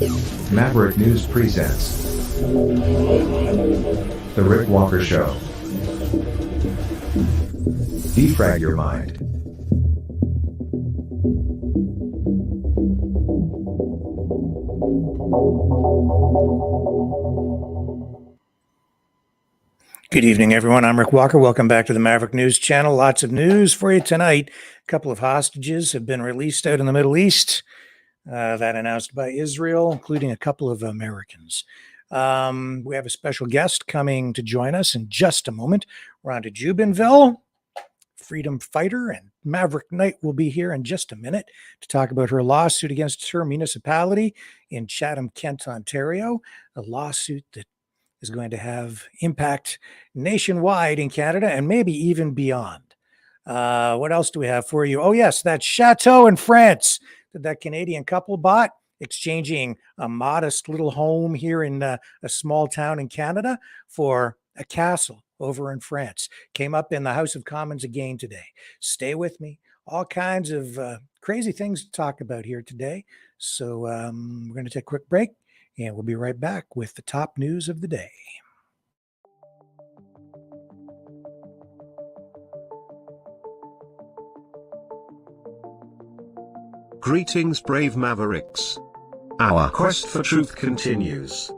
Maverick News presents The Rick Walker Show. Defrag your mind. Good evening, everyone. I'm Rick Walker. Welcome back to the Maverick News Channel. Lots of news for you tonight. A couple of hostages have been released out in the Middle East. That announced by Israel, including a couple of Americans. We have a special guest coming to join us in just a moment. Rhonda Jubinville, freedom fighter, and Maverick Knight will be here in just a minute to talk about her lawsuit against her municipality in Chatham, Kent, Ontario, a lawsuit that is going to have impact nationwide in Canada and maybe even beyond. What else do we have for you? Oh, yes, that chateau in France that that Canadian couple bought, exchanging a modest little home here in a small town in Canada for a castle over in France. Came up in the House of Commons again today. Stay with me. All kinds of crazy things to talk about here today. So we're going to take a quick break, and we'll be right back with the top news of the day. Greetings, brave Mavericks. Our quest for truth continues.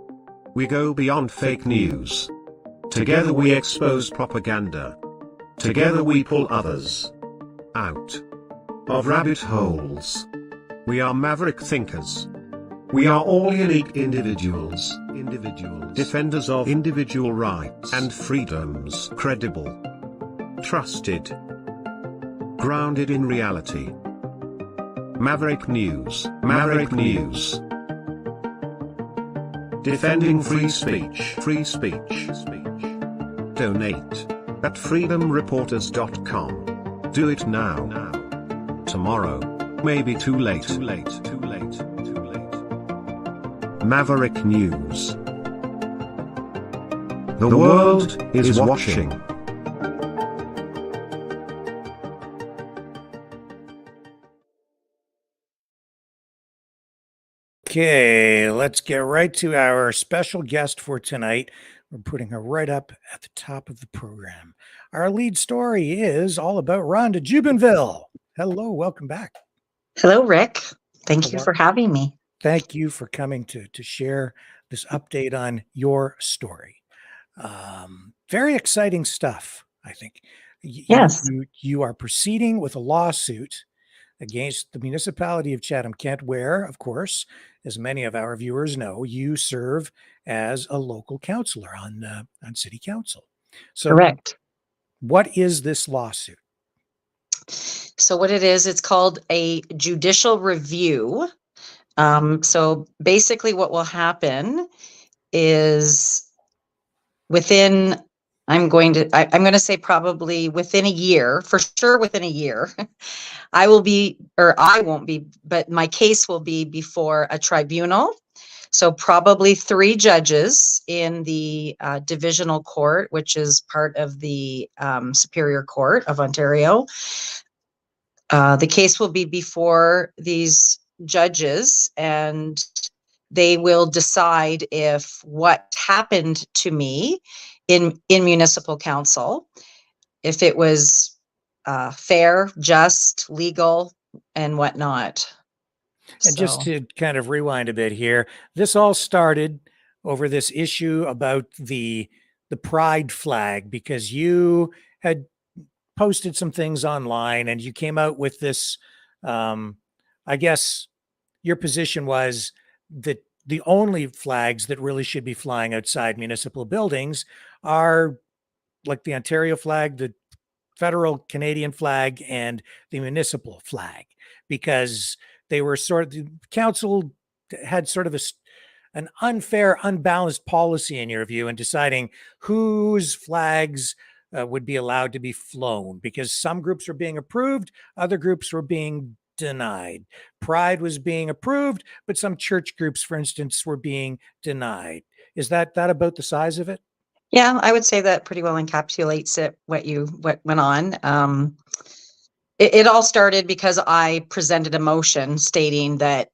We go beyond fake news. Together we expose propaganda. Together we pull others out of rabbit holes. We are maverick thinkers. We are all unique individuals, defenders of individual rights and freedoms, credible, trusted, grounded in reality. Maverick News, Maverick News. Defending free speech, free speech. Donate at freedomreporters.com. Do it now. Tomorrow may be too late. Maverick News. The world is watching. Okay, let's get right to our special guest for tonight. We're putting her right up at the top of the program. Our lead story is all about Rhonda Jubinville. Hello, welcome back. Hello, Rick. Thank you for having me. Thank you for coming to share this update on your story. Very exciting stuff, I think. Yes. You are proceeding with a lawsuit against the municipality of Chatham, Kent, where, of course, as many of our viewers know, you serve as a local councillor on city council. So, correct. What is this lawsuit? So what it is, it's called a judicial review. So basically what will happen is within, I'm going to say probably within a year, for sure within a year, I won't be, but my case will be before a tribunal. So probably 3 judges in the divisional court, which is part of the Superior Court of Ontario. The case will be before these judges, and they will decide if what happened to me in municipal council, if it was fair, just, legal, and whatnot. And just to kind of rewind a bit here, this all started over this issue about the pride flag, because you had posted some things online and you came out with this, I guess your position was that the only flags that really should be flying outside municipal buildings are like the Ontario flag, the federal Canadian flag, and the municipal flag, because they were the council had sort of an unfair, unbalanced policy in your view in deciding whose flags would be allowed to be flown, because some groups were being approved, other groups were being denied. Pride was being approved, but some church groups, for instance, were being denied. Is that about the size of it? Yeah, I would say that pretty well encapsulates it, what went on. It all started because I presented a motion stating that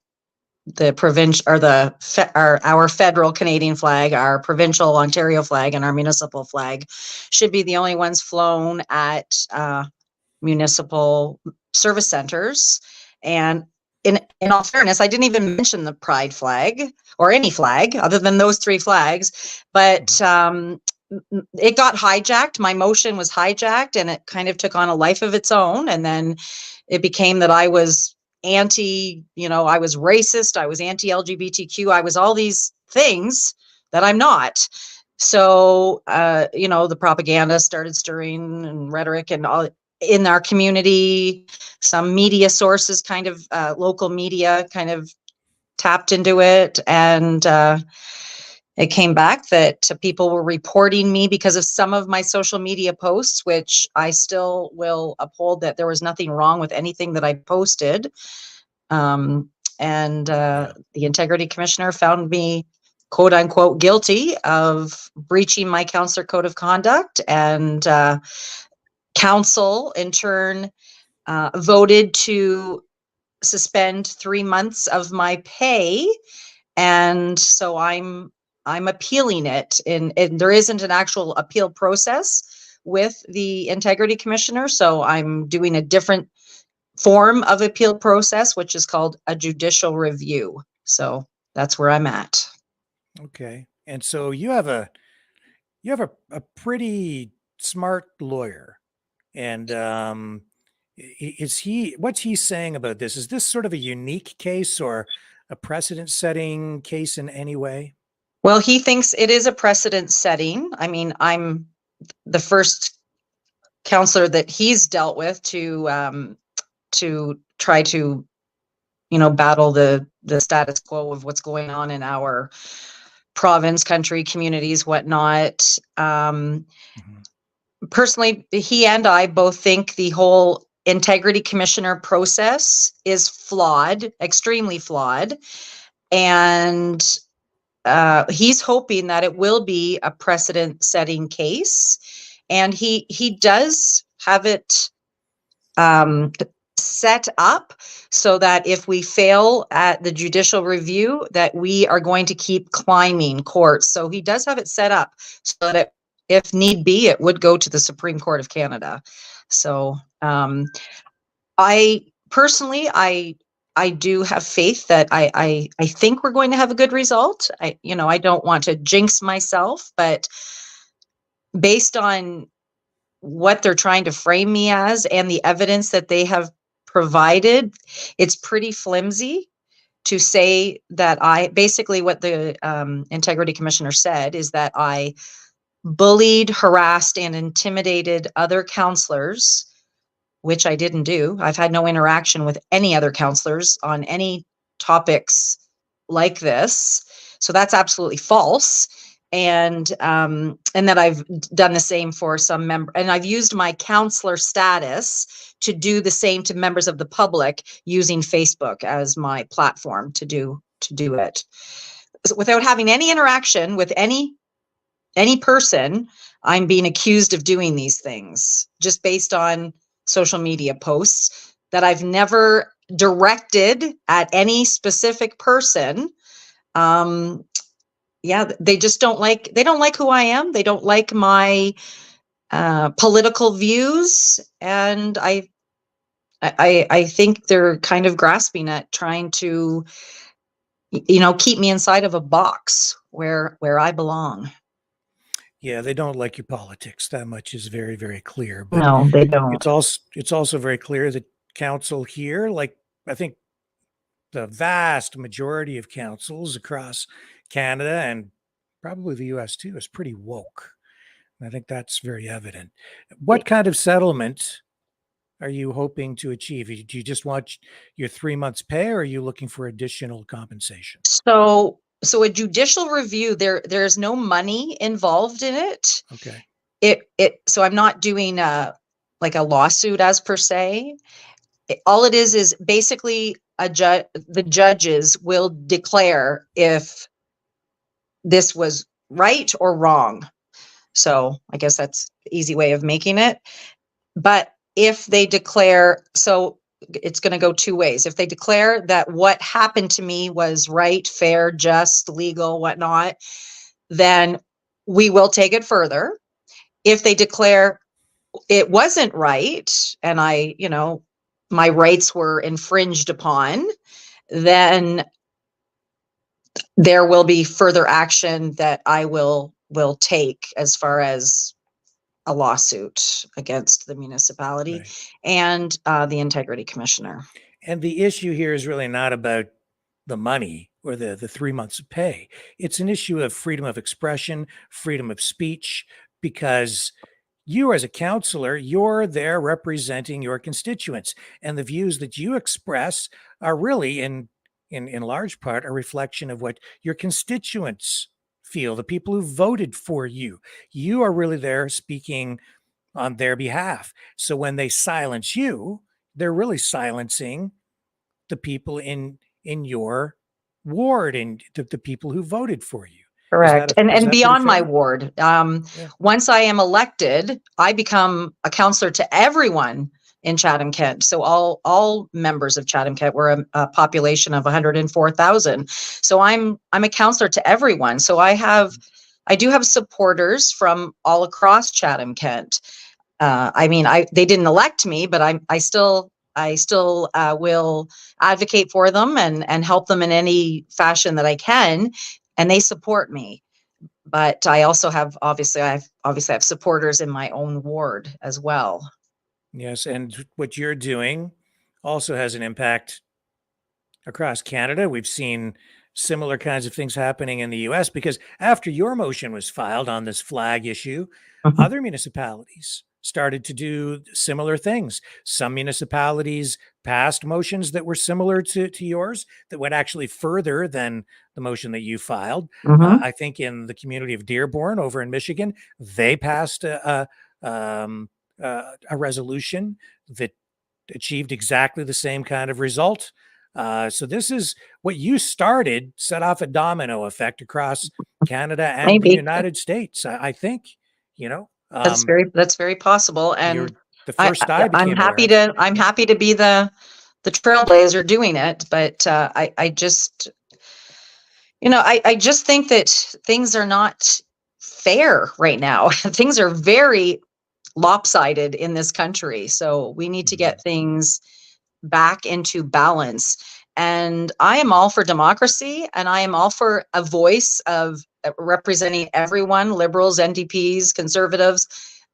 the provincial or our federal Canadian flag, our provincial Ontario flag, and our municipal flag should be the only ones flown at municipal service centers. And in all fairness, I didn't even mention the pride flag or any flag other than those three flags, but it got hijacked. My motion was hijacked and it kind of took on a life of its own. And then it became that I was I was racist, I was anti-LGBTQ, I was all these things that I'm not. So, the propaganda started stirring and rhetoric and all in our community. Some media sources local media kind of tapped into it. And it came back that people were reporting me because of some of my social media posts, which I still will uphold that there was nothing wrong with anything that I posted. The integrity commissioner found me, quote unquote, guilty of breaching my counselor code of conduct, and council in turn voted to suspend 3 months of my pay. And so I'm appealing it, and there isn't an actual appeal process with the integrity commissioner. So I'm doing a different form of appeal process, which is called a judicial review. So that's where I'm at. Okay. And so you have a pretty smart lawyer. And what's he saying about this? Is this sort of a unique case or a precedent setting case in any way? Well, he thinks it is a precedent setting. I mean, I'm the first counselor that he's dealt with to try to, battle the status quo of what's going on in our province, country, communities, whatnot. Personally, he and I both think the whole integrity commissioner process is flawed, extremely flawed. And he's hoping that it will be a precedent setting case. And he does have it set up so that if we fail at the judicial review, that we are going to keep climbing courts. So he does have it set up so that if need be, it would go to the Supreme Court of Canada. So I personally, I do have faith that I think we're going to have a good result. I don't want to jinx myself, but based on what they're trying to frame me as and the evidence that they have provided, it's pretty flimsy to say that basically what the integrity commissioner said is that I bullied, harassed, and intimidated other counselors, which I didn't do. I've had no interaction with any other counselors on any topics like this. So that's absolutely false. And that I've done the same for some member, and I've used my counselor status to do the same to members of the public using Facebook as my platform to do it. So without having any interaction with any person, I'm being accused of doing these things just based on social media posts that I've never directed at any specific person. They just don't like who I am. They don't like my political views. And I think they're kind of grasping at trying to, keep me inside of a box where I belong. Yeah, they don't like your politics. That much is very, very clear. But No, they don't. It's also very clear that council here, like I think the vast majority of councils across Canada and probably the US too, is pretty woke. I think that's very evident. What kind of settlement are you hoping to achieve? Do you just want your 3 months pay, or are you looking for additional compensation? So a judicial review, there's no money involved in it. Okay. So I'm not doing like a lawsuit as per se. All it is basically the judges will declare if this was right or wrong. So I guess that's the easy way of making it. But if they declare, so it's going to go two ways. If they declare that what happened to me was right, fair, just, legal, whatnot, then we will take it further. If they declare it wasn't right and my rights were infringed upon, then there will be further action that I will take as far as a lawsuit against the municipality Right. and the integrity commissioner. And the issue here is really not about the money or the 3 months of pay. It's an issue of freedom of expression, freedom of speech, because you as a counselor, you're there representing your constituents, and the views that you express are really in large part a reflection of what your constituents feel, the people who voted for you. You are really there speaking on their behalf. So when they silence you, they're really silencing the people in your ward and the people who voted for you. Correct. Is And that pretty beyond my fair? ward, Yeah. once I am elected, I become a counselor to everyone in Chatham Kent. So all members of Chatham Kent, we're a population of 104,000. So I'm a counselor to everyone. So I do have supporters from all across Chatham Kent. They didn't elect me, but I still will advocate for them and help them in any fashion that I can, and they support me. But I also have I have supporters in my own ward as well. Yes, and what you're doing also has an impact across Canada. We've seen similar kinds of things happening in the US because after your motion was filed on this flag issue, Mhm. other municipalities started to do similar things. Some municipalities passed motions that were similar to yours that went actually further than the motion that you filed. Mhm. I think in the community of Dearborn over in Michigan, they passed a resolution that achieved exactly the same kind of result. So this is what you started, set off a domino effect across Canada and the Maybe. United States. I think, you know, That's very possible. And you're the first I I'm became aware happy of. Yeah. to be the trailblazer doing it. But I just I just think that things are not fair right now. Things are very lopsided in this country. So we need to Mhm. get things back into balance. And I am all for democracy, and I am all for a voice of representing everyone, liberals, NDPs, conservatives.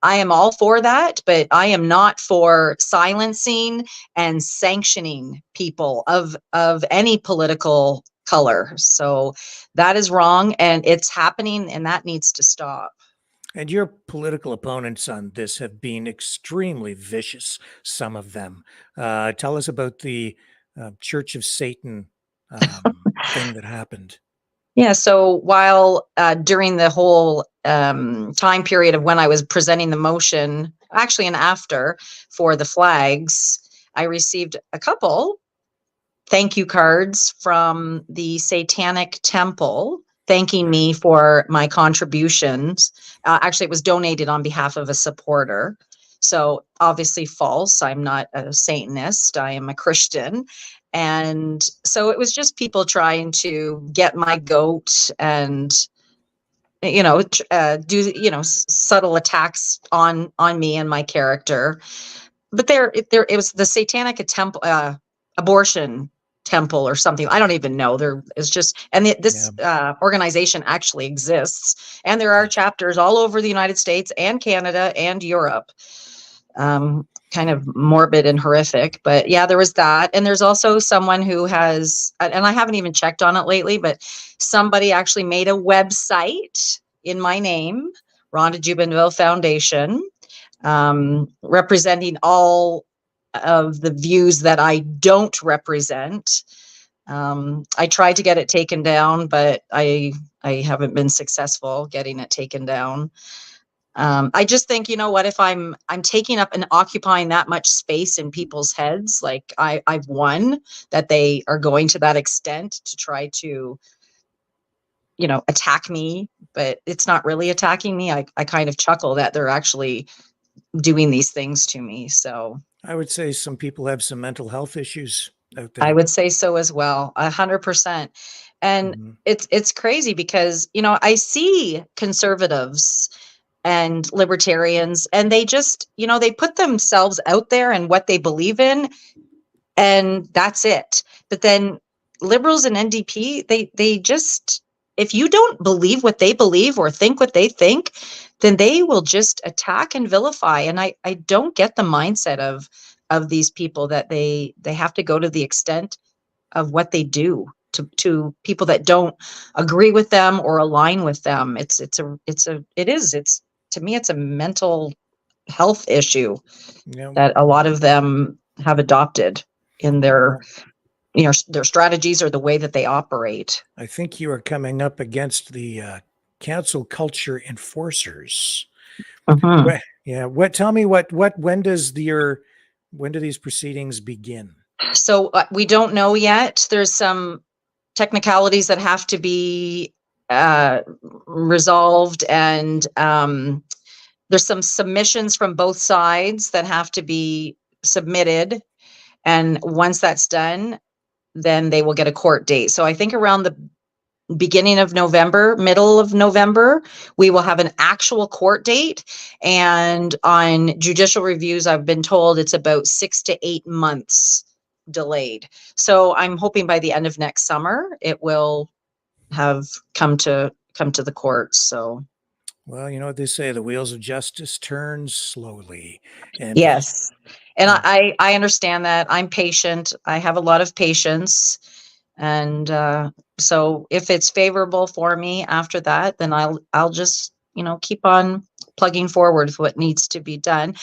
I am all for that, but I am not for silencing and sanctioning people of any political color. So that is wrong, and it's happening, and that needs to stop. And your political opponents on this have been extremely vicious, some of them. Tell us about the Church of Satan thing that happened. Yeah, so while during the whole time period of when I was presenting the motion, actually and after for the flags, I received a couple thank you cards from the Satanic Temple thanking me for my contributions. Actually, it was donated on behalf of a supporter. So obviously false. I'm not a Satanist. I am a Christian. And so it was just people trying to get my goat and do subtle attacks on me and my character. But it was the Satanic temple, abortion temple or something. I don't even know. There is just, and this Yeah. organization actually exists, and there are chapters all over the United States and Canada and Europe. Kind of morbid and horrific, but yeah, there was that. And there's also someone who has, and I haven't even checked on it lately, but somebody actually made a website in my name, Rhonda Jubenville Foundation, representing all of the views that I don't represent. I tried to get it taken down, but I haven't been successful getting it taken down. I just think, you know what, if I'm taking up and occupying that much space in people's heads, like I've won, that they are going to that extent to try to, attack me, but it's not really attacking me. I kind of chuckle that they're actually doing these things to me. So I would say some people have some mental health issues out I there. would say so as well, 100%. And Mhm. it's crazy because, you know, I see conservatives and libertarians, and they just, you know, they put themselves out there and what they believe in, and that's it. But then liberals and NDP, they just, if you don't believe what they believe or think what they think, then they will just attack and vilify. And I don't get the mindset of these people, that they have to go to the extent of what they do to people that don't agree with them or align with them. It's to me, it's a mental health issue Yeah. that a lot of them have adopted in their, Well, you know, their strategies or the way that they operate. I think you are coming up against the cancel culture enforcers. Mhm. Yeah. What? Tell me what? When do these proceedings begin? So we don't know yet. There's some technicalities that have to be uh, resolved, and there's some submissions from both sides that have to be submitted. And once that's done, then they will get a court date. So I think around the beginning of November, middle of November, we will have an actual court date. And on judicial reviews, I've been told it's about 6 to 8 months delayed. So I'm hoping by the end of next summer, it will have come to the courts. So Well, you know what they say: the wheels of justice turn slowly, and yes. And yeah, I understand that. I'm patient. I have a lot of patience. And so if it's favorable for me after that, then I'll just, you know, keep on plugging forward with what needs to be done.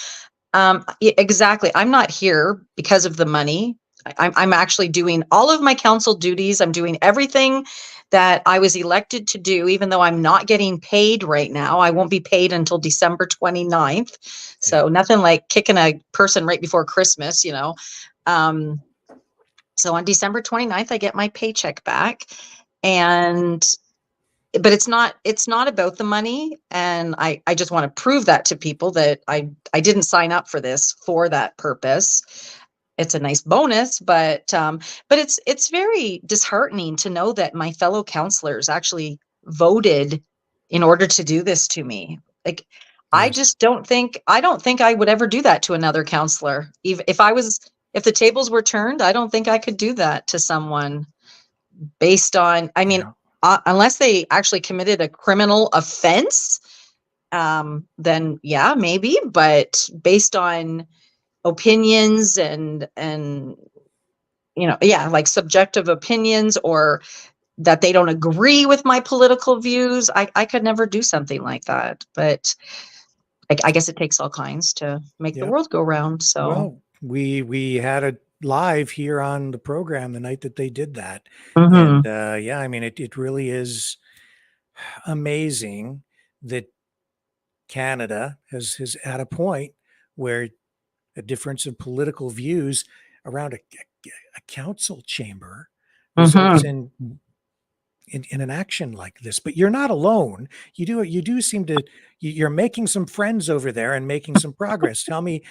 Exactly. I'm not here because of the money. I'm actually doing all of my council duties. I'm doing everything that I was elected to do, even though I'm not getting paid right now. I won't be paid until December 29th. yeah. So nothing like kicking a person right before Christmas, you know. Um, so on December 29th, I get my paycheck back. And but it's not about the money, and I just want to prove that to people that I didn't sign up for this for that purpose. It's a nice bonus, but it's very disheartening to know that my fellow counselors actually voted in order to do this to me. Like, Yes. I don't think I would ever do that to another counselor. Even if the tables were turned, I don't think I could do that to someone based on, I mean, Yeah. unless they actually committed a criminal offense, then yeah, maybe. But based on opinions and you know, yeah, like subjective opinions, or that they don't agree with my political views, I could never do something like that. But I guess it takes all kinds to make the Yep. world go round. So, Well, we had it live here on the program the night that they did that, and mhm. yeah, I mean it really is amazing that Canada has at a point where a difference in political views around a council chamber results Mhm. in an action like this. But you're not alone. You do seem to you're making some friends over there and making some progress. Tell me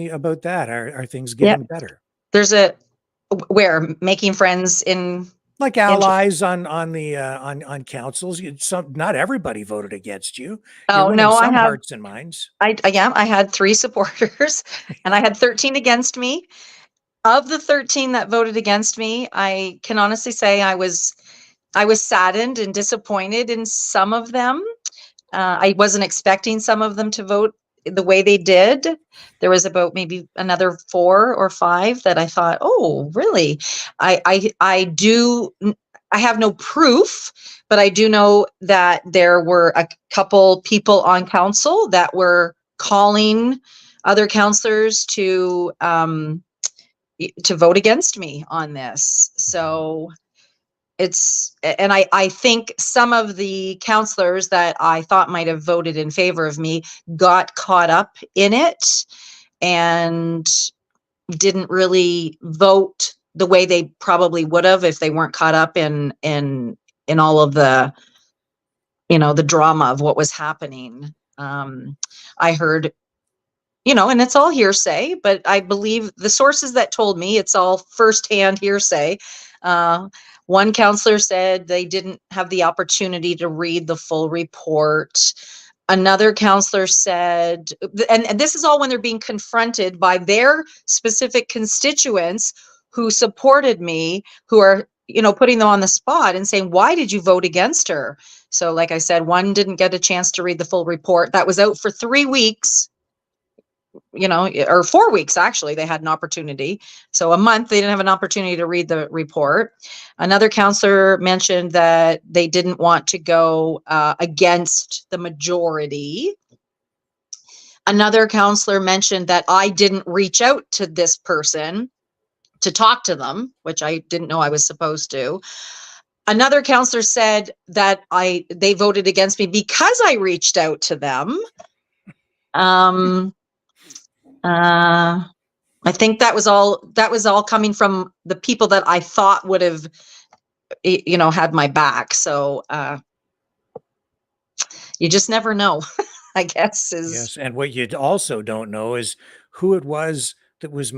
about that. Are things Yeah, getting better? there's a where making friends Like in allies on councils. Some not everybody voted against you. You're oh winning no, some hearts and minds. yeah, I had 3 supporters and I had 13 against me. Of the 13 that voted against me, I can honestly say I was saddened and disappointed in some of them. I wasn't expecting some of them to vote the way they did. There was about maybe another 4 or 5 that I thought, "Oh, really?" I do I have no proof, but I do know that there were a couple people on council that were calling other councillors to vote against me on this. So and I think some of the counselors that I thought might have voted in favor of me got caught up in it and didn't really vote the way they probably would have if they weren't caught up in all of the, you know, the drama of what was happening. I heard and it's all hearsay, but I believe the sources that told me it's all firsthand hearsay. One counselor said they didn't have the opportunity to read the full report. Another counselor said, and this is all when they're being confronted by their specific constituents who supported me, who are, putting them on the spot and saying, why did you vote against her? So like I said, one didn't get a chance to read the full report. That was out for 3 weeks. Or 4 weeks, actually, they had an opportunity. So a month, they didn't have an opportunity to read the report. Another counselor mentioned that they didn't want to go against the majority. Another counselor mentioned that I didn't reach out to this person to talk to them, which I didn't know I was supposed to. Another counselor said that they voted against me because I reached out to them. I think that was all coming from the people that I thought would have, had my back. So you just never know, I guess. Yes, and what you also don't know is who it was that was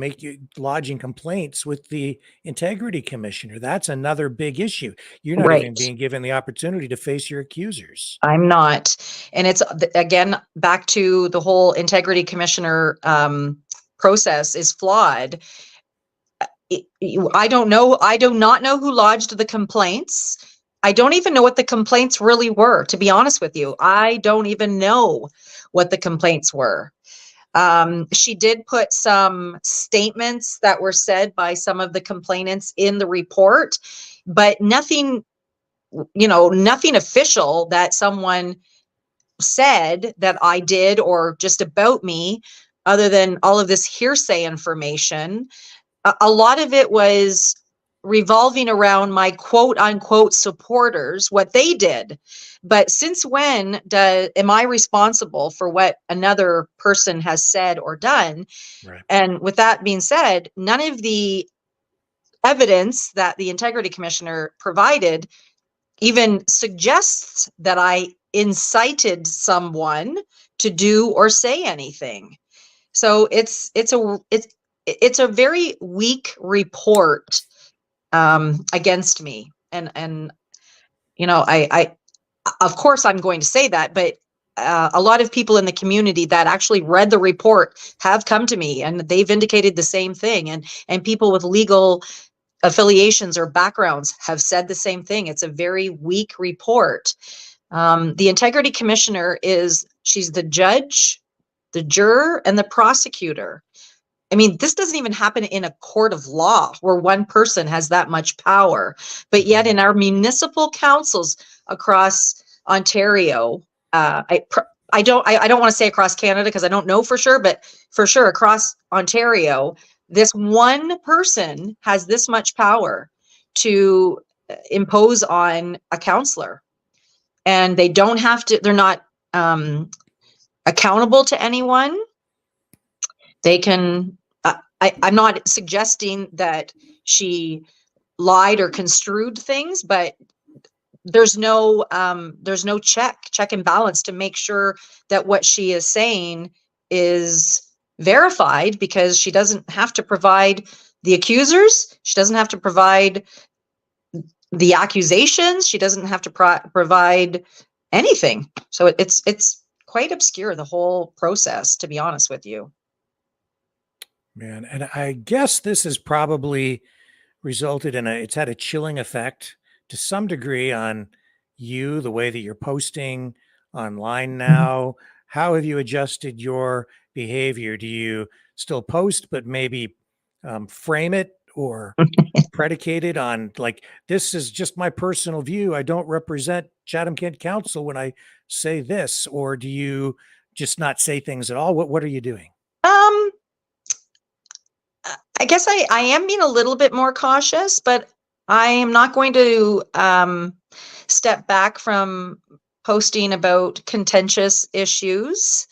lodging complaints with the integrity commissioner. That's another big issue. You're not even Right. being given the opportunity to face your accusers. I'm not. And it's, again, back to the whole integrity commissioner process is flawed. I don't know. I do not know who lodged the complaints. I don't even know what the complaints really were, to be honest with you. I don't even know what the complaints were. She did put some statements that were said by some of the complainants in the report, but nothing, nothing official that someone said that I did or just about me, other than all of this hearsay information. A lot of it was revolving around my quote unquote supporters, what they did. But since when am I responsible for what another person has said or done? Right. And with that being said, none of the evidence that the integrity commissioner provided even suggests that I incited someone to do or say anything. So it's a very weak report against me, and I of course I'm going to say that, but a lot of people in the community that actually read the report have come to me and they've indicated the same thing, and people with legal affiliations or backgrounds have said the same thing. It's a very weak report. The integrity commissioner she's the judge, the juror, and the prosecutor. I mean, this doesn't even happen in a court of law where one person has that much power. But yet in our municipal councils across Ontario, I don't want to say across Canada because I don't know for sure, but for sure across Ontario, this one person has this much power to impose on a counselor. And they don't have to, they're not accountable to anyone. They can, I'm not suggesting that she lied or construed things, but there's no check and balance to make sure that what she is saying is verified, because she doesn't have to provide the accusers. She doesn't have to provide the accusations. She doesn't have to provide anything. So it's quite obscure, the whole process, to be honest with you. Man, and I guess this has probably resulted in it's had a chilling effect to some degree on you, the way that you're posting online now. How have you adjusted your behavior? Do you still post, but maybe frame it or predicate it on, like, this is just my personal view, I don't represent Chatham-Kent Council when I say this? Or do you just not say things at all? What are you doing? I guess I am being a little bit more cautious, but I am not going to step back from posting about contentious issues.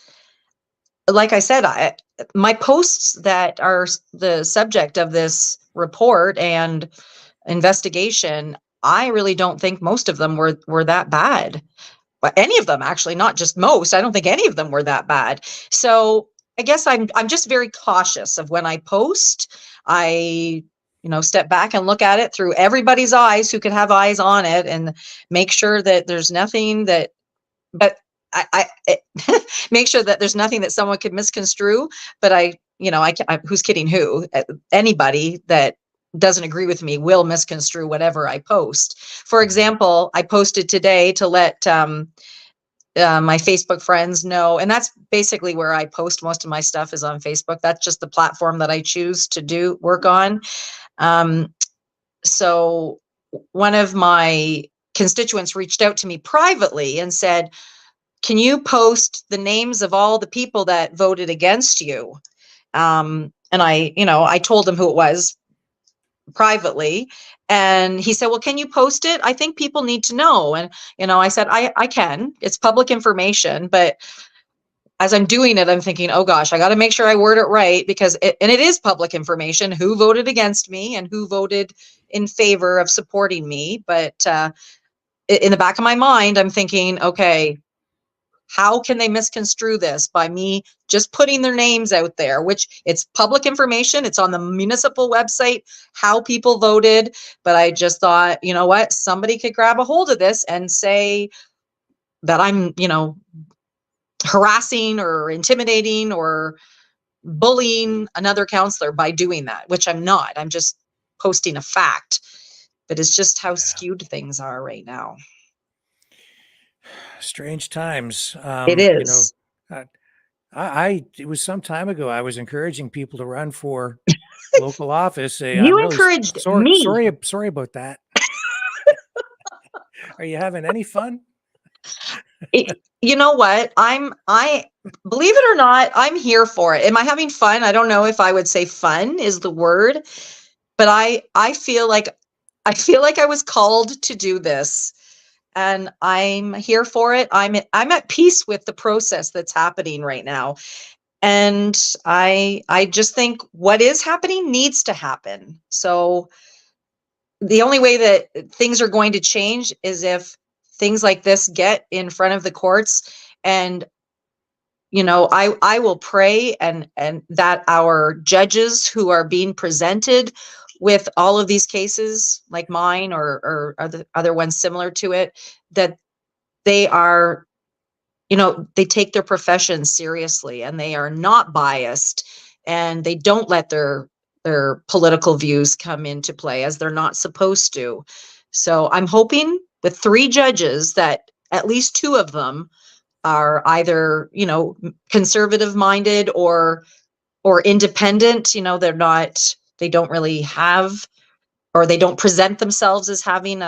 Like I said, my posts that are the subject of this report and investigation, I really don't think most of them were that bad. But any of them, actually, not just most. I don't think any of them were that bad. So guess I'm just very cautious of when I post. I, step back and look at it through everybody's eyes who could have eyes on it, and make sure that there's nothing that, but make sure that there's nothing that someone could misconstrue. But who's kidding who? Anybody that doesn't agree with me will misconstrue whatever I post. For example, I posted today to let my Facebook friends know, and that's basically where I post most of my stuff, is on Facebook. That's just the platform that I choose to do work on. So one of my constituents reached out to me privately and said, can you post the names of all the people that voted against you? And I told him who it was privately, and he said, well, can you post it? I think people need to know. And, I said, I can, it's public information, but as I'm doing it, I'm thinking, oh gosh, I got to make sure I word it right, because it is public information, who voted against me and who voted in favor of supporting me. But in the back of my mind, I'm thinking, okay, how can they misconstrue this by me just putting their names out there, which it's public information. It's on the municipal website, how people voted. But I just thought, you know what, somebody could grab a hold of this and say that I'm, harassing or intimidating or bullying another counselor by doing that, which I'm not. I'm just posting a fact. But it's just how skewed things are right now. Strange times. It is. It was some time ago, I was encouraging people to run for local office. I'm You really encouraged me. Sorry about that. Are you having any fun? You know what? I believe it or not, I'm here for it. Am I having fun? I don't know if I would say fun is the word, but I feel like I was called to do this, and I'm here for it. I'm at peace with the process that's happening right now. And I just think what is happening needs to happen. So the only way that things are going to change is if things like this get in front of the courts. And I will pray and that our judges who are being presented with all of these cases like mine or other ones similar to it, that they are, they take their profession seriously and they are not biased, and they don't let their political views come into play, as they're not supposed to. So I'm hoping with 3 judges that at least 2 of them are either, conservative minded or independent. They don't really have, or they don't present themselves as having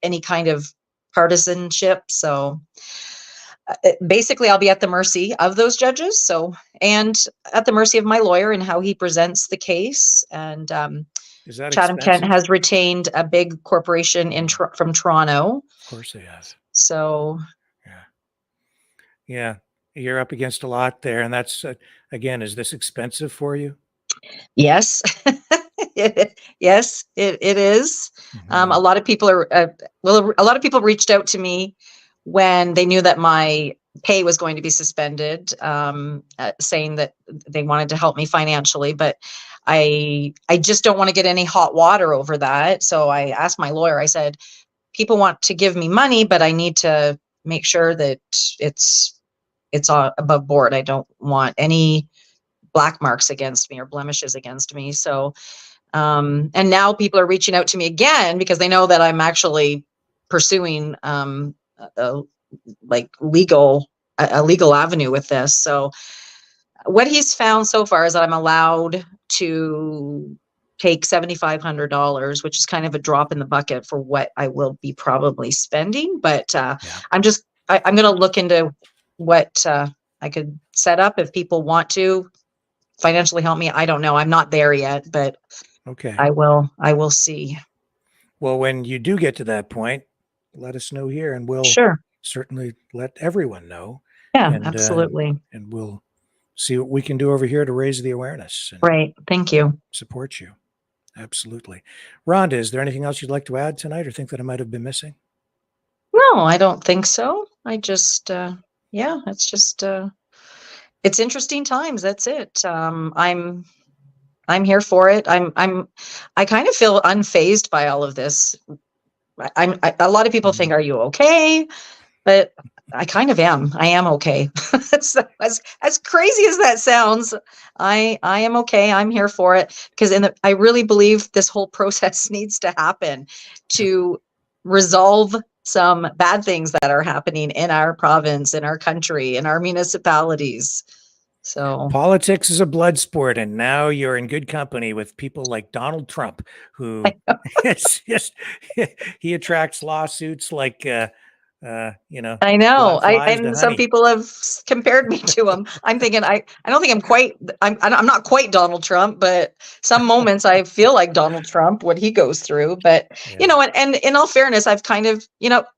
any kind of partisanship. So basically I'll be at the mercy of those judges. So, and at the mercy of my lawyer and how he presents the case. And Is that Chatham expensive? Kent has retained a big corporation from Toronto. Of course they have. So yeah, you're up against a lot there. And that's, again, is this expensive for you? yes, yes, it is. Mhm. A lot of people are, a lot of people reached out to me when they knew that my pay was going to be suspended, saying that they wanted to help me financially, but I just don't want to get any hot water over that. So I asked my lawyer, I said, people want to give me money, but I need to make sure that it's above board. I don't want any black marks against me or blemishes against me. So, and now people are reaching out to me again because they know that I'm actually pursuing a legal avenue with this. So what he's found so far is that I'm allowed to take $7,500, which is kind of a drop in the bucket for what I will be probably spending. But I'm going to look into what I could set up if people want to financially help me. I don't know. I'm not there yet, but okay. I will see. Well, when you do get to that point, let us know here, and we'll Sure. certainly let everyone know. Yeah, and, absolutely. And we'll see what we can do over here to raise the awareness. And right. Thank you. Support you. Absolutely. Rhonda, is there anything else you'd like to add tonight or think that I might have been missing? No, I don't think so. I just, it's just, it's interesting times. That's it. I'm here for it. I kind of feel unfazed by all of this. A lot of people think, "Are you okay?" But I kind of am. I am okay. So as crazy as that sounds, I am okay. I'm here for it because I really believe this whole process needs to happen to resolve some bad things that are happening in our province, in our country, in our municipalities. So Politics is a blood sport, and now you're in good company with people like Donald Trump, who it's just he attracts lawsuits like I know. flies to And some honey. people have compared me to him. I'm thinking I don't think I'm not quite Donald Trump, but some moments I feel like Donald Trump, what he goes through. But Yeah. and in all fairness, I've kind of,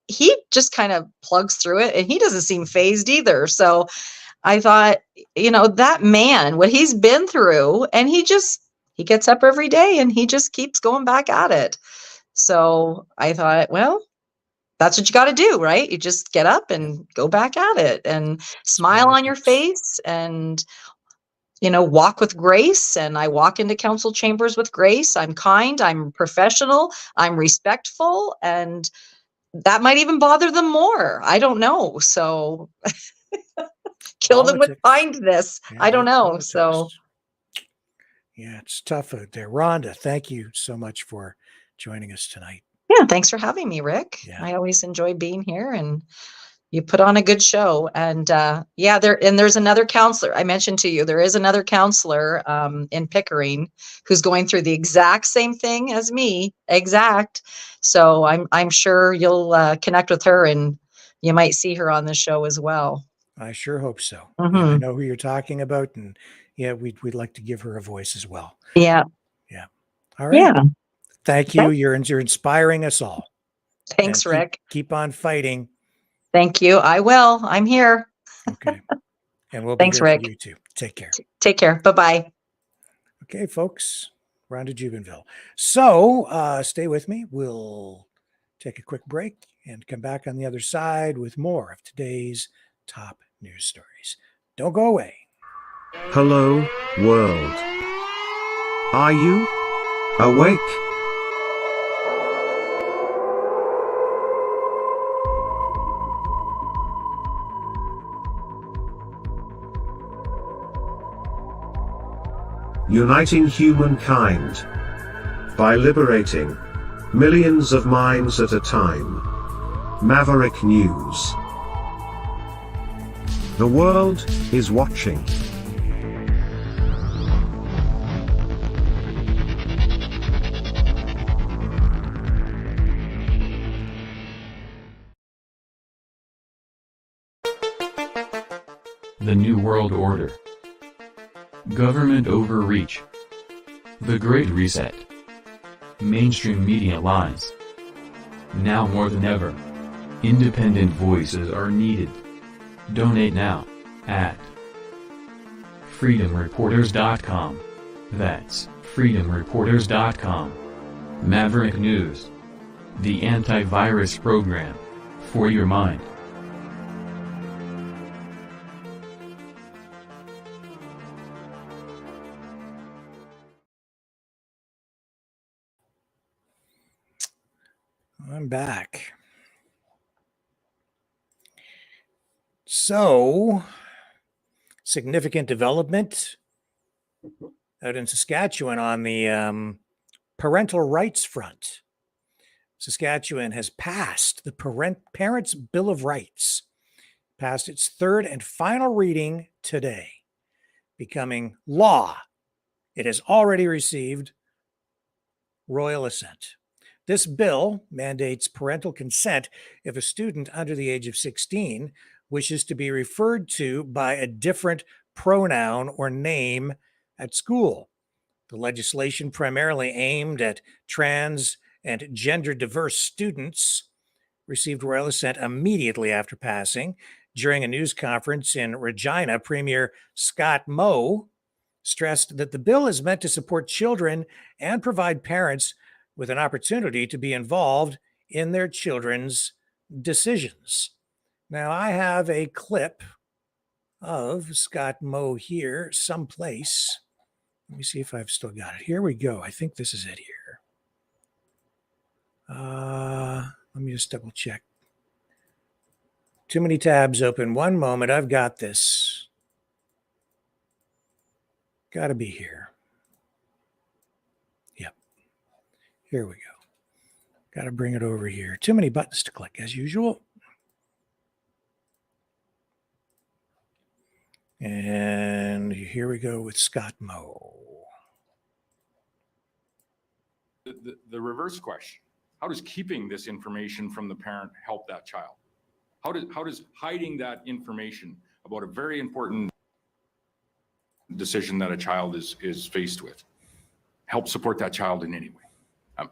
he just kind of plugs through it and he doesn't seem phased either. So I thought, that man, what he's been through, and he gets up every day and he just keeps going back at it. So I thought, well, that's what you got to do, right? You just get up Yep. and go back at it and It's smile on your politics. face and, walk with grace. And I walk into council chambers with grace. I'm kind, I'm professional, I'm respectful, and that might even bother them more. I don't know. So kill them with Politics. kindness. Yeah, I don't that's know. So politics. Yeah, it's tough out there. Rhonda, thank you so much for joining us tonight. yeah, thanks for having me, Rick. Yeah. I always enjoy being here, and you put on a good show. And there's another counselor. I mentioned to you, there is another counselor in Pickering who's going through the exact same thing as me. Exact. So I'm sure you'll connect with her and you might see her on the show as well. I sure hope so. Yeah, I Hmm. know who you're talking about, and yeah, we'd like to give her a voice as well. Yeah. Yeah. All right. Yeah. Thank you. You're inspiring us all. Thanks, And keep Rick. keep on fighting. Thank you. I will. I'm here. Okay. And we'll be Thanks, here for Rick. you too. Take care. Take care. Bye-bye. Okay, folks. Rhonda Jubenville. So stay with me. We'll take a quick break and come back on the other side with more of today's top news stories. Don't go away. Hello, world. Are you awake? Uniting humankind by liberating millions of minds at a time. Maverick News. The world is watching. The New World Order. Government overreach. The Great Reset. Mainstream media lies. Now more than ever, independent voices are needed. Donate now, at freedomreporters.com. That's freedomreporters.com. Maverick News. The antivirus program. For your mind. I'm back. So, significant development out in Saskatchewan on the parental rights front. Saskatchewan has passed the Parents' Bill of Rights, passed its third and final reading today, becoming law. It has already received royal assent. This bill mandates parental consent if a student under the age of 16 wishes to be referred to by a different pronoun or name at school. The legislation, primarily aimed at trans and gender diverse students, received royal assent immediately after passing. During a news conference in Regina, Premier Scott Moe stressed that the bill is meant to support children and provide parents with an opportunity to be involved in their children's decisions. Now, I have a clip of Scott Moe here someplace. Let me see if I've still got it. Here we go. I think this is it here. Let me just double check. Too many tabs open. One moment. I've got this. Got to be here. Yep. Here we go. Got to bring it over here. Too many buttons to click as usual. And here we go with Scott Moe. The reverse question: how does keeping this information from the parent help that child? How does hiding that information about a very important decision that a child is faced with help support that child in any way?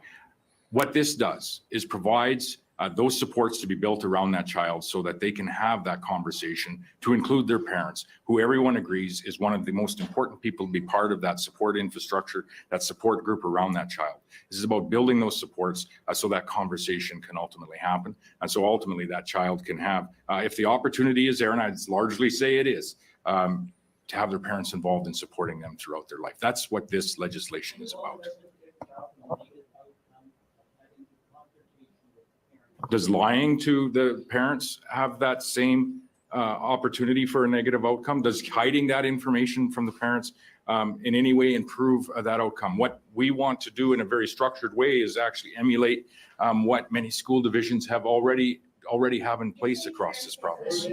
What this does is provides those supports to be built around that child so that they can have that conversation, to include their parents, who everyone agrees is one of the most important people to be part of that support infrastructure, that support group around that child. This is about building those supports so that conversation can ultimately happen. And so ultimately that child can have, if the opportunity is there, and I'd largely say it is, to have their parents involved in supporting them throughout their life. That's what this legislation is about. Does lying to the parents have that same opportunity for a negative outcome? Does hiding that information from the parents in any way improve that outcome? What we want to do in a very structured way is actually emulate what many school divisions have already have in place across this province.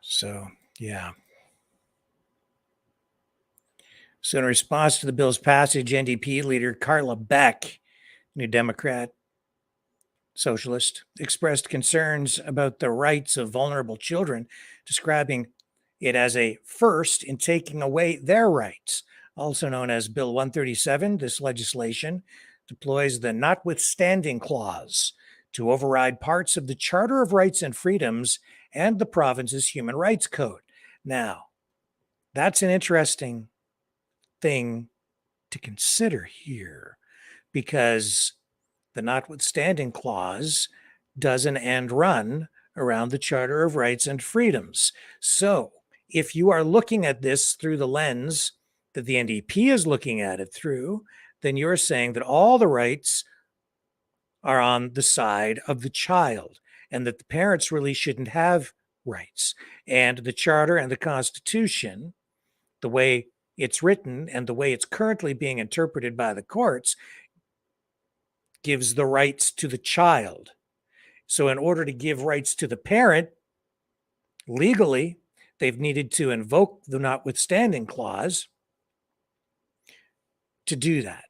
So, yeah. So in response to the bill's passage, NDP leader Carla Beck, New Democrat socialist, expressed concerns about the rights of vulnerable children, describing it as a first in taking away their rights. Also known as Bill 137, this legislation deploys the notwithstanding clause to override parts of the Charter of Rights and Freedoms and the province's Human Rights Code. Now, that's an interesting thing to consider here, because the notwithstanding clause does an end run around the Charter of Rights and Freedoms. So if you are looking at this through the lens that the NDP is looking at it through, then you're saying that all the rights are on the side of the child and that the parents really shouldn't have rights. And the Charter and the Constitution, the way it's written and the way it's currently being interpreted by the courts, gives the rights to the child. So in order to give rights to the parent, legally, they've needed to invoke the notwithstanding clause to do that,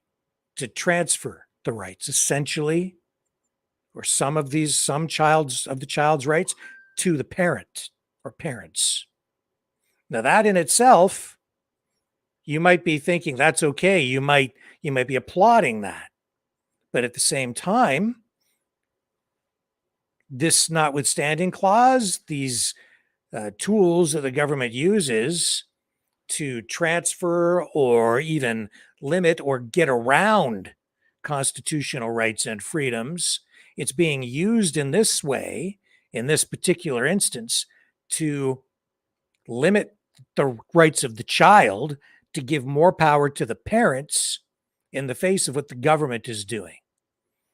to transfer the rights, essentially, or some of the child's rights to the parent or parents. Now that in itself, you might be thinking that's okay. You might be applauding that. But at the same time, this notwithstanding clause, these tools that the government uses to transfer or even limit or get around constitutional rights and freedoms, it's being used in this way, in this particular instance, to limit the rights of the child, to give more power to the parents in the face of what the government is doing.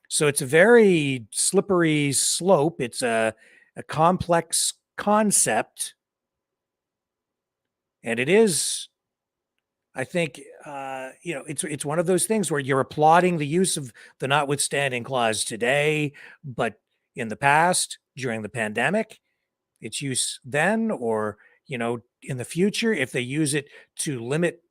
So it's a very slippery slope. It's a complex concept. And it is, I think, it's one of those things where you're applauding the use of the notwithstanding clause today, but in the past, during the pandemic, its use then, or, in the future, if they use it to limit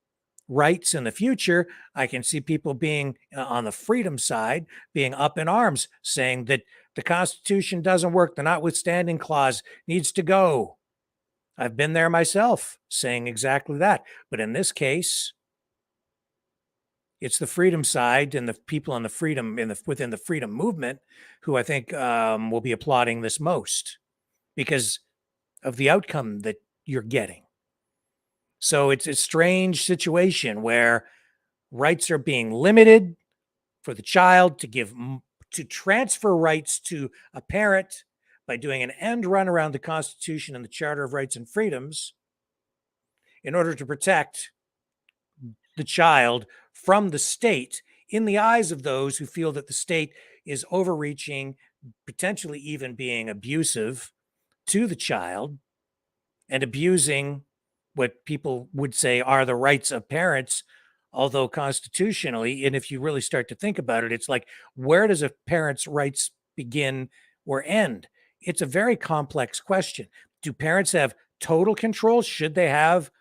rights in the future, I can see people being on the freedom side, being up in arms, saying that the Constitution doesn't work. The notwithstanding clause needs to go. I've been there myself saying exactly that. But in this case, it's the freedom side and the people on the freedom within the freedom movement who I think will be applauding this most because of the outcome that you're getting. So it's a strange situation where rights are being limited for the child to give to transfer rights to a parent by doing an end run around the Constitution and the Charter of Rights and Freedoms in order to protect the child from the state in the eyes of those who feel that the state is overreaching, potentially even being abusive to the child and abusing what people would say are the rights of parents, although constitutionally, and if you really start to think about it, it's like, where does a parent's rights begin or end? It's a very complex question. Do parents have total control? Should they have,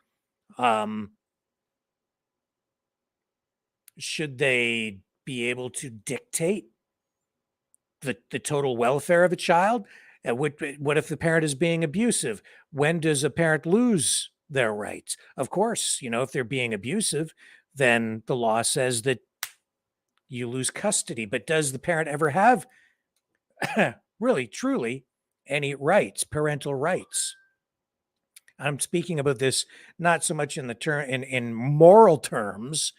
should they be able to dictate the total welfare of a child? What if the parent is being abusive? When does a parent lose their rights? Of course, if they're being abusive, then the law says that you lose custody. But does the parent ever have really, truly any rights, parental rights? I'm speaking about this not so much in the term in moral terms.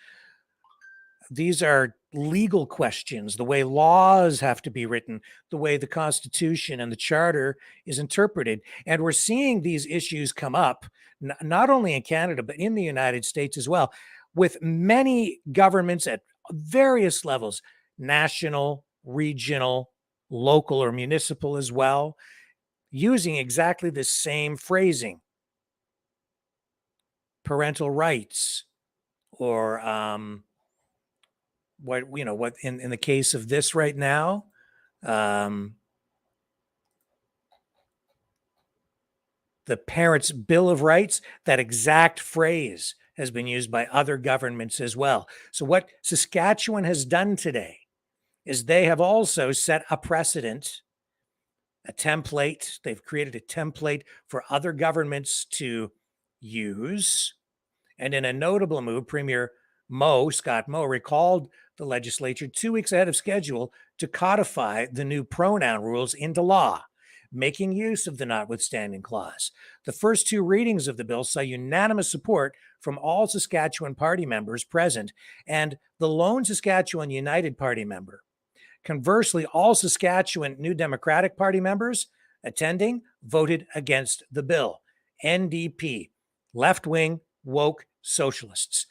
These are legal questions, the way laws have to be written, the way the Constitution and the Charter is interpreted. And we're seeing these issues come up, not only in Canada, but in the United States as well, with many governments at various levels, national, regional, local, or municipal as well, using exactly the same phrasing. Parental rights, or what in the case of this right now, the Parents' Bill of Rights, that exact phrase has been used by other governments as well. So what Saskatchewan has done today is they have also set a precedent, a template. They've created a template for other governments to use. And in a notable move, Premier Scott Moe, recalled the legislature 2 weeks ahead of schedule to codify the new pronoun rules into law, making use of the notwithstanding clause. The first two readings of the bill saw unanimous support from all Saskatchewan party members present and the lone Saskatchewan United Party member. Conversely, all Saskatchewan New Democratic Party members attending voted against the bill. NDP, left-wing, woke socialists.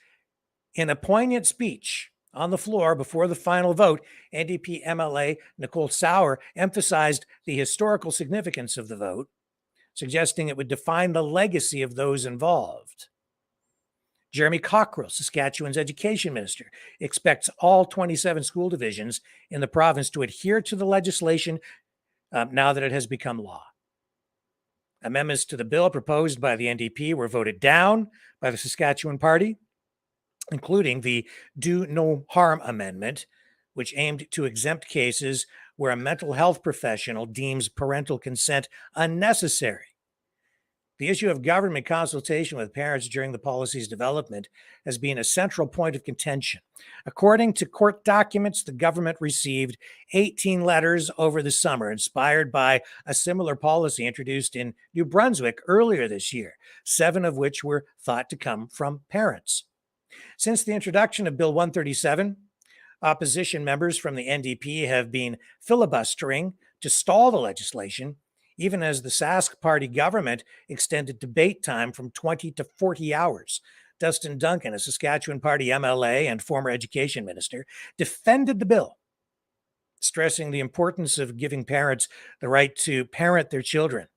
In a poignant speech on the floor before the final vote, NDP MLA Nicole Sauer emphasized the historical significance of the vote, suggesting it would define the legacy of those involved. Jeremy Cockrell, Saskatchewan's education minister, expects all 27 school divisions in the province to adhere to the legislation now that it has become law. Amendments to the bill proposed by the NDP were voted down by the Saskatchewan Party, including the Do No Harm Amendment, which aimed to exempt cases where a mental health professional deems parental consent unnecessary. The issue of government consultation with parents during the policy's development has been a central point of contention. According to court documents, the government received 18 letters over the summer, inspired by a similar policy introduced in New Brunswick earlier this year, 7 of which were thought to come from parents. Since the introduction of Bill 137, opposition members from the NDP have been filibustering to stall the legislation, even as the Sask Party government extended debate time from 20 to 40 hours. Dustin Duncan, a Saskatchewan Party MLA and former education minister, defended the bill, stressing the importance of giving parents the right to parent their children.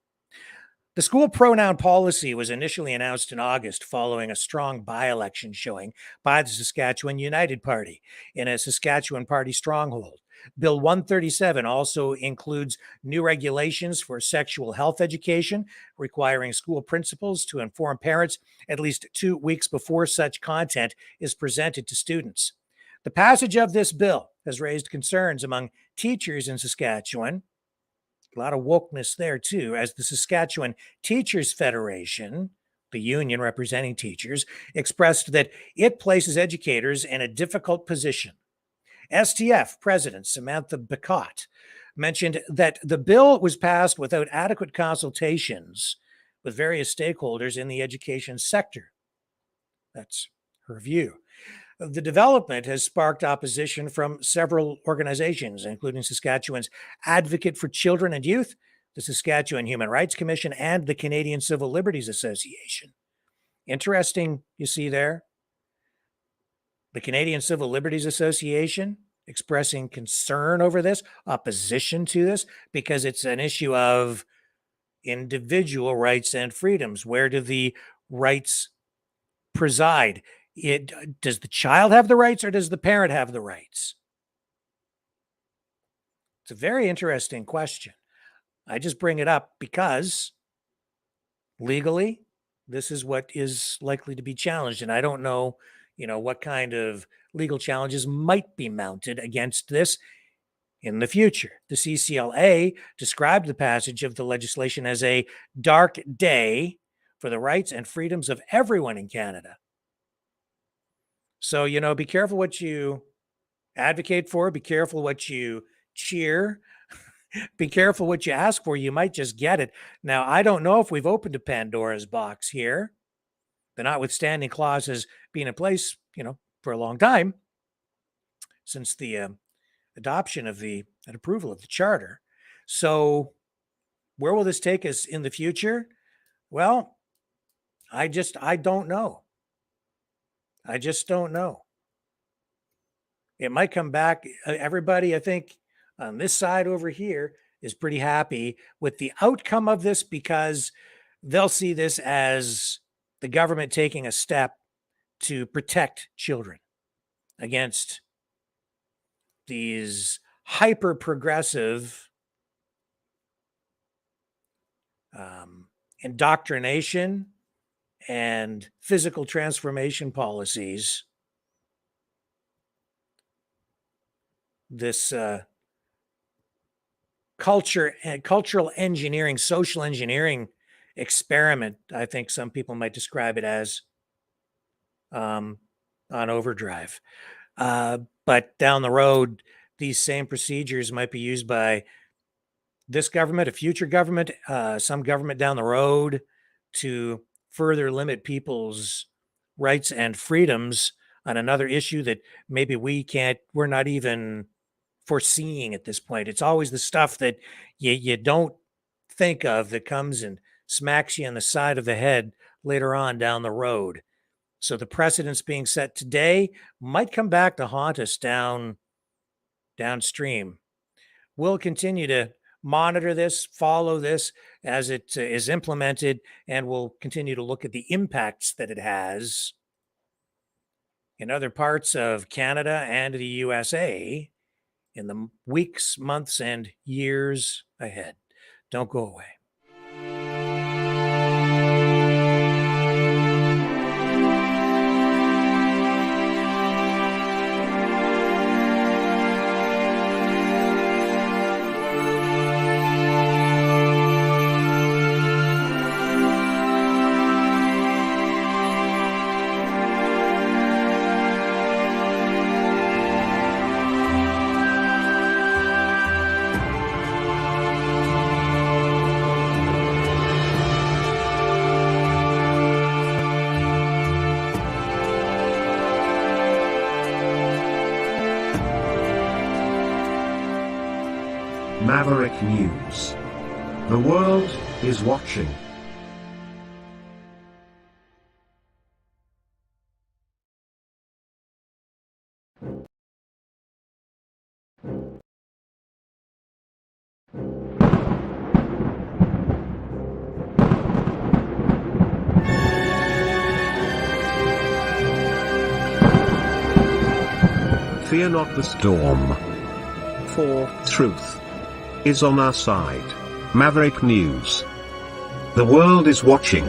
The school pronoun policy was initially announced in August following a strong by-election showing by the Saskatchewan United Party in a Saskatchewan Party stronghold. Bill 137 also includes new regulations for sexual health education, requiring school principals to inform parents at least 2 weeks before such content is presented to students. The passage of this bill has raised concerns among teachers in Saskatchewan. A lot of wokeness there, too, as the Saskatchewan Teachers Federation, the union representing teachers, expressed that it places educators in a difficult position. STF President Samantha Bacot mentioned that the bill was passed without adequate consultations with various stakeholders in the education sector. That's her view. The development has sparked opposition from several organizations, including Saskatchewan's Advocate for Children and Youth, the Saskatchewan Human Rights Commission, and the Canadian Civil Liberties Association. Interesting, you see there. The Canadian Civil Liberties Association expressing concern over this, opposition to this, because it's an issue of individual rights and freedoms. Where do the rights preside? Does the child have the rights or does the parent have the rights? It's a very interesting question. I just bring it up because legally, this is what is likely to be challenged. And I don't know, what kind of legal challenges might be mounted against this in the future. The CCLA described the passage of the legislation as a dark day for the rights and freedoms of everyone in Canada. So, be careful what you advocate for, be careful what you cheer, be careful what you ask for. You might just get it. Now, I don't know if we've opened a Pandora's box here. The notwithstanding clause has been in place, for a long time since the adoption of and approval of the charter. So where will this take us in the future? Well, I don't know. I just don't know. It might come back. Everybody, I think, on this side over here is pretty happy with the outcome of this because they'll see this as the government taking a step to protect children against these hyper progressive indoctrination and physical transformation policies. This cultural engineering, social engineering experiment, I think some people might describe it as, on overdrive. But down the road, these same procedures might be used by this government, a future government, some government down the road to further limit people's rights and freedoms on another issue that maybe we're not even foreseeing at this point. It's always the stuff that you don't think of that comes and smacks you on the side of the head later on down the road. So the precedents being set today might come back to haunt us downstream. We'll continue to monitor this, follow this as it is implemented, and we'll continue to look at the impacts that it has in other parts of Canada and the USA in the weeks, months, and years ahead. Don't go away. Maverick News. The world is watching. Fear not the storm, for truth is on our side. Maverick News. The world is watching.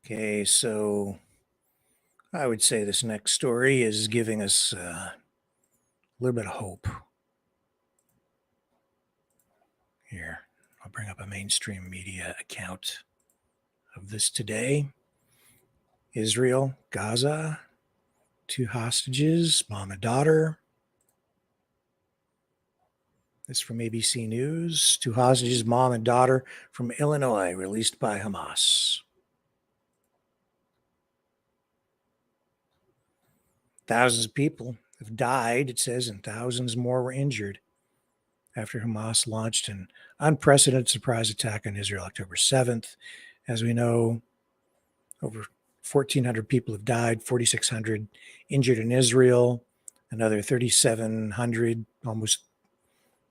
Okay, so I would say this next story is giving us a little bit of hope. Here, I'll bring up a mainstream media account of this today. Israel, Gaza, 2 hostages, mom and daughter. This from ABC News. 2 hostages, mom and daughter from Illinois, released by Hamas. Thousands of people have died, it says, and thousands more were injured after Hamas launched an unprecedented surprise attack on Israel October 7th. As we know, over 1,400 people have died, 4,600 injured in Israel, another 3,700, almost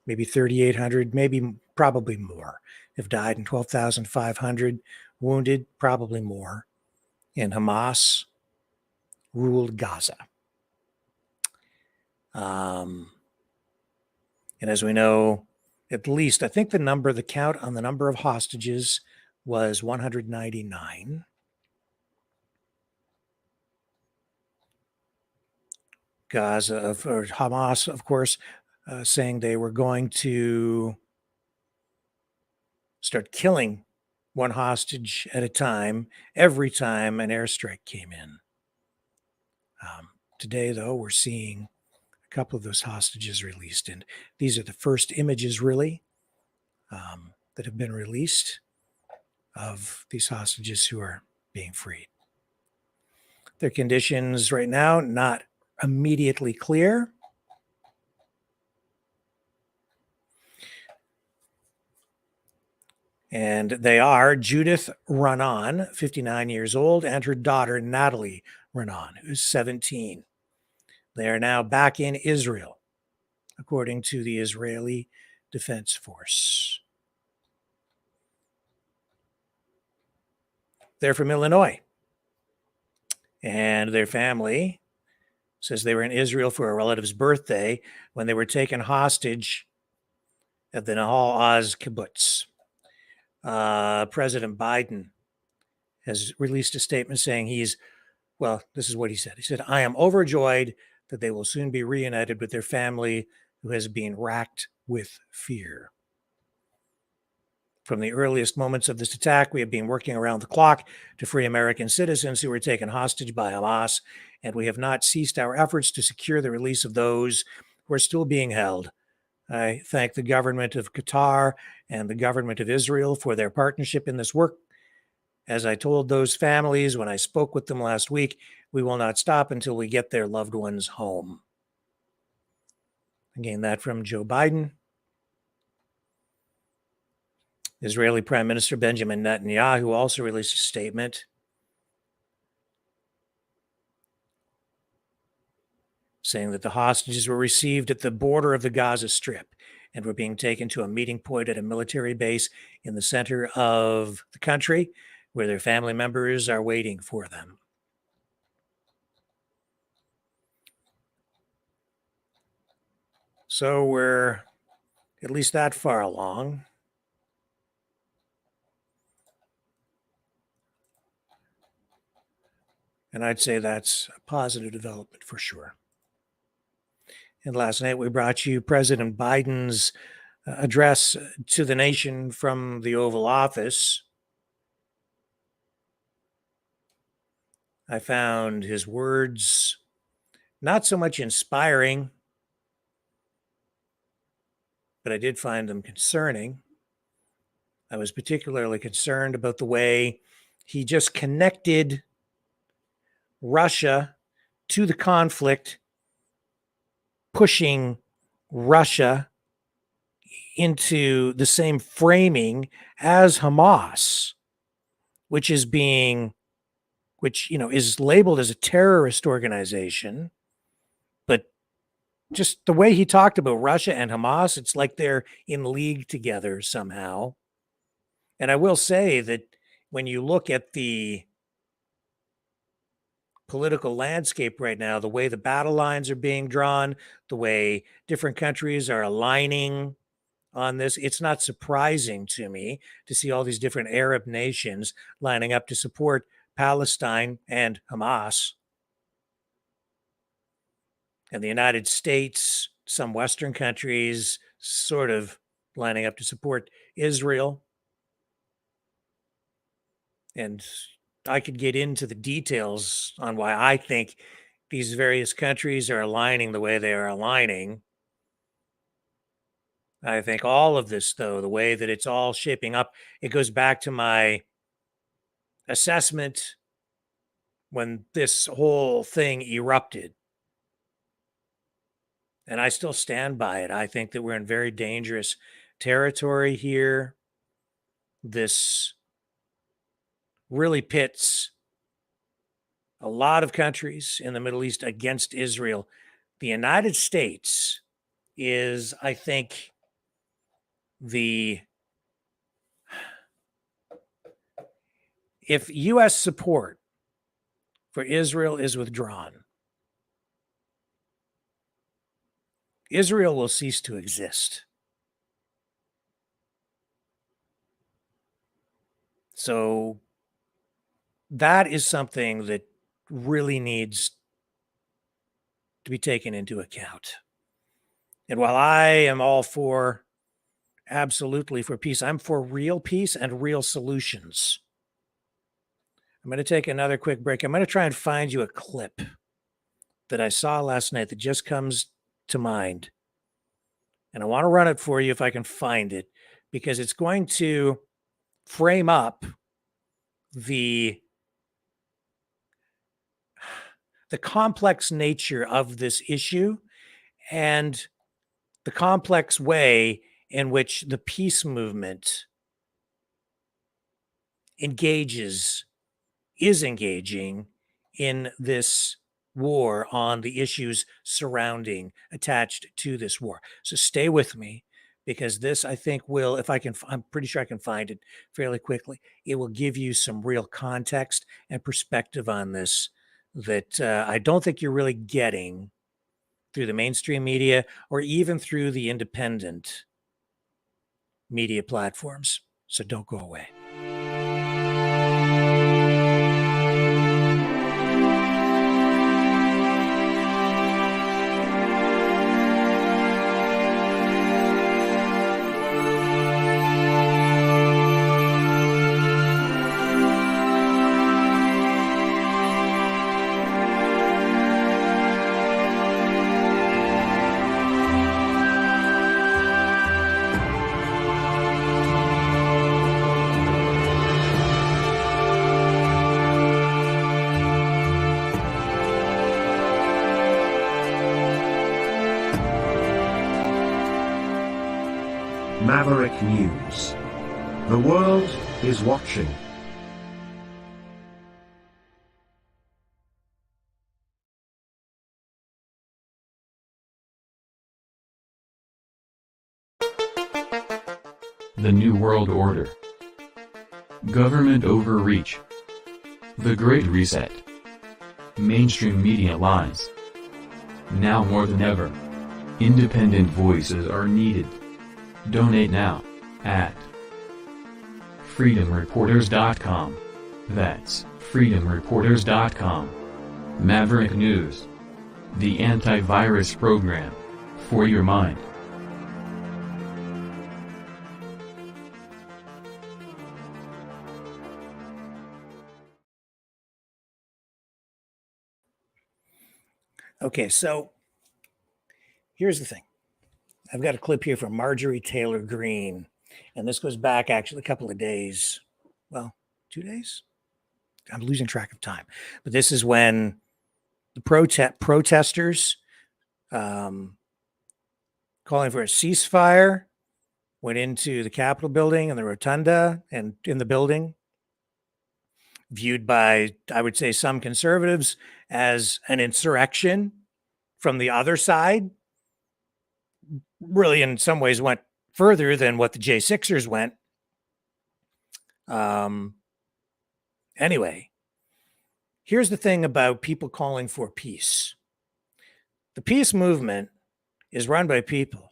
maybe 3,800, probably more, have died, and 12,500 wounded, probably more, in Hamas ruled Gaza. And as we know, at least, I think the count on the number of hostages was 199. Hamas, of course, saying they were going to start killing one hostage at a time every time an airstrike came in. Today, though, we're seeing a couple of those hostages released, and these are the first images, really, that have been released of these hostages who are being freed. Their conditions right now, not immediately clear. And they are Judith Ranon, 59 years old, and her daughter, Natalie Ranon, who's 17. They are now back in Israel, according to the Israeli Defense Force. They're from Illinois. And their family says they were in Israel for a relative's birthday when they were taken hostage at the Nahal Oz kibbutz. President Biden has released a statement saying this is what he said. He said, "I am overjoyed that they will soon be reunited with their family who has been racked with fear. From the earliest moments of this attack, we have been working around the clock to free American citizens who were taken hostage by Hamas, and we have not ceased our efforts to secure the release of those who are still being held. I thank the government of Qatar and the government of Israel for their partnership in this work. As I told those families when I spoke with them last week, we will not stop until we get their loved ones home." Again, that from Joe Biden. Israeli Prime Minister Benjamin Netanyahu also released a statement saying that the hostages were received at the border of the Gaza Strip and were being taken to a meeting point at a military base in the center of the country where their family members are waiting for them. So we're at least that far along. And I'd say that's a positive development for sure. And last night we brought you President Biden's address to the nation from the Oval Office. I found his words not so much inspiring, but I did find them concerning. I was particularly concerned about the way he just connected Russia to the conflict, pushing Russia into the same framing as Hamas, which is labeled as a terrorist organization. But just the way he talked about Russia and Hamas, it's like they're in league together somehow. And I will say that when you look at the political landscape right now, the way the battle lines are being drawn, the way different countries are aligning on this, it's not surprising to me to see all these different Arab nations lining up to support Palestine and Hamas. And the United States, some Western countries sort of lining up to support Israel. And I could get into the details on why I think these various countries are aligning the way they are aligning. I think all of this, though, the way that it's all shaping up, it goes back to my assessment when this whole thing erupted. And I still stand by it. I think that we're in very dangerous territory here. This really pits a lot of countries in the Middle East against Israel. The United States is, I think, if U.S. support for Israel is withdrawn, Israel will cease to exist. So that is something that really needs to be taken into account. And while I am all for, absolutely for peace, I'm for real peace and real solutions. I'm going to take another quick break. I'm going to try and find you a clip that I saw last night that just comes to mind. And I want to run it for you if I can find it, because it's going to frame up the complex nature of this issue and the complex way in which the peace movement is engaging in this war on the issues attached to this war. So stay with me, because this, I think, will, I'm pretty sure I can find it fairly quickly. It will give you some real context and perspective on this that I don't think you're really getting through the mainstream media or even through the independent media platforms. So don't go away. Maverick News. The world is watching. The New World Order. Government overreach. The Great Reset. Mainstream media lies. Now more than ever, independent voices are needed. Donate now at freedomreporters.com. That's freedomreporters.com. Maverick News. The antivirus program for your mind. Okay, so here's the thing. I've got a clip here from Marjorie Taylor Greene, and this goes back actually a couple of days. Well, 2 days? I'm losing track of time. But this is when the protesters calling for a ceasefire went into the Capitol building and the rotunda and in the building, viewed by, I would say, some conservatives as an insurrection from the other side. Really, in some ways, went further than what the J6ers went. Anyway, here's the thing about people calling for peace. The peace movement is run by people,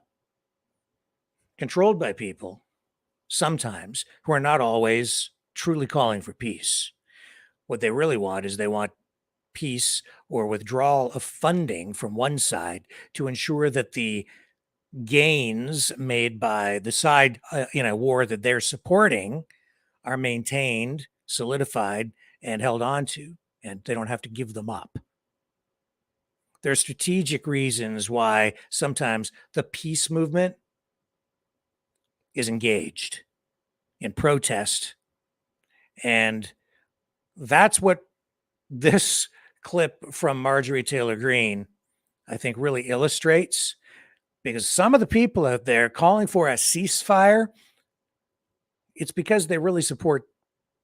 controlled by people, sometimes, who are not always truly calling for peace. What they really want is they want peace or withdrawal of funding from one side to ensure that the gains made by the side in a war that they're supporting are maintained, solidified, and held on to, and they don't have to give them up. there are strategic reasons why sometimes the peace movement is engaged in protest. And that's what this clip from Marjorie Taylor Greene, I think, really illustrates, because some of the people out there calling for a ceasefire, it's because they really support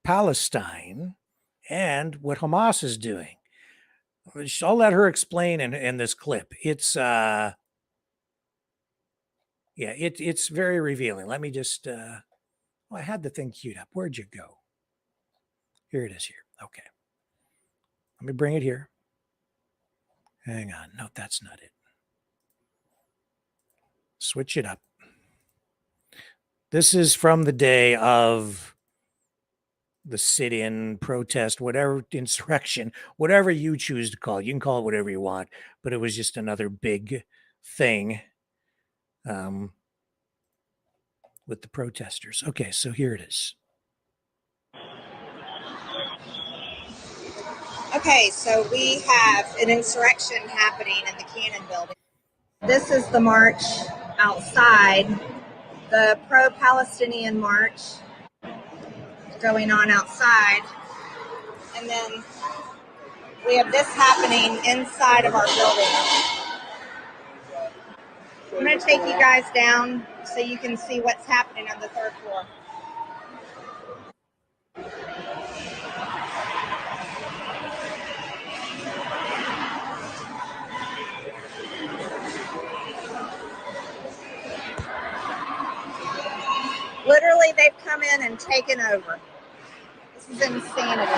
Palestine and what Hamas is doing. I'll let her explain in this clip. It's it's very revealing. Let me just I had the thing queued up. Where'd you go? Here it is here. Okay. Let me bring it here. Hang on. No, that's not it. Switch it up. This is from the day of the sit-in, protest, whatever, insurrection, whatever you choose to call it. You can call it whatever you want, but it was just another big thing with the protesters. Okay, so here it is. Okay, so we have an insurrection happening in the Cannon building. This is the march outside, the pro-Palestinian march going on outside. And then we have this happening inside of our building. I'm going to take you guys down so you can see what's happening on the third floor. Literally, they've come in and taken over. This is insanity.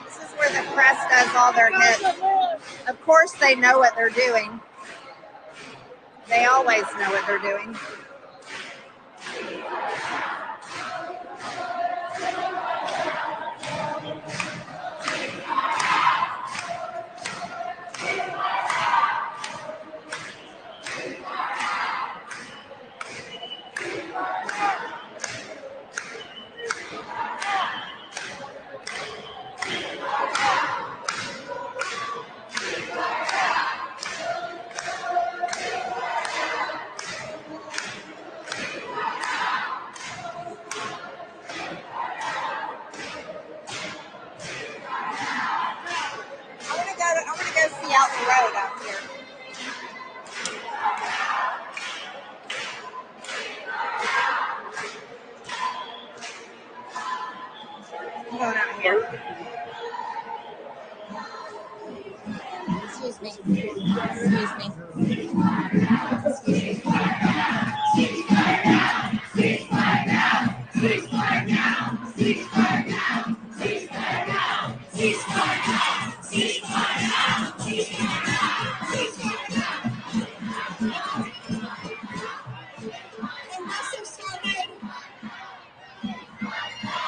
This is where the press does all their hits. Of course, they know what they're doing. They always know what they're doing. I want to go see out the road out here. I'm going out here. Excuse me. Excuse me.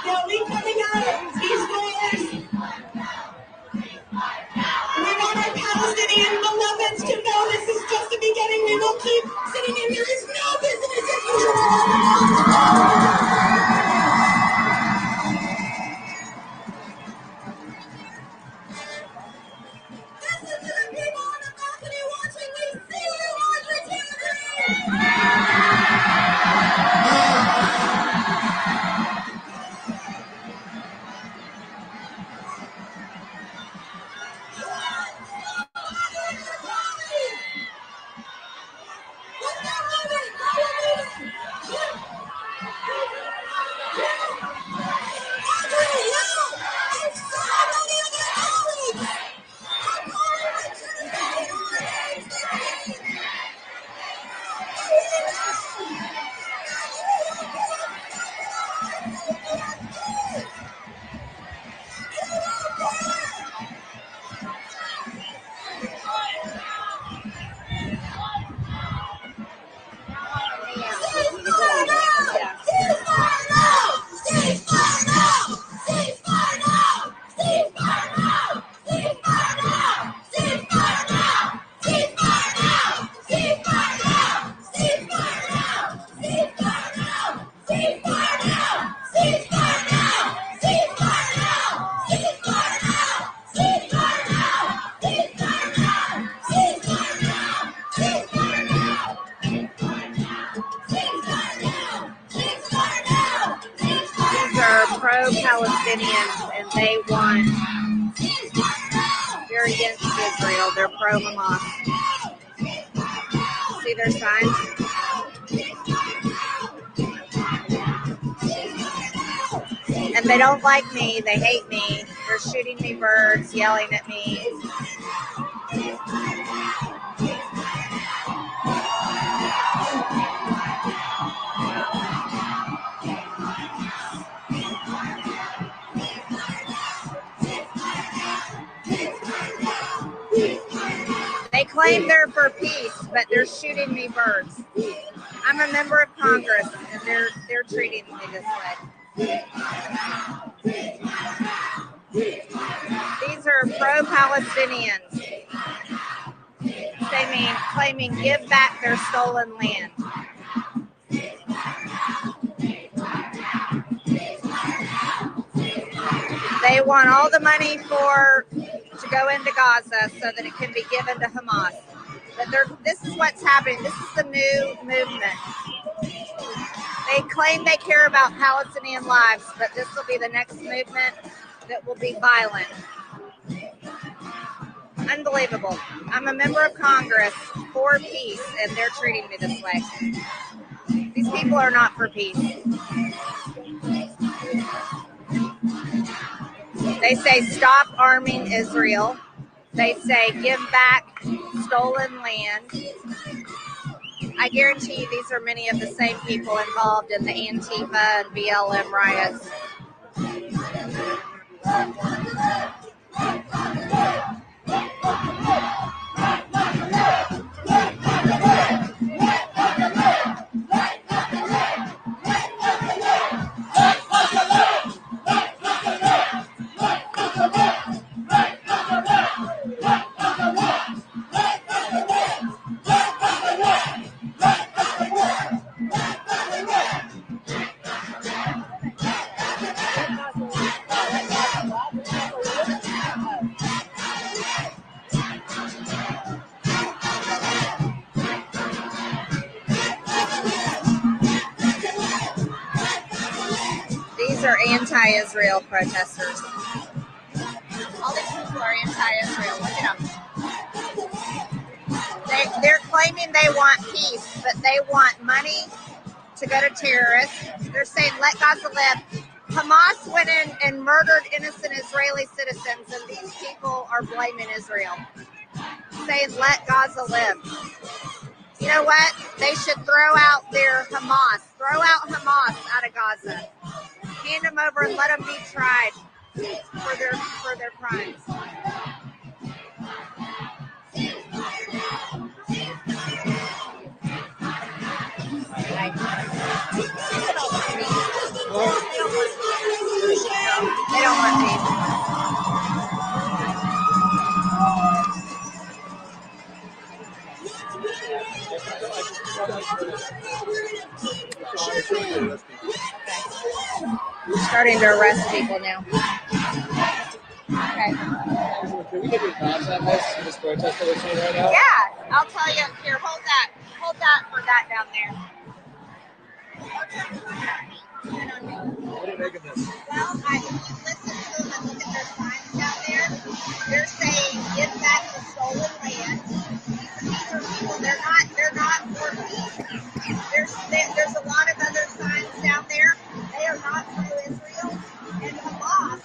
They'll be coming out, ceasefires. We want our Palestinian beloveds to know this is just the beginning. We will keep sitting in. There is no business as usual. Listen to the people on the balcony watching. We see you, Marjorie Taylor Greene. Palestinians, and they're against Israel. They're pro-Hamas. See their signs? And they don't like me. They hate me. They're shooting me birds, yelling at me. They claim they're for peace, but they're shooting me birds. I'm a member of Congress, and they're treating me this way. These are pro-Palestinians. Claiming give back their stolen land. They want all the money to go into Gaza so that it can be given to Hamas. But this is what's happening. This is the new movement. They claim they care about Palestinian lives, but this will be the next movement that will be violent. Unbelievable. I'm a member of Congress for peace, and they're treating me this way. These people are not for peace. They say stop arming Israel. They say give back stolen land. I guarantee you these are many of the same people involved in the Antifa and BLM riots. These are anti-Israel protesters. All these people are anti-Israel. Look at them. They're claiming they want peace, but they want money to go to terrorists. They're saying let Gaza live. Hamas went in and murdered innocent Israeli citizens, and these people are blaming Israel, saying let Gaza live. You know what? They should throw out their Hamas. Throw out Hamas out of Gaza. Hand them over and let them be tried for their crimes. They don't want peace. Starting to arrest people now. Okay. Can we get your thoughts on this protest that we're seeing right now? Yeah, I'll tell you. Here, hold that for that down there. What do you make of this? Well, if you listen to them and look at their signs down there, they're saying give back the stolen land. These are people. They're not for peace. There's a lot of other signs down there. They are not pro-Israel, and Hamas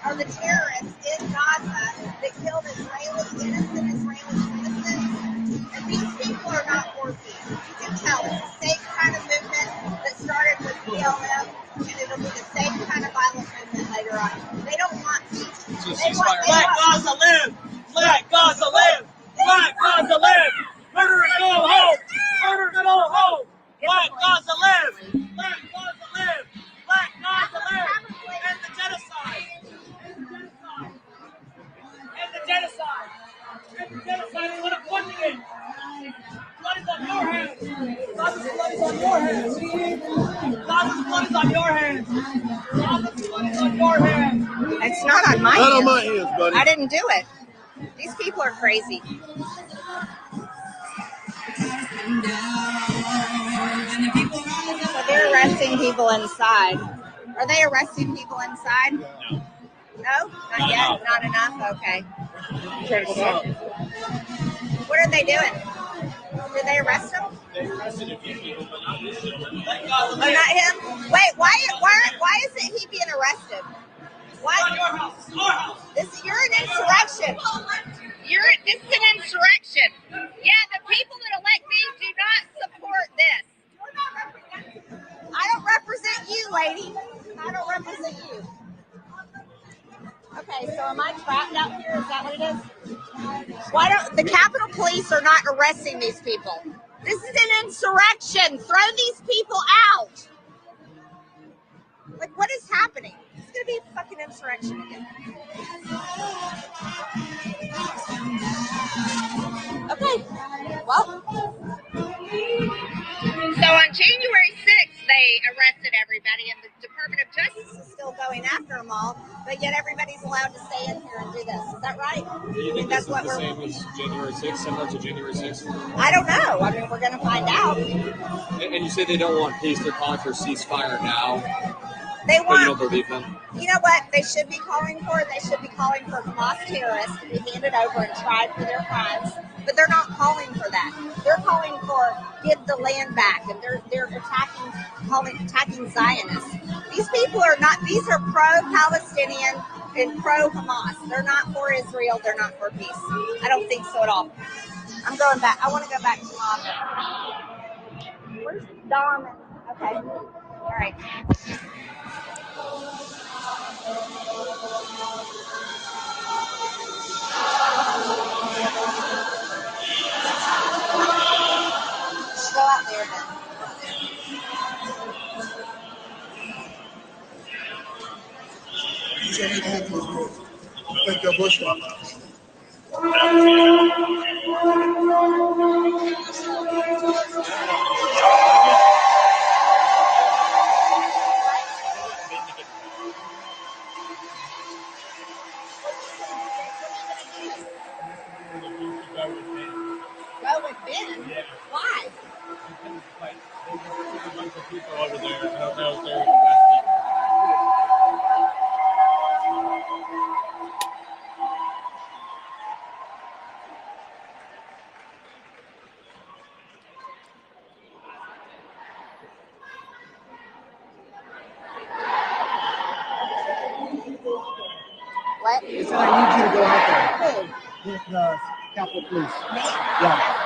are the terrorists in Gaza that killed innocent Israeli citizens. And these people are not for peace. You can tell it's the same kind of movement that started with BLM, and it'll be the same kind of violent movement later on. They don't want peace. Let Gaza live! Let Gaza live! Let Gaza live! Murder and go home! Murder and go home! Let Gaza live! Let Gaza live! Let Gaza live! End the genocide! End the genocide! End the genocide! We want to put it in! Blood is on your hands! Gaza's blood is on your hands! Gaza's blood is on your hands! Gaza's blood is on your hands! It's not on my hands. Not on my hands, buddy. I didn't do it. These people are crazy. So they're arresting people inside. Are they arresting people inside? No. No? Not yet? Not enough? Okay. What are they doing? Did they arrest him? They arrested a few people, but not this one. Oh, not him? Wait, why isn't he being arrested? What? Your house. Our house. You're an insurrection. This is an insurrection. Yeah, the people that elect me do not support this. I don't represent you, lady. I don't represent you. Okay, so am I trapped out here? Is that what it is? Why don't the Capitol Police are not arresting these people? This is an insurrection. Throw these people out. Like, what is happening? It's gonna be a fucking insurrection again. Okay. Well. So on January 6th, they arrested everybody, and the Department of Justice is still going after them all, but yet everybody's allowed to stay in here and do this. Is that right? Do you think that's what we're same as January 6th, similar to January 6th? I don't know. I mean, we're going to find out. And you say they don't want peace, they're calling for ceasefire now. They But want. you don't believe them? You know what they should be calling for? They should be calling for Hamas terrorists to be handed over and tried for their crimes. But they're not calling for that. They're calling for give the land back, and they're attacking Zionists. These people are not. These are pro-Palestinian and pro-Hamas. They're not for Israel. They're not for peace. I don't think so at all. I'm going back. I want to go back to Mom. Where's Dom? Okay. All right. Go out there then. Go with Ben? Yeah. Why? Like, there's a bunch of people over there. I don't know if they're the best people. What? He said, I need you to go out there Who? with the Capitol Police. Me? Yeah.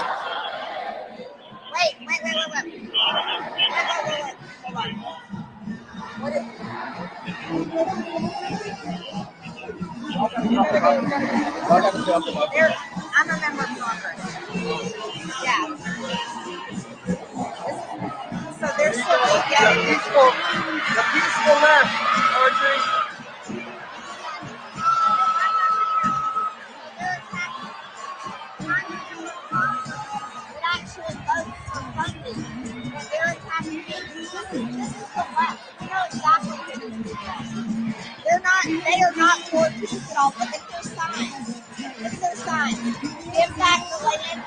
Wait. Hold on. What is I'm a member of Congress. Yeah. So they're still getting The peaceful left, Audrey. it actually votes for funding. And they're attacking me. This is the left. You know exactly who these people are. They are not for peace at all. Look at their signs. Look at their signs. Give back the land.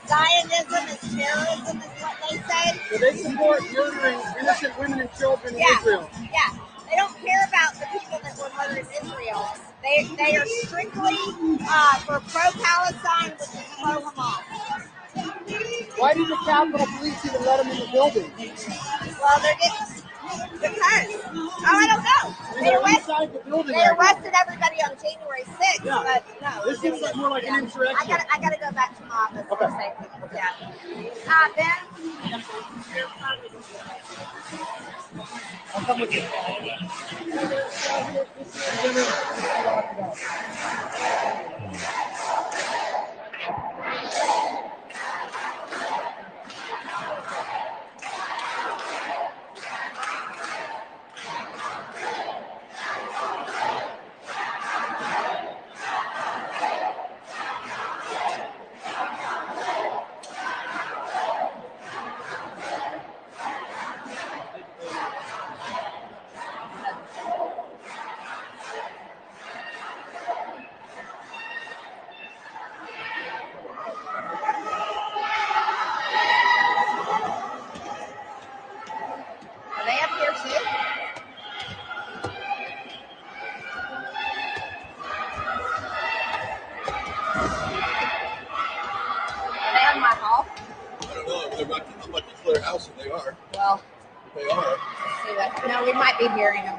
Zionism is terrorism is what they say. So they support murdering innocent women and children in Israel. Yeah. They don't care about the people that were murdered in Israel. They are strictly for pro-Palestine, which is pro-Hamas. Why did the Capitol Police even let them in the building? Well, they're getting I don't know. They're inside the building. They arrested everybody on January 6th, Yeah. but no. This seems like more like an insurrection. I gotta go back to my office for a second. Yeah. Ben? I'll come with you. they on my hall? I don't know. They're about to clear house if they are. Well, If they are. let's see what. No, we might be hearing them.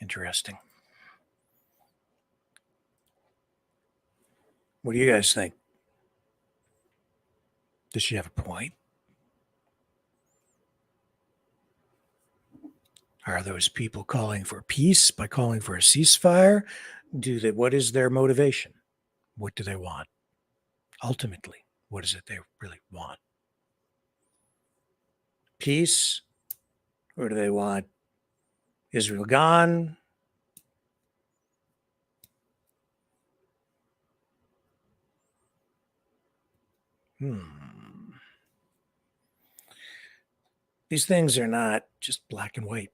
Interesting. What do you guys think? Does she have a point? Are those people calling for peace by calling for a ceasefire? What is their motivation? What do they want? Ultimately, what is it they really want? Peace? Or do they want Israel gone? These things are not just black and white.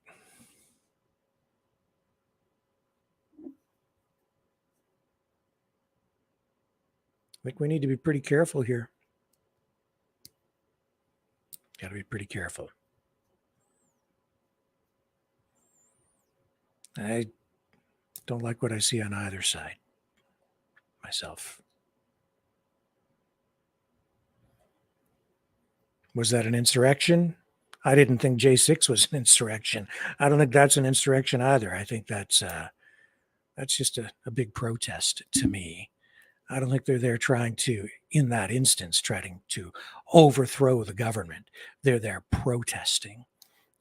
I think we need to be pretty careful here. Got to be pretty careful. I don't like what I see on either side myself. Was that an insurrection? I didn't think J6 was an insurrection. I don't think that's an insurrection either. I think that's just a big protest to me. I don't think they're there trying to, in that instance, trying to overthrow the government. They're there protesting.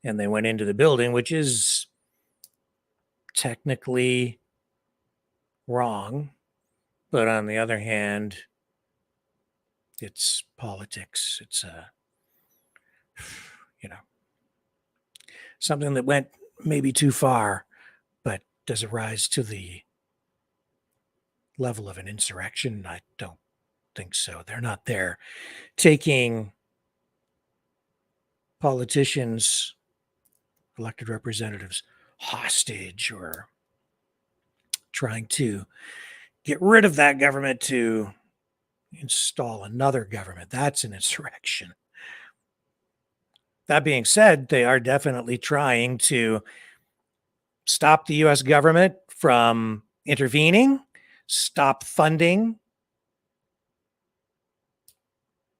And they went into the building, which is technically wrong. But on the other hand, it's politics. It's something that went maybe too far, but does it rise to the level of an insurrection? I don't think so. They're not there taking politicians, elected representatives, hostage or trying to get rid of that government to install another government. That's an insurrection. That being said, they are definitely trying to stop the U.S. government from intervening, stop funding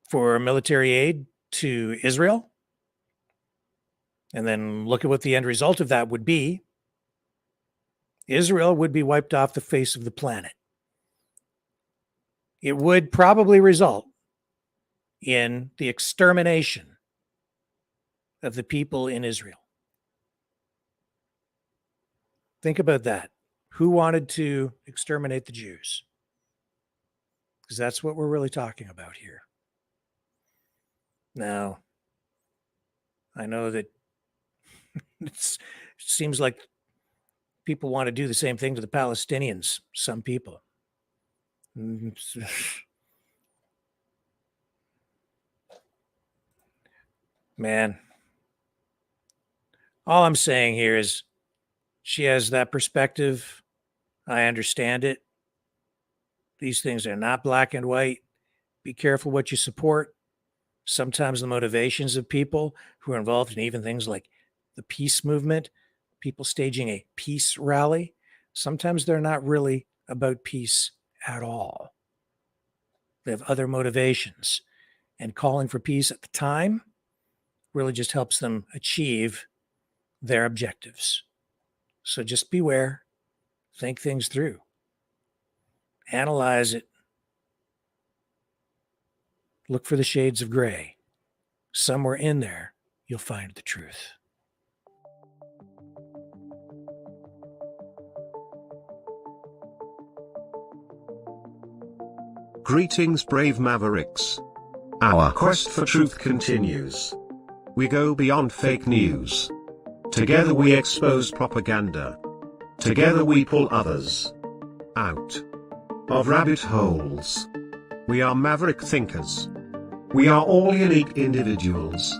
for military aid to Israel. And then look at what the end result of that would be. Israel would be wiped off the face of the planet. It would probably result in the extermination of the people in Israel. Think about that. Who wanted to exterminate the Jews? Because that's what we're really talking about here. Now, I know that it seems like people want to do the same thing to the Palestinians, some people. Man, all I'm saying here is she has that perspective. I understand it. These things are not black and white. Be careful what you support. Sometimes the motivations of people who are involved in even things like the peace movement, people staging a peace rally, sometimes they're not really about peace at all. They have other motivations. And calling for peace at the time really just helps them achieve their objectives. So just beware, think things through, analyze it, look for the shades of gray. Somewhere in there, you'll find the truth. Greetings, brave Mavericks. Our quest for truth continues. We go beyond fake news. Together we expose propaganda. Together we pull others out of rabbit holes. We are maverick thinkers. We are all unique individuals,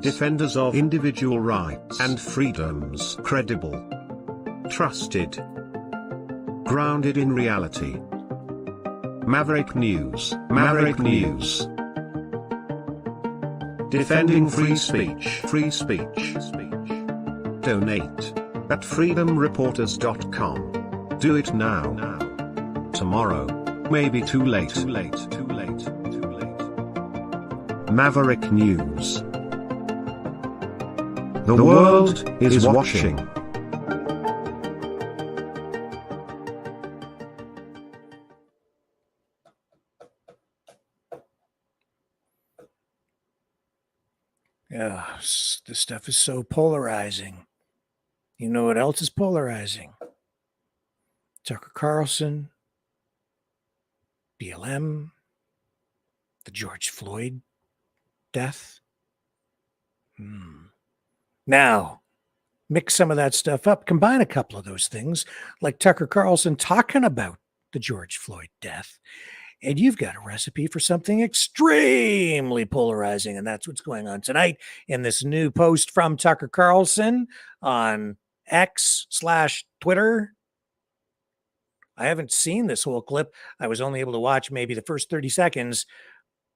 defenders of individual rights and freedoms, credible, trusted, grounded in reality. Maverick News. Maverick News. Defending free speech. Free speech. Donate at freedomreporters.com. Do it now. Tomorrow may be too late. Too late. Too late. Too late. Maverick News. The world is watching. Yeah, this stuff is so polarizing. You know what else is polarizing? Tucker Carlson, BLM, the George Floyd death. Now, mix some of that stuff up, combine a couple of those things, like Tucker Carlson talking about the George Floyd death, and you've got a recipe for something extremely polarizing. And that's what's going on tonight in this new post from Tucker Carlson on X/Twitter. I haven't seen this whole clip. I was only able to watch maybe the first 30 seconds,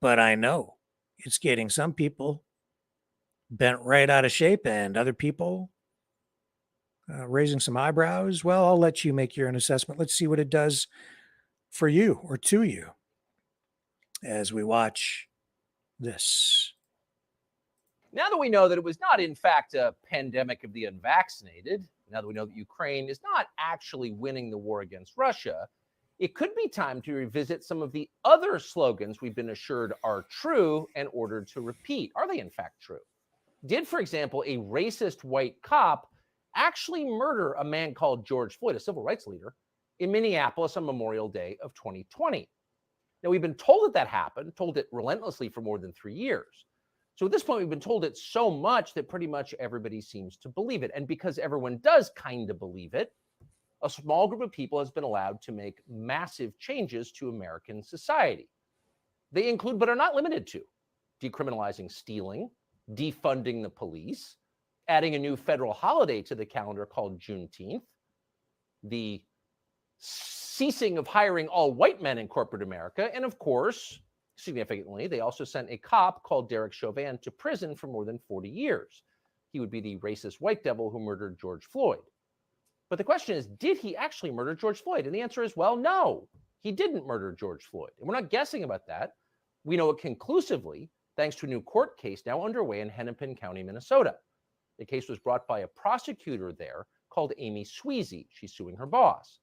but I know it's getting some people bent right out of shape and other people raising some eyebrows. Well, I'll let you make your own assessment. Let's see what it does for you or to you as we watch this. Now that we know that it was not, in fact, a pandemic of the unvaccinated, now that we know that Ukraine is not actually winning the war against Russia, it could be time to revisit some of the other slogans we've been assured are true and ordered to repeat. Are they, in fact, true? Did, for example, a racist white cop actually murder a man called George Floyd, a civil rights leader, in Minneapolis on Memorial Day of 2020? Now, we've been told that that happened, told it relentlessly for more than 3 years. So at this point, we've been told it so much that pretty much everybody seems to believe it. And because everyone does kind of believe it, a small group of people has been allowed to make massive changes to American society. They include, but are not limited to, decriminalizing stealing, defunding the police, adding a new federal holiday to the calendar called Juneteenth, the ceasing of hiring all white men in corporate America, and of course, significantly, they also sent a cop called Derek Chauvin to prison for more than 40 years. He would be the racist white devil who murdered George Floyd. But the question is, did he actually murder George Floyd? And the answer is, well, no, he didn't murder George Floyd. And we're not guessing about that. We know it conclusively, thanks to a new court case now underway in Hennepin County, Minnesota. The case was brought by a prosecutor there called Amy Sweezy. She's suing her boss.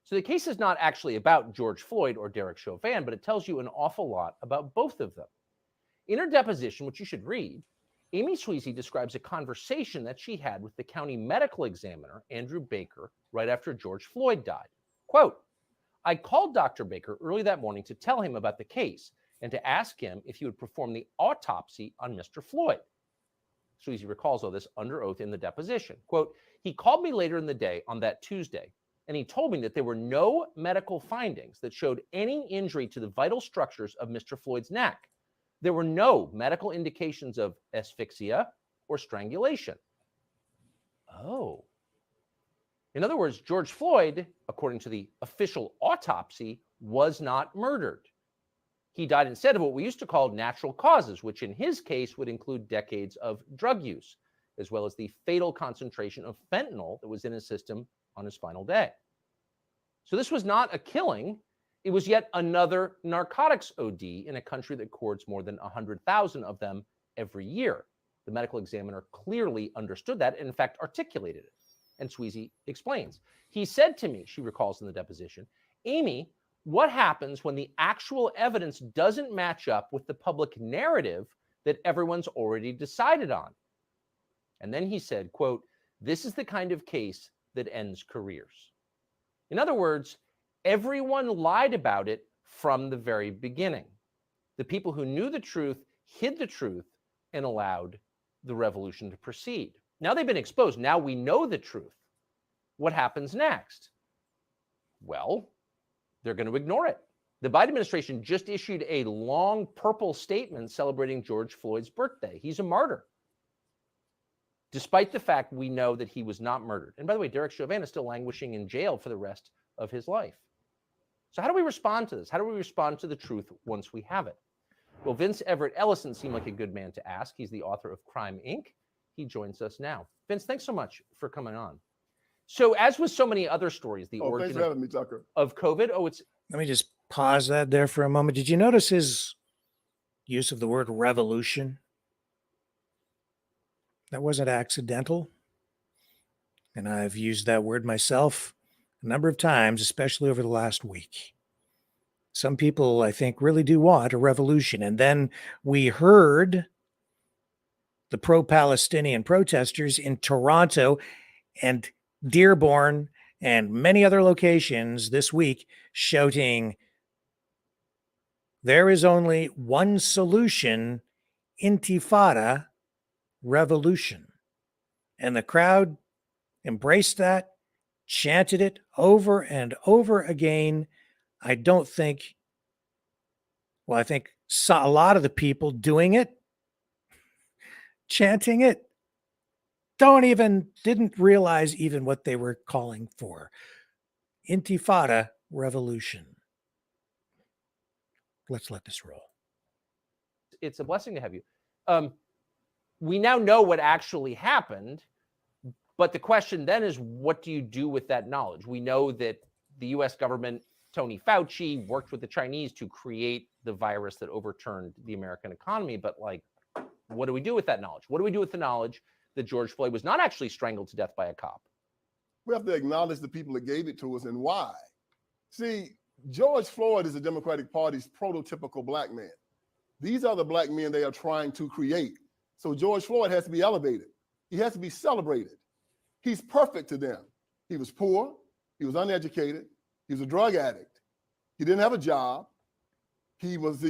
So the case is not actually about George Floyd or Derek Chauvin, but it tells you an awful lot about both of them. In her deposition, which you should read, Amy Sweezy describes a conversation that she had with the county medical examiner, Andrew Baker, right after George Floyd died. Quote, "I called Dr. Baker early that morning to tell him about the case and to ask him if he would perform the autopsy on Mr. Floyd." Sweezy recalls all this under oath in the deposition. Quote, "He called me later in the day on that Tuesday, and he told me that there were no medical findings that showed any injury to the vital structures of Mr. Floyd's neck. There were no medical indications of asphyxia or strangulation." Oh. In other words, George Floyd, according to the official autopsy, was not murdered. He died instead of what we used to call natural causes, which in his case would include decades of drug use, as well as the fatal concentration of fentanyl that was in his system on his final day. So this was not a killing. It was yet another narcotics OD in a country that records more than 100,000 of them every year. The medical examiner clearly understood that and in fact articulated it. And Sweezy explains. "He said to me," she recalls in the deposition, "Amy, what happens when the actual evidence doesn't match up with the public narrative that everyone's already decided on?" And then he said, quote, "This is the kind of case that ends careers." In other words, everyone lied about it from the very beginning. The people who knew the truth hid the truth and allowed the revolution to proceed. Now they've been exposed. Now we know the truth. What happens next? Well, they're going to ignore it. The Biden administration just issued a long purple statement celebrating George Floyd's birthday. He's a martyr, despite the fact we know that he was not murdered. And by the way, Derek Chauvin is still languishing in jail for the rest of his life. So how do we respond to this? How do we respond to the truth once we have it? Well, Vince Everett Ellison seemed like a good man to ask. He's the author of Crime, Inc. He joins us now. Vince, thanks so much for coming on. So as with so many other stories, the origin thanks for having me, Tucker. of COVID. Let me just pause that there for a moment. Did you notice his use of the word revolution? That wasn't accidental. And I've used that word myself a number of times, especially over the last week. Some people, I think, really do want a revolution. And then we heard the pro-Palestinian protesters in Toronto and Dearborn and many other locations this week shouting, there is only one solution, intifada, revolution. And the crowd embraced that, chanted it over and over again. I think a lot of the people doing it, chanting it, didn't realize even what they were calling for. Intifada revolution. Let's let this roll. It's a blessing to have you. We now know what actually happened, but the question then is, what do you do with that knowledge? We know that the U.S. government, Tony Fauci, worked with the Chinese to create the virus that overturned the American economy. But what do we do with that knowledge? What do we do with the knowledge that George Floyd was not actually strangled to death by a cop? We have to acknowledge the people that gave it to us and why. See, George Floyd is the Democratic Party's prototypical black man. These are the black men they are trying to create. So George Floyd has to be elevated. He has to be celebrated. He's perfect to them. He was poor. He was uneducated. He was a drug addict. He didn't have a job. He was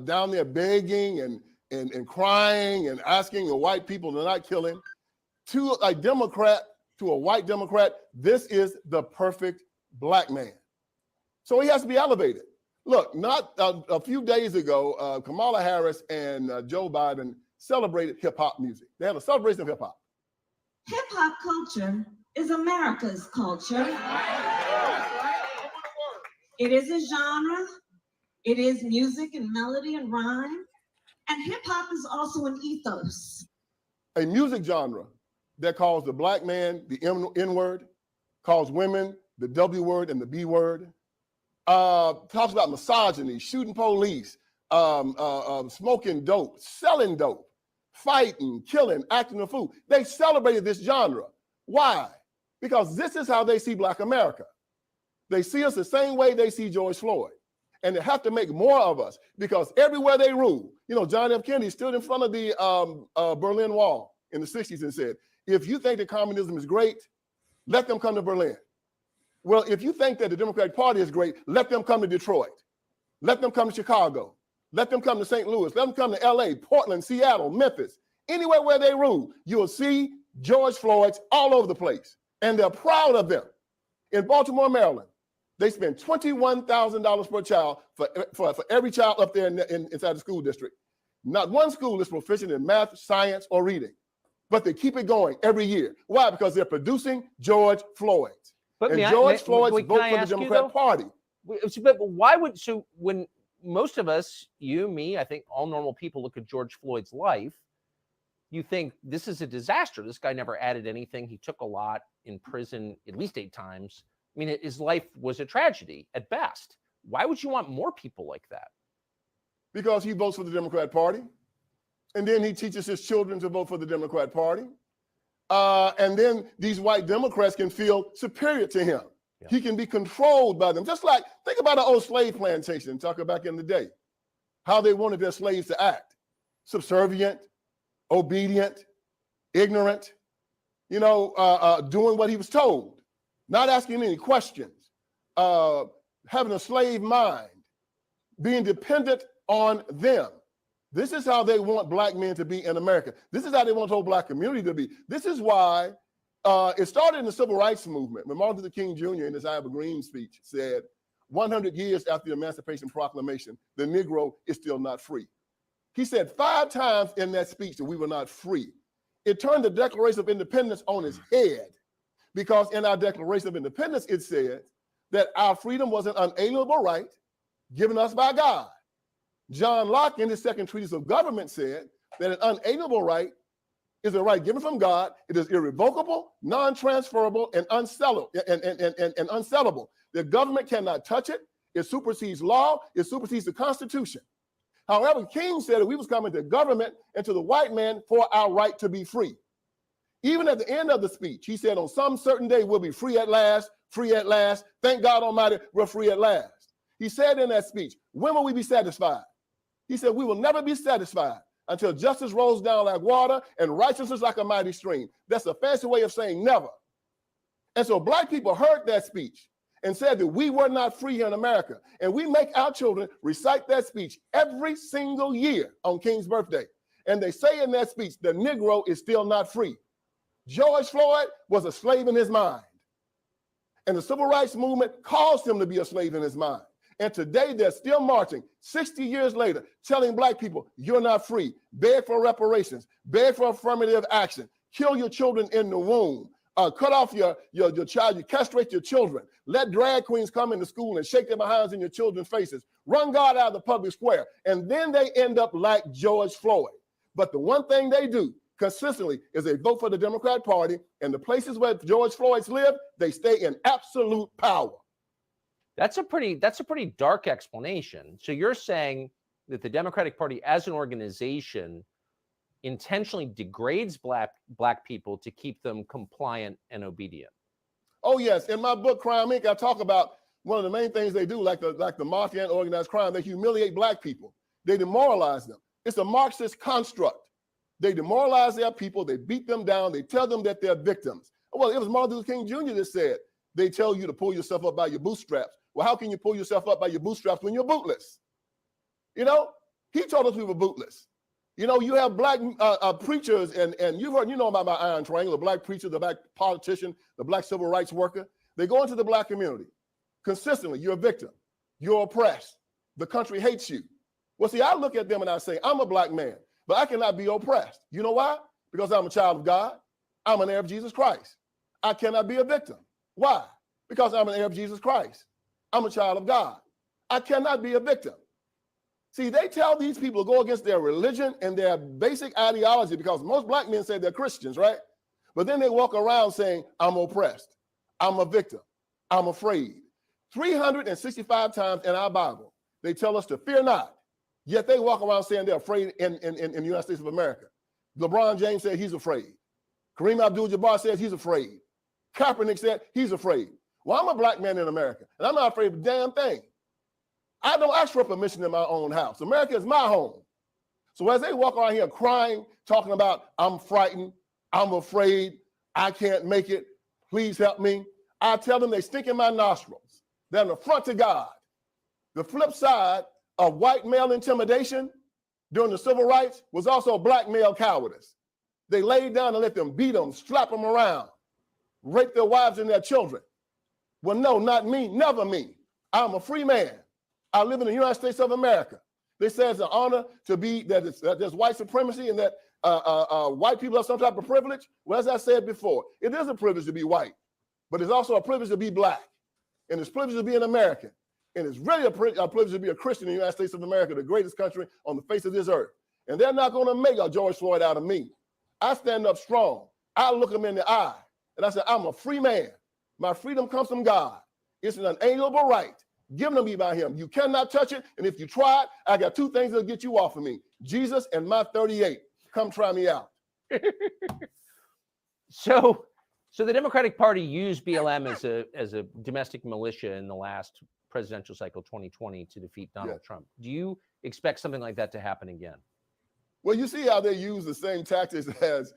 down there begging and crying and asking the white people to not kill him. To a Democrat, to a white Democrat, this is the perfect black man. So he has to be elevated. Look, not a few days ago, Kamala Harris and Joe Biden celebrated hip hop music. They had a celebration of hip hop. Hip hop culture is America's culture. It is a genre. It is music and melody and rhyme. And hip hop is also an ethos. A music genre that calls the black man the N word, calls women the W word and the B word, talks about misogyny, shooting police, smoking dope, selling dope, fighting, killing, acting a fool. They celebrated this genre. Why? Because this is how they see Black America. They see us the same way they see George Floyd. And they have to make more of us because everywhere they rule, John F. Kennedy stood in front of the Berlin Wall in the 60s and said, if you think that communism is great, let them come to Berlin. Well, if you think that the Democratic Party is great, let them come to Detroit. Let them come to Chicago. Let them come to St. Louis. Let them come to LA, Portland, Seattle, Memphis. Anywhere where they rule, you'll see George Floyd's all over the place. And they're proud of them. In Baltimore, Maryland, they spend $21,000 per child for every child up there inside the school district. Not one school is proficient in math, science, or reading. But they keep it going every year. Why? Because they're producing George Floyd. But and George Floyd's vote for the Democrat Party. But why would, when most of us, you, me, I think all normal people look at George Floyd's life, you think this is a disaster. This guy never added anything. He took a lot in prison at least 8 times. I mean, his life was a tragedy at best. Why would you want more people like that? Because he votes for the Democrat Party. And then he teaches his children to vote for the Democrat Party. And then these white Democrats can feel superior to him. Yeah. He can be controlled by them. Just like, think about an old slave plantation, talk back in the day, how they wanted their slaves to act. Subservient, obedient, ignorant, doing what he was told, not asking any questions, having a slave mind, being dependent on them. This is how they want black men to be in America. This is how they want the whole black community to be. This is why it started in the civil rights movement. When Martin Luther King Jr. in his I Have a Dream speech said, 100 years after the Emancipation Proclamation, the Negro is still not free. He said 5 times in that speech that we were not free. It turned the Declaration of Independence on its head, because in our Declaration of Independence, it said that our freedom was an unalienable right given us by God. John Locke, in his second treatise of government, said that an unalienable right is a right given from God. It is irrevocable, non-transferable, and unsellable. And unsellable. The government cannot touch it. It supersedes law. It supersedes the Constitution. However, King said that we was coming to government and to the white man for our right to be free. Even at the end of the speech, he said, on some certain day, we'll be free at last, free at last. Thank God Almighty, we're free at last. He said in that speech, when will we be satisfied? He said, we will never be satisfied until justice rolls down like water and righteousness like a mighty stream. That's a fancy way of saying never. And so black people heard that speech and said that we were not free here in America. And we make our children recite that speech every single year on King's birthday. And they say in that speech, the Negro is still not free. George Floyd was a slave in his mind. And the civil rights movement caused him to be a slave in his mind. And today they're still marching 60 years later, telling black people, you're not free. Beg for reparations, beg for affirmative action, kill your children in the womb, cut off your child, you castrate your children, let drag queens come into school and shake their behinds in your children's faces, run God out of the public square. And then they end up like George Floyd. But the one thing they do consistently is they vote for the Democrat Party, and the places where George Floyd's live, they stay in absolute power. That's a pretty dark explanation. So you're saying that the Democratic Party as an organization intentionally degrades black people to keep them compliant and obedient. Oh yes, in my book Crime Inc., I talk about one of the main things they do, like the mafia and organized crime. They humiliate black people. They demoralize them. It's a Marxist construct. They demoralize their people. They beat them down. They tell them that they're victims. Well, it was Martin Luther King Jr. that said, they tell you to pull yourself up by your bootstraps. Well, how can you pull yourself up by your bootstraps when you're bootless? You know, he told us we were bootless. You know, you have black preachers, and you've heard, you know about my iron triangle, the black preacher, the black politician, the black civil rights worker. They go into the black community. Consistently, you're a victim. You're oppressed. The country hates you. Well, see, I look at them and I say, I'm a black man, but I cannot be oppressed. You know why? Because I'm a child of God. I'm an heir of Jesus Christ. I cannot be a victim. Why? Because I'm an heir of Jesus Christ. I'm a child of God. I cannot be a victim. See, they tell these people to go against their religion and their basic ideology, because most black men say they're Christians, right? But then they walk around saying, I'm oppressed. I'm a victim. I'm afraid. 365 times in our Bible, they tell us to fear not. Yet they walk around saying they're afraid in the United States of America. LeBron James said he's afraid. Kareem Abdul-Jabbar says he's afraid. Kaepernick said he's afraid. Well, I'm a black man in America, and I'm not afraid of a damn thing. I don't ask for permission in my own house. America is my home. So as they walk around here crying, talking about, I'm frightened, I'm afraid, I can't make it, please help me, I tell them they stink in my nostrils. They're an affront to God. The flip side of white male intimidation during the civil rights was also black male cowardice. They laid down and let them beat them, slap them around, rape their wives and their children. Well, no, not me, never me. I'm a free man. I live in the United States of America. They say it's an honor to be, that there's white supremacy and that white people have some type of privilege. Well, as I said before, it is a privilege to be white, but it's also a privilege to be black. And it's a privilege to be an American. And it's really a privilege to be a Christian in the United States of America, the greatest country on the face of this earth. And they're not going to make a George Floyd out of me. I stand up strong. I look them in the eye and I say, I'm a free man. My freedom comes from God. It's an unalienable right given to me by him. You cannot touch it. And if you try it, I got two things that'll get you off of me. Jesus and my 38. Come try me out. So the Democratic Party used BLM as a domestic militia in the last presidential cycle, 2020, to defeat Donald Trump. Do you expect something like that to happen again? Well, you see how they use the same tactics as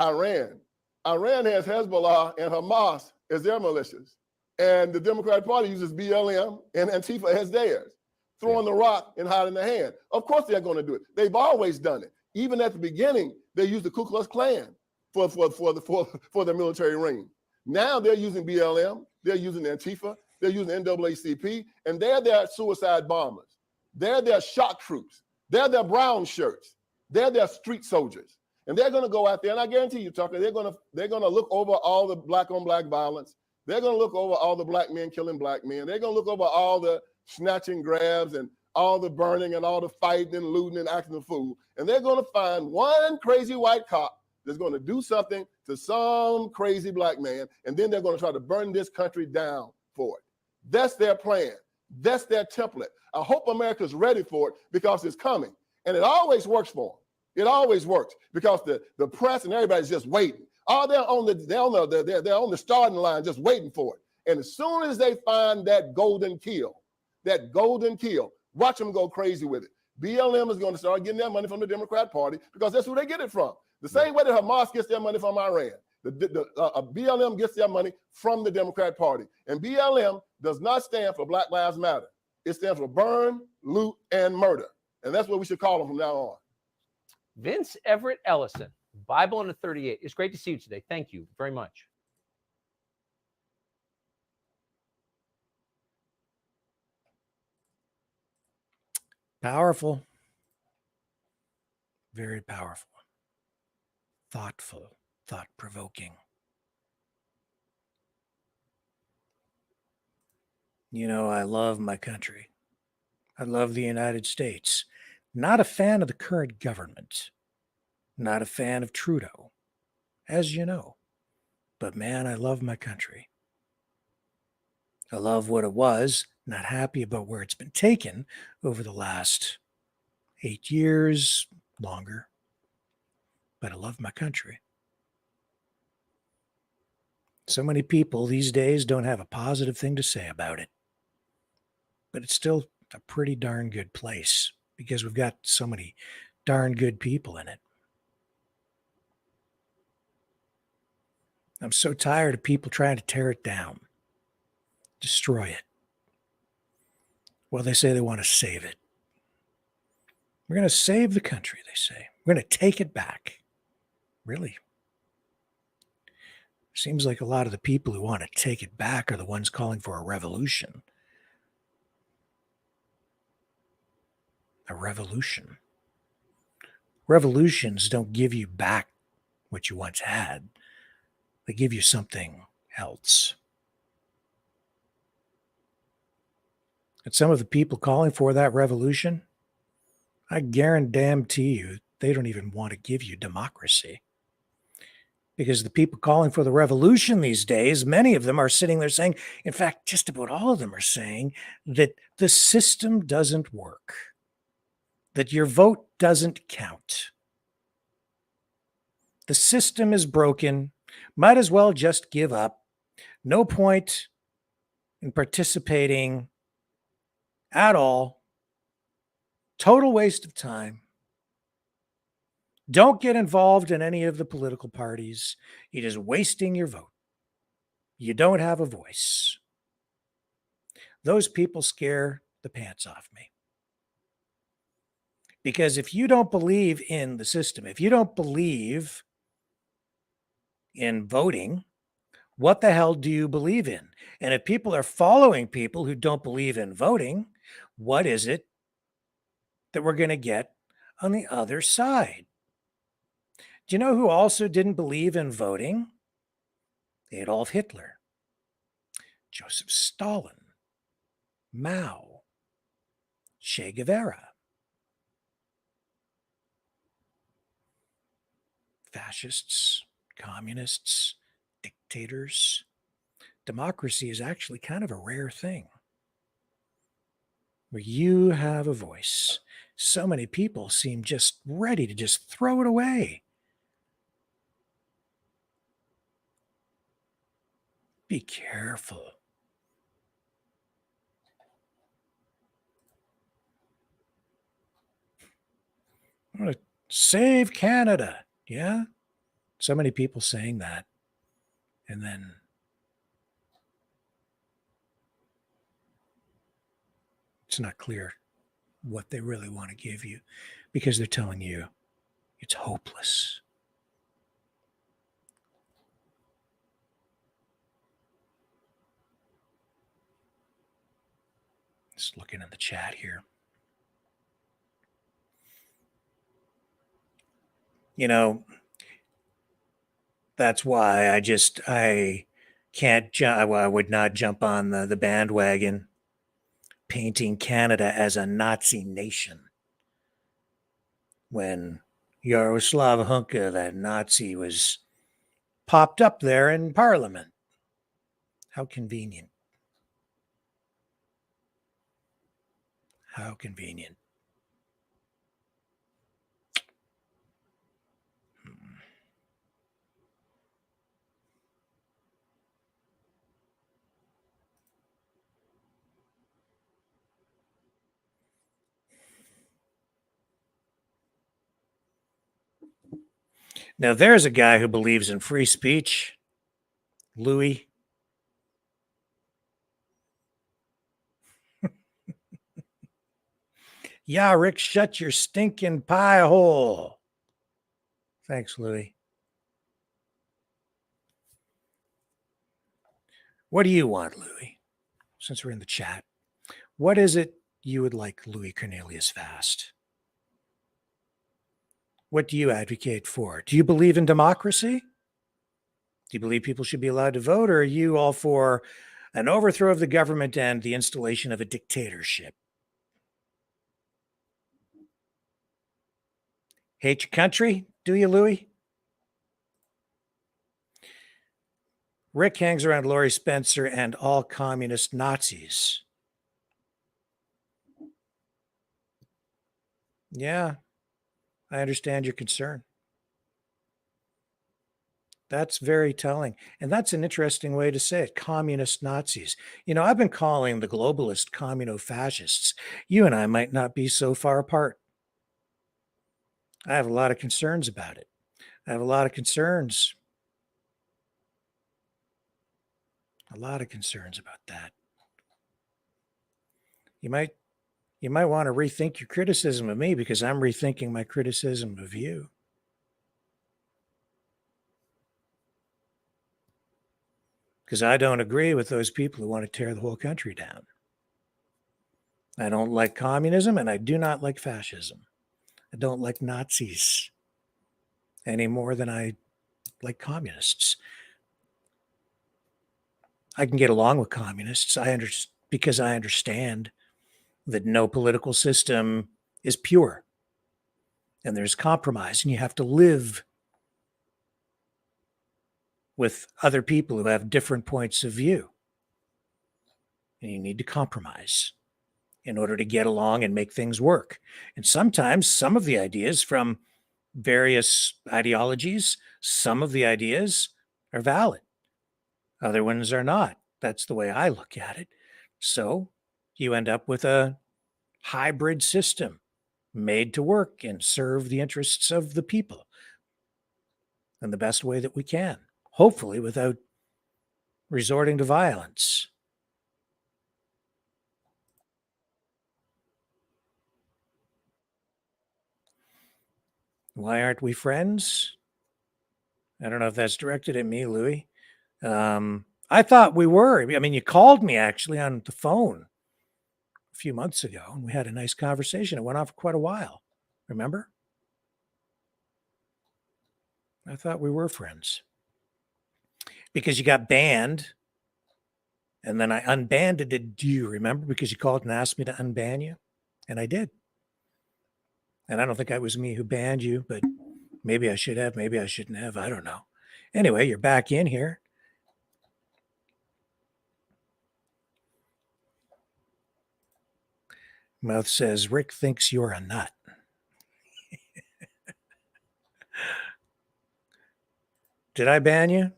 Iran. Iran has Hezbollah and Hamas as their militias. And the Democratic Party uses BLM and Antifa as theirs, throwing the rock and hiding the hand. Of course they're going to do it. They've always done it. Even at the beginning, they used the Ku Klux Klan for the military reign. Now they're using BLM, they're using Antifa, they're using NAACP, and they're their suicide bombers. They're their shock troops. They're their brown shirts. They're their street soldiers. And they're going to go out there, and I guarantee you, Tucker, they're going to look over all the black-on-black violence. They're going to look over all the black men killing black men. They're going to look over all the snatching grabs and all the burning and all the fighting and looting and acting a fool. And they're going to find one crazy white cop that's going to do something to some crazy black man. And then they're going to try to burn this country down for it. That's their plan. That's their template. I hope America's ready for it because it's coming. And it always works for them. It always works because the press and everybody's just waiting. Oh, they're on the starting line just waiting for it. And as soon as they find that golden kill, watch them go crazy with it. BLM is going to start getting their money from the Democrat Party because that's who they get it from. The same way that Hamas gets their money from Iran. BLM gets their money from the Democrat Party. And BLM does not stand for Black Lives Matter. It stands for burn, loot, and murder. And that's what we should call them from now on. Vince Everett Ellison, Bible in a 38. It's great to see you today. Thank you very much. Powerful. Very powerful. Thoughtful, thought-provoking. You know, I love my country. I love the United States. Not a fan of the current government. Not a fan of Trudeau, as you know. But man, I love my country. I love what it was. Not happy about where it's been taken over the last 8 years, longer. But I love my country. So many people these days don't have a positive thing to say about it. But it's still a pretty darn good place because we've got so many darn good people in it. I'm so tired of people trying to tear it down, destroy it. Well, they say they want to save it. We're going to save the country, they say. We're going to take it back. Really? Seems like a lot of the people who want to take it back are the ones calling for a revolution. A revolution. Revolutions don't give you back what you once had. They give you something else. And some of the people calling for that revolution, I guarantee you, they don't even want to give you democracy. Because the people calling for the revolution these days, many of them are sitting there saying, in fact, just about all of them are saying that the system doesn't work, that your vote doesn't count. The system is broken. Might as well just give up. No point in participating at all. Total waste of time. Don't get involved in any of the political parties. You're just wasting your vote. You don't have a voice. Those people scare the pants off me. Because if you don't believe in the system, if you don't believe in voting, what the hell do you believe in? And if people are following people who don't believe in voting, what is it that we're going to get on the other side? Do you know who also didn't believe in voting? Adolf Hitler, Joseph Stalin, Mao, Che Guevara. Fascists, communists, dictators. Democracy is actually kind of a rare thing where you have a voice. So many people seem just ready to just throw it away. Be careful. I want to save Canada. Yeah? So many people saying that. And then it's not clear what they really want to give you because they're telling you it's hopeless. Just looking in the chat here. You know, that's why I I would not jump on the bandwagon painting Canada as a Nazi nation. When Yaroslav Hunka, that Nazi, was popped up there in Parliament. How convenient. How convenient. Now, there's a guy who believes in free speech, Louis. Yeah, Rick, shut your stinking pie hole. Thanks, Louis. What do you want, Louis? Since we're in the chat, what is it you would like, Louis Cornelius Fast? What do you advocate for? Do you believe in democracy? Do you believe people should be allowed to vote, or are you all for an overthrow of the government and the installation of a dictatorship? Hate your country, do you, Louis? Rick hangs around Laurie Spencer and all communist Nazis. Yeah, I understand your concern. That's very telling. And that's an interesting way to say it, communist Nazis. You know, I've been calling the globalist communo-fascists. You and I might not be so far apart. I have a lot of concerns about it. I have a lot of concerns. A lot of concerns about that. You might want to rethink your criticism of me, because I'm rethinking my criticism of you. Because I don't agree with those people who want to tear the whole country down. I don't like communism, and I do not like fascism. I don't like Nazis any more than I like communists. I can get along with communists. Because I understand that no political system is pure, and there's compromise, and you have to live with other people who have different points of view, and you need to compromise in order to get along and make things work. And sometimes some of the ideas from various ideologies, some of the ideas are valid, other ones are not. That's the way I look at it. So you end up with a hybrid system made to work and serve the interests of the people in the best way that we can, hopefully without resorting to violence. Why aren't we friends? I don't know if that's directed at me, Louis. I thought we were. I mean, you called me actually on the phone a few months ago, and we had a nice conversation. It went on for quite a while. Remember? I thought we were friends. Because you got banned, and then I unbanned it. Do you remember? Because you called and asked me to unban you, and I did. And I don't think it was me who banned you, but maybe I should have, maybe I shouldn't have. I don't know. Anyway, you're back in here. Mouth says, Rick thinks you're a nut. Did I ban you?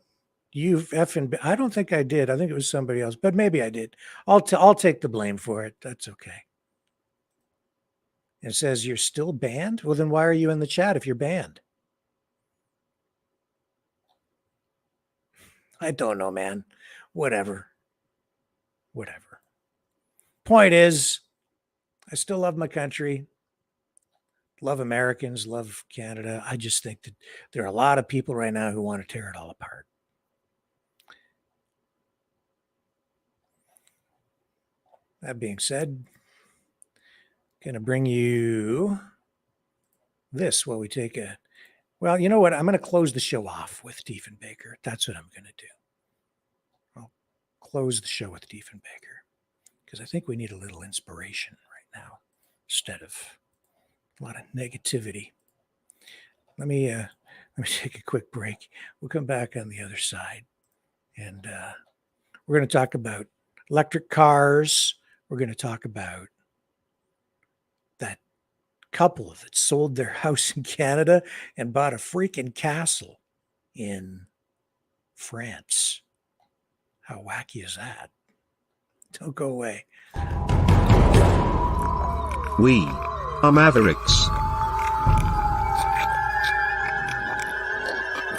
You effing, I don't think I did. I think it was somebody else, but maybe I did. I'll take the blame for it. That's okay. It says you're still banned? Well, then why are you in the chat if you're banned? I don't know, man. Whatever. Point is, I still love my country, love Americans, love Canada. I just think that there are a lot of people right now who want to tear it all apart. That being said, going to bring you this while we take a, well, you know what? I'm going to close the show off with Diefenbaker. That's what I'm going to do. close the show with Diefenbaker because I think we need a little inspiration right now instead of a lot of negativity. Let me take a quick break. We'll come back on the other side, and we're going to talk about electric cars. We're going to talk about that couple that sold their house in Canada and bought a freaking castle in France. How wacky is that? Don't go away. We are Mavericks.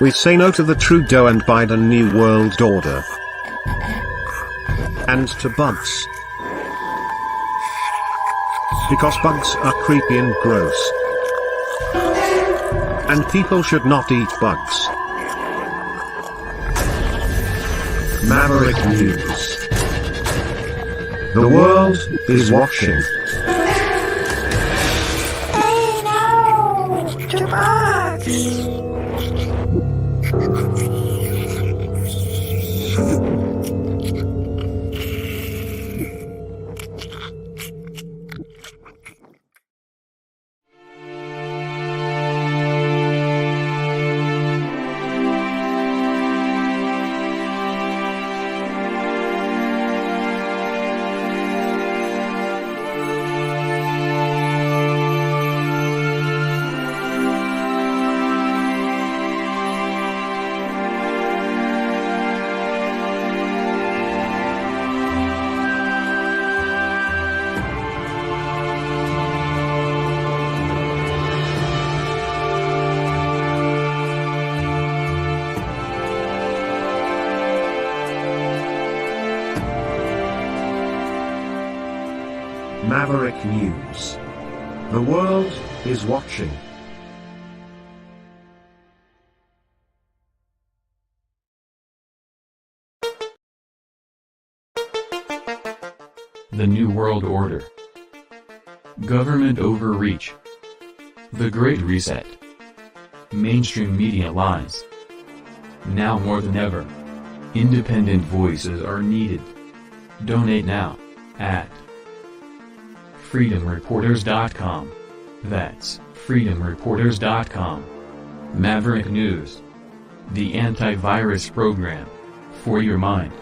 We say no to the Trudeau and Biden New World Order. And to bugs. Because bugs are creepy and gross. And people should not eat bugs. Maverick News. The world is watching. Hey, no! To bugs! Maverick News. The world is watching. The New World Order. Government overreach. The Great Reset. Mainstream media lies. Now more than ever, independent voices are needed. Donate now at freedomreporters.com. That's freedomreporters.com. Maverick News. The antivirus program for your mind.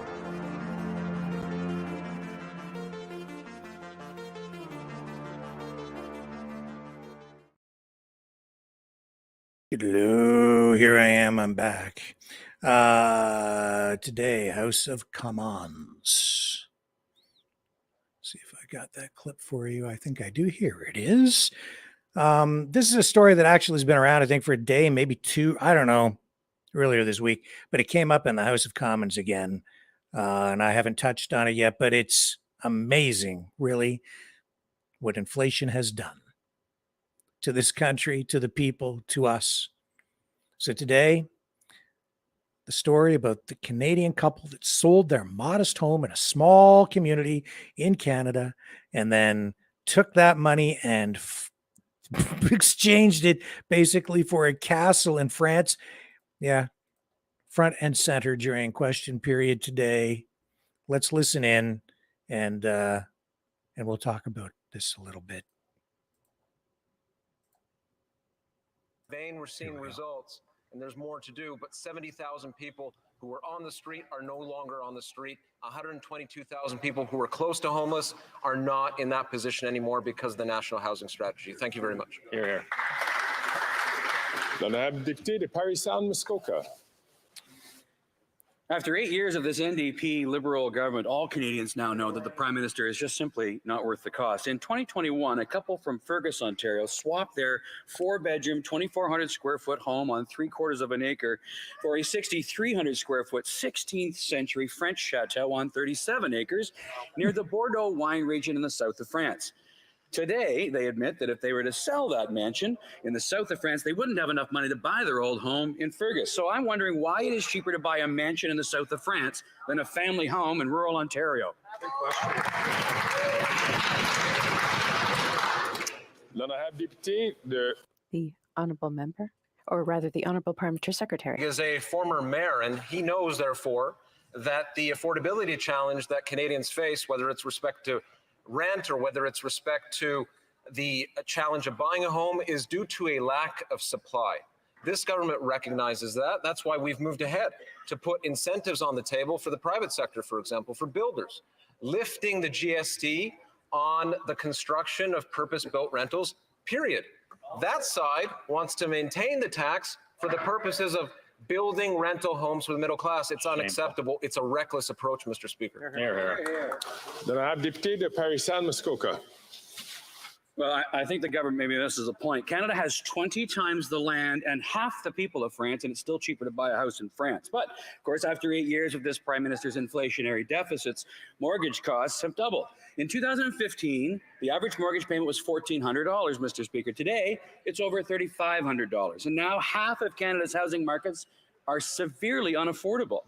Hello, here I am. I'm back. Today, House of Commons. See if I got that clip for you. I think I do. Here it is. This is a story that actually has been around, I think, for a day, maybe two. I don't know, earlier this week, but it came up in the House of Commons again, and I haven't touched on it yet. But it's amazing, really, what inflation has done to this country, to the people, to us. So today, the story about the Canadian couple that sold their modest home in a small community in Canada and then took that money and exchanged it basically for a castle in France. Yeah, front and center during question period today. Let's listen in and we'll talk about this a little bit. We're seeing results, and there's more to do, but 70,000 people who were on the street are no longer on the street. 122,000 people who were close to homeless are not in that position anymore because of the National Housing Strategy. Thank you very much. Here, here. L'honorable député de Paris-Sound-Muskoka. After 8 years of this NDP Liberal government, all Canadians now know that the Prime Minister is just simply not worth the cost. In 2021, a couple from Fergus, Ontario, swapped their 4-bedroom, 2,400 square foot home on 3/4 of an acre for a 6,300 square foot, 16th century French chateau on 37 acres near the Bordeaux wine region in the south of France. Today, they admit that if they were to sell that mansion in the south of France, they wouldn't have enough money to buy their old home in Fergus. So I'm wondering why it is cheaper to buy a mansion in the south of France than a family home in rural Ontario. Good question. L'honorable député de... The honourable member, or rather the honourable parliamentary secretary. He is a former mayor, and he knows, therefore, that the affordability challenge that Canadians face, whether it's respect to rent or whether it's respect to the challenge of buying a home, is due to a lack of supply. This government recognizes that. That's why we've moved ahead to put incentives on the table for the private sector, for example, for builders, lifting the GST on the construction of purpose-built rentals, period. That side wants to maintain the tax for the purposes of building rental homes for the middle class. It's unacceptable. It's a reckless approach, Mr. Speaker. Then I have Député de Paris-Saint-Muskoka. Well, I think the government maybe misses a point. Canada has 20 times the land and half the people of France, and it's still cheaper to buy a house in France. But, of course, after 8 years of this Prime Minister's inflationary deficits, mortgage costs have doubled. In 2015, the average mortgage payment was $1,400, Mr. Speaker. Today, it's over $3,500. And now half of Canada's housing markets are severely unaffordable.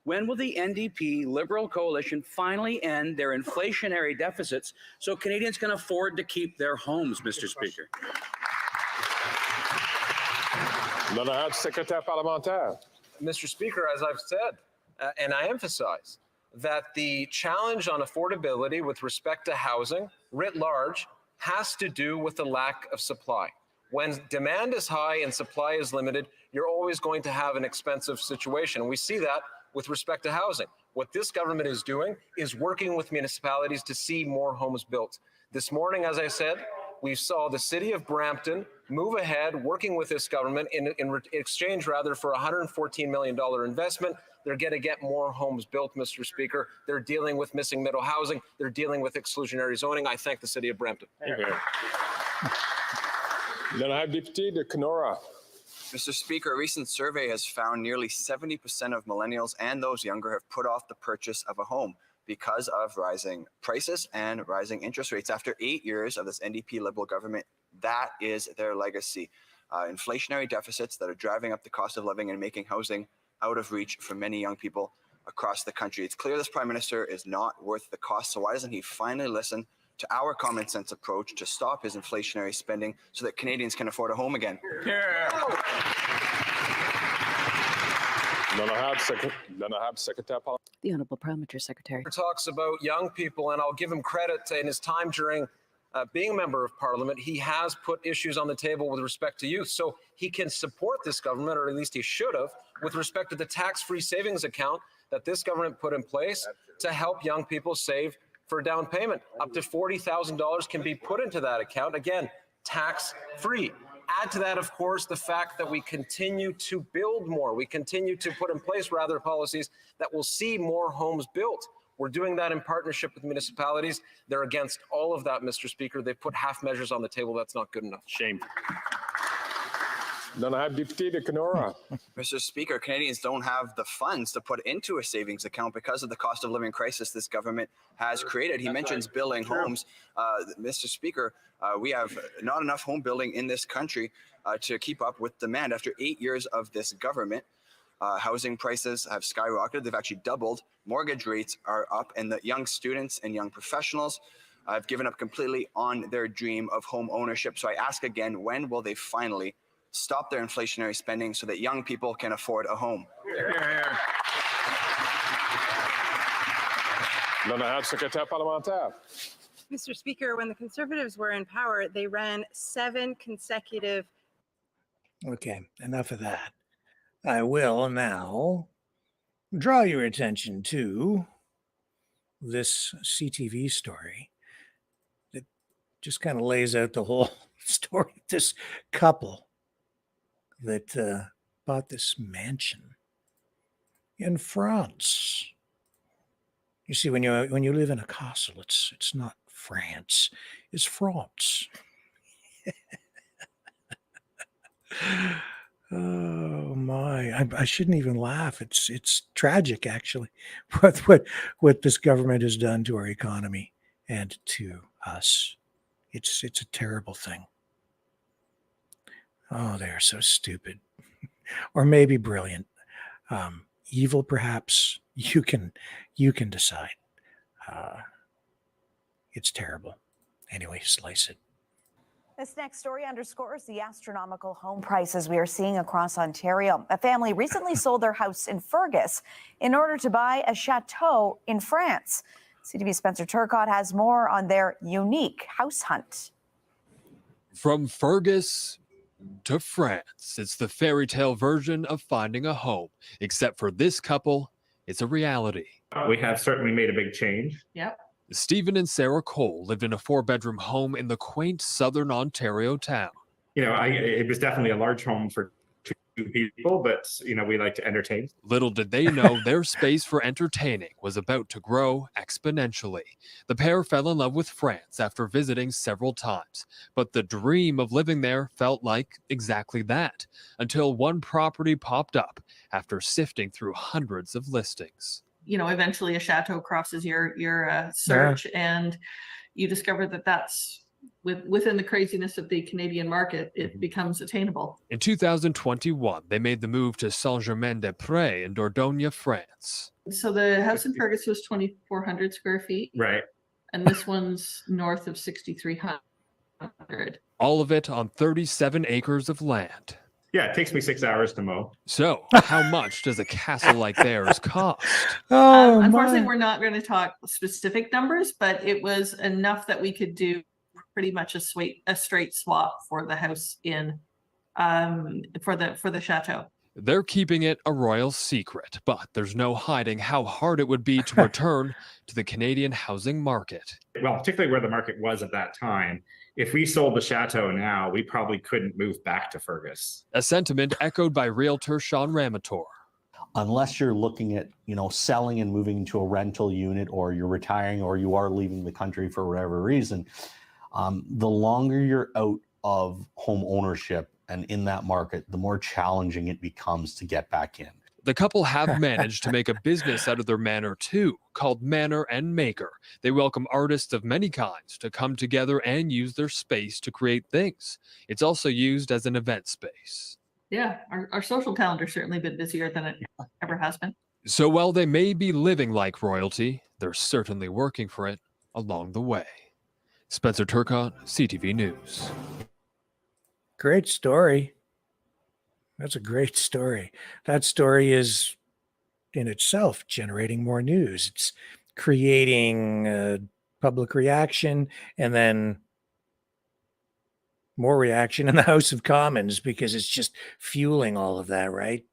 When will the NDP Liberal coalition finally end their inflationary deficits so Canadians can afford to keep their homes, Mr. Speaker? L'honorable secrétaire parlementaire. Mr. Speaker, as I've said, and I emphasize, that the challenge on affordability with respect to housing writ large has to do with the lack of supply. When demand is high and supply is limited, you're always going to have an expensive situation. And we see that with respect to housing. What this government is doing is working with municipalities to see more homes built. This morning, as I said, we saw the city of Brampton move ahead, working with this government in exchange rather for a $114 million investment. They're going to get more homes built, Mr. Speaker. They're dealing with missing middle housing. They're dealing with exclusionary zoning. I thank the city of Brampton. Then I have Député de Kenora. Mr. Speaker, a recent survey has found nearly 70% of millennials and those younger have put off the purchase of a home because of rising prices and rising interest rates. After 8 years of this NDP Liberal government, that is their legacy. Inflationary deficits that are driving up the cost of living and making housing out of reach for many young people across the country. It's clear this Prime Minister is not worth the cost, so why doesn't he finally listen to our common sense approach to stop his inflationary spending so that Canadians can afford a home again? The Honourable Parliamentary Secretary. Talks about young people, and I'll give him credit in his time during being a member of Parliament. He has put issues on the table with respect to youth, so he can support this government, or at least he should have, with respect to the tax-free savings account that this government put in place to help young people save for down payment. Up to $40,000 can be put into that account. Again, tax-free. Add to that, of course, the fact that we continue to build more. We continue to put in place, rather, policies that will see more homes built. We're doing that in partnership with municipalities. They're against all of that, Mr. Speaker. They put half measures on the table. That's not good enough. Shame. Then I have Député de Kenora. Mr. Speaker, Canadians don't have the funds to put into a savings account because of the cost of living crisis this government has created. He mentions building homes. Mr. Speaker, we have not enough home building in this country to keep up with demand. After 8 years of this government, housing prices have skyrocketed. They've actually doubled. Mortgage rates are up, and the young students and young professionals have given up completely on their dream of home ownership. So I ask again, when will they finally stop their inflationary spending so that young people can afford a home? L'honorable secrétaire parlementaire. Mr. Speaker, when the Conservatives were in power, they ran 7 consecutive. Okay, enough of that. I will now draw your attention to this CTV story that just kind of lays out the whole story of this couple that bought this mansion in France. You see, when you live in a castle, it's not France, it's France. Oh my! I shouldn't even laugh. It's tragic, actually, what this government has done to our economy and to us. It's a terrible thing. Oh, they are so stupid, or maybe brilliant, evil, perhaps. You can decide. It's terrible. Anyway, slice it. This next story underscores the astronomical home prices we are seeing across Ontario. A family recently sold their house in Fergus in order to buy a chateau in France. CTV's Spencer Turcott has more on their unique house hunt. From Fergus to France, it's the fairy tale version of finding a home. Except for this couple, it's a reality. We have certainly made a big change. Yep. Stephen and Sarah Cole lived in a 4-bedroom home in the quaint southern Ontario town. You know, it was definitely a large home for 2 people, but, you know, we like to entertain. Little did they know their space for entertaining was about to grow exponentially. The pair fell in love with France after visiting several times, but the dream of living there felt like exactly that, until one property popped up after sifting through hundreds of listings. You know, eventually a chateau crosses your search, and you discover that that's within the craziness of the Canadian market, it becomes attainable. In 2021, they made the move to Saint-Germain-des-Prés in Dordogne, France. So the house in Fergus was 2,400 square feet. Right. And this one's north of 6,300. All of it on 37 acres of land. Yeah, it takes me 6 hours to mow. So, how much does a castle like theirs cost? Unfortunately, we're not going to talk specific numbers, but it was enough that we could do pretty much a straight swap for the house in for the chateau. They're keeping it a royal secret, but there's no hiding how hard it would be to return to the Canadian housing market. Well, particularly where the market was at that time. If we sold the chateau now, we probably couldn't move back to Fergus. A sentiment echoed by realtor Sean Ramator. Unless you're looking at, selling and moving into a rental unit, or you're retiring, or you are leaving the country for whatever reason, the longer you're out of home ownership and in that market, the more challenging it becomes to get back in. The couple have managed to make a business out of their manor too, called Manor and Maker. They welcome artists of many kinds to come together and use their space to create things. It's also used as an event space. Yeah, our social calendar's certainly been busier than it ever has been. So while they may be living like royalty, they're certainly working for it along the way. Spencer Turcott, CTV News. Great story. That's a great story. That story is in itself generating more news. It's creating public reaction, and then more reaction in the House of Commons, because it's just fueling all of that, right?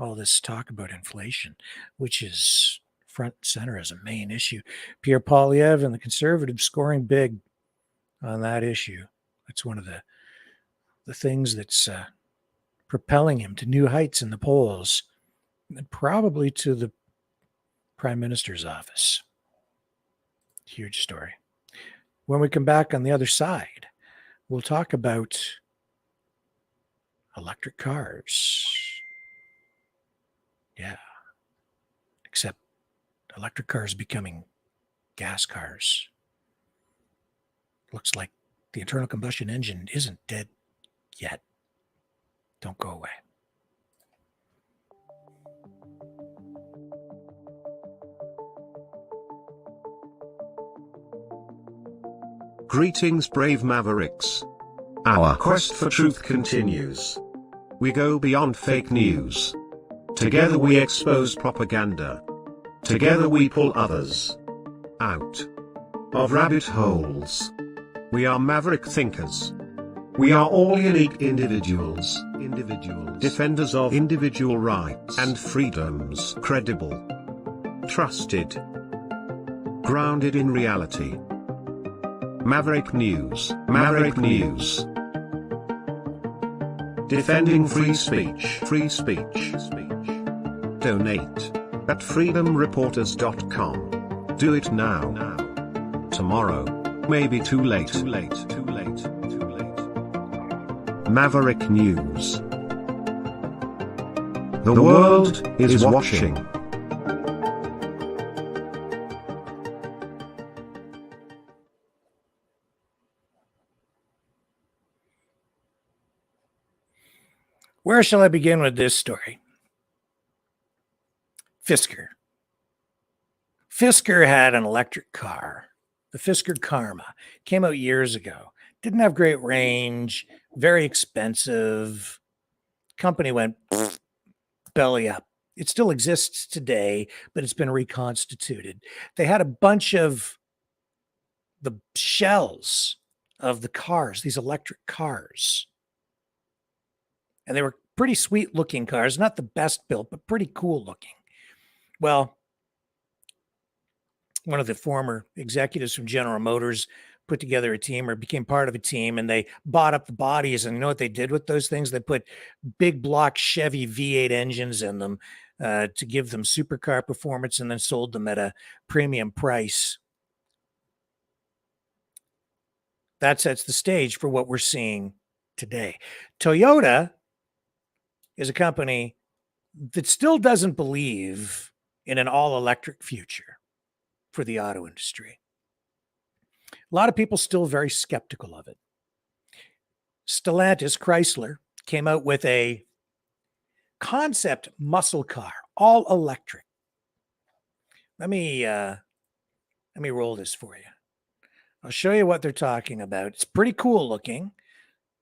All this talk about inflation, which is front and center as a main issue. Pierre Poilievre and the Conservatives scoring big on that issue. That's one of the things that's propelling him to new heights in the polls, and probably to the Prime Minister's office. Huge story. When we come back on the other side, we'll talk about electric cars. Yeah. Except electric cars becoming gas cars. Looks like the internal combustion engine isn't dead yet. Don't go away. Greetings, brave Mavericks. Our quest for truth continues. We go beyond fake news. Together we expose propaganda. Together we pull others out of rabbit holes. We are maverick thinkers. We are all unique individuals, defenders of individual rights and freedoms, credible, trusted, grounded in reality. Maverick News, Maverick News. Defending free speech, free speech. Donate at freedomreporters.com. Do it now. Tomorrow may be too late. Maverick News. The world is watching. Where shall I begin with this story? Fisker. Fisker had an electric car, the Fisker Karma. Came out years ago. Didn't have great range, very expensive. Company went belly up. It still exists today, but it's been reconstituted. They had a bunch of the shells of the cars, these electric cars. And they were pretty sweet looking cars, not the best built, but pretty cool looking. Well, one of the former executives from General Motors put together a team or became part of a team, and they bought up the bodies. And you know what they did with those things? They put big block Chevy V8 engines in them to give them supercar performance, and then sold them at a premium price. That sets the stage for what we're seeing today. Toyota is a company that still doesn't believe in an all-electric future for the auto industry. A lot of people still very skeptical of it. Stellantis, Chrysler, came out with a concept muscle car, all electric. Let me roll this for you. I'll show you what they're talking about. It's pretty cool looking,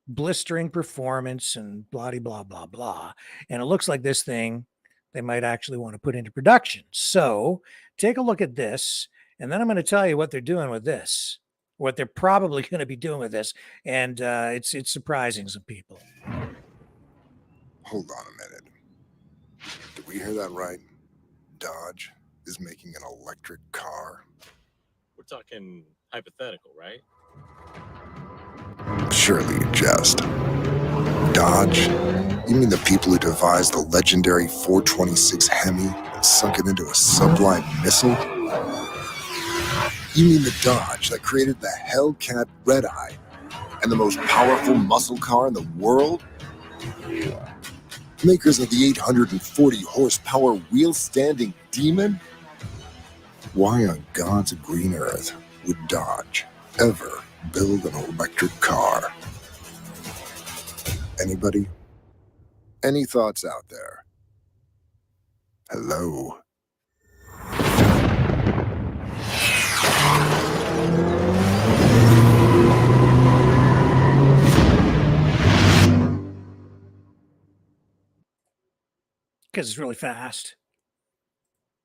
blistering performance and blah, blah, blah, blah. And it looks like this thing they might actually want to put into production. So take a look at this, and then I'm going to tell you what they're doing with this, what they're probably going to be doing with this. And it's surprising some people. Hold on a minute. Did we hear that right? Dodge is making an electric car? We're talking hypothetical, right? Surely you jest. Dodge? You mean the people who devised the legendary 426 Hemi and sunk it into a sublime missile? You mean the Dodge that created the Hellcat Red Eye and the most powerful muscle car in the world? Makers of the 840 horsepower wheel-standing Demon? Why on God's green earth would Dodge ever build an electric car? Anybody? Any thoughts out there? Hello? Because it's really fast.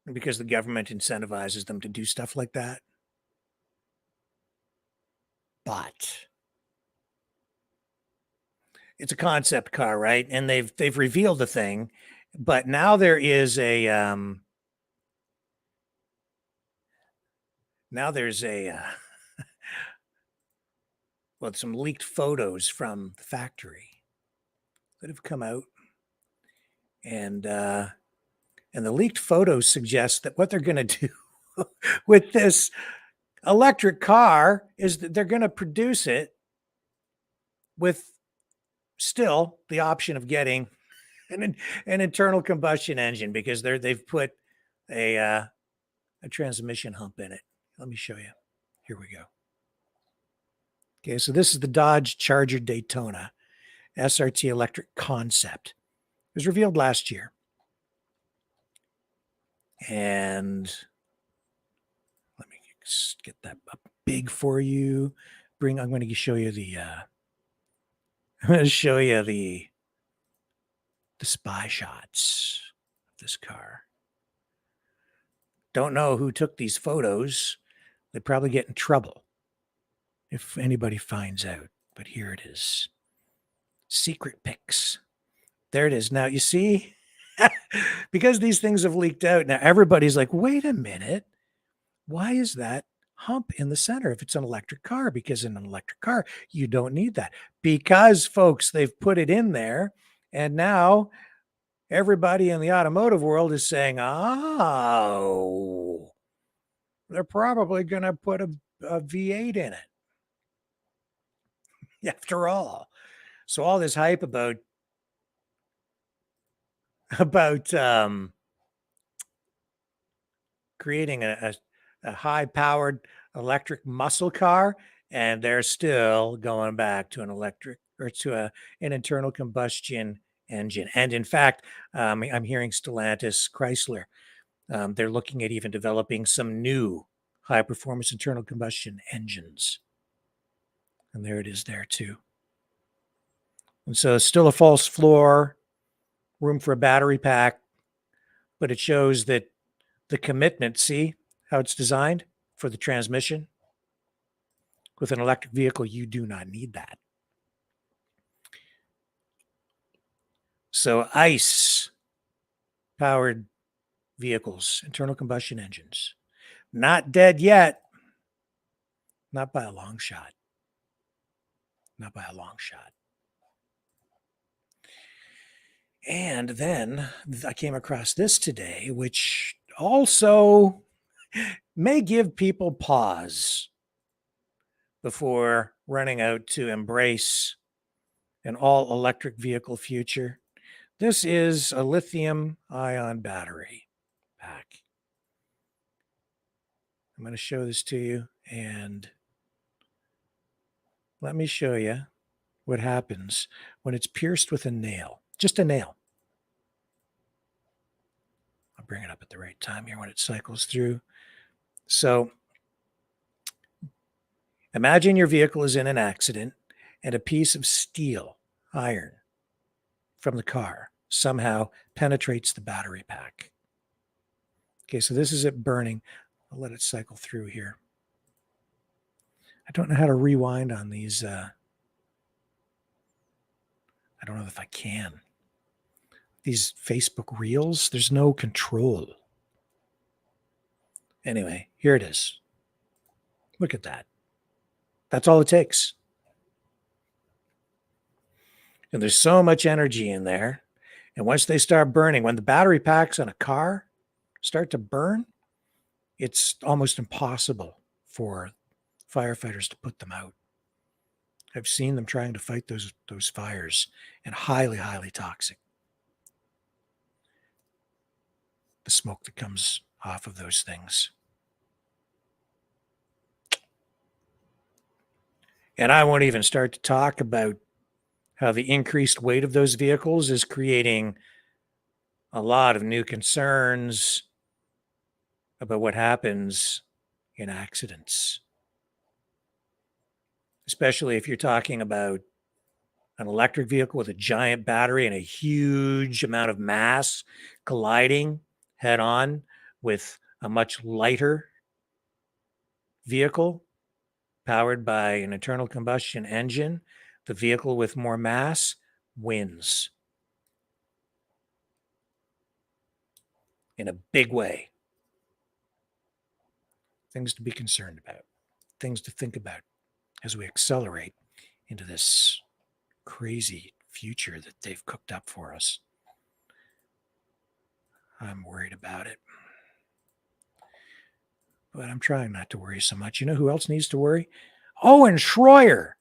And because the government incentivizes them to do stuff like that. But it's a concept car, right? And they've revealed the thing, but now there is a well, some leaked photos from the factory that have come out, and the leaked photos suggest that what they're going to do with this electric car is that they're going to produce it with still the option of getting an internal combustion engine, because they've put a transmission hump in it. Let me show you. Here we go. Okay, so this is the Dodge Charger Daytona SRT electric concept. It was revealed last year. And let me get that up big for you. I'm going to show you the spy shots of this car. Don't know who took these photos. They probably get in trouble if anybody finds out. But here it is. Secret pics. There it is. Now, you see, because these things have leaked out, now everybody's like, wait a minute. Why is that hump in the center if it's an electric car? Because in an electric car, you don't need that. Because, folks, they've put it in there, and now everybody in the automotive world is saying, oh, they're probably going to put a V8 in it. After all. So all this hype about creating a high-powered electric muscle car, and they're still going back to an electric or to an internal combustion engine. And in fact, I'm hearing Stellantis, Chrysler, they're looking at even developing some new high-performance internal combustion engines. And there it is there too. And so it's still a false floor, room for a battery pack, but it shows that the commitment, see how it's designed for the transmission? With an electric vehicle, you do not need that. So ICE powered vehicles, internal combustion engines, not dead yet. Not by a long shot. Not by a long shot. And then I came across this today, which also may give people pause before running out to embrace an all electric vehicle future. This is a lithium ion battery pack. I'm going to show this to you, and let me show you what happens when it's pierced with a nail. Just a nail. I'll bring it up at the right time here when it cycles through. So imagine your vehicle is in an accident and a piece of steel, iron, from the car somehow penetrates the battery pack. Okay, so this is it burning. I'll let it cycle through here. I don't know how to rewind on these. I don't know if I can. These Facebook Reels, there's no control. Anyway, here it is. Look at that. That's all it takes. And there's so much energy in there. And once they start burning, when the battery packs on a car start to burn, it's almost impossible for firefighters to put them out. I've seen them trying to fight those fires, and highly, highly toxic. The smoke that comes off of those things. And I won't even start to talk about how the increased weight of those vehicles is creating a lot of new concerns about what happens in accidents. Especially if you're talking about an electric vehicle with a giant battery and a huge amount of mass colliding head on with a much lighter vehicle powered by an internal combustion engine. The vehicle with more mass wins in a big way. Things to be concerned about, things to think about as we accelerate into this crazy future that they've cooked up for us. I'm worried about it. But I'm trying not to worry so much. You know who else needs to worry? Owen Schroyer.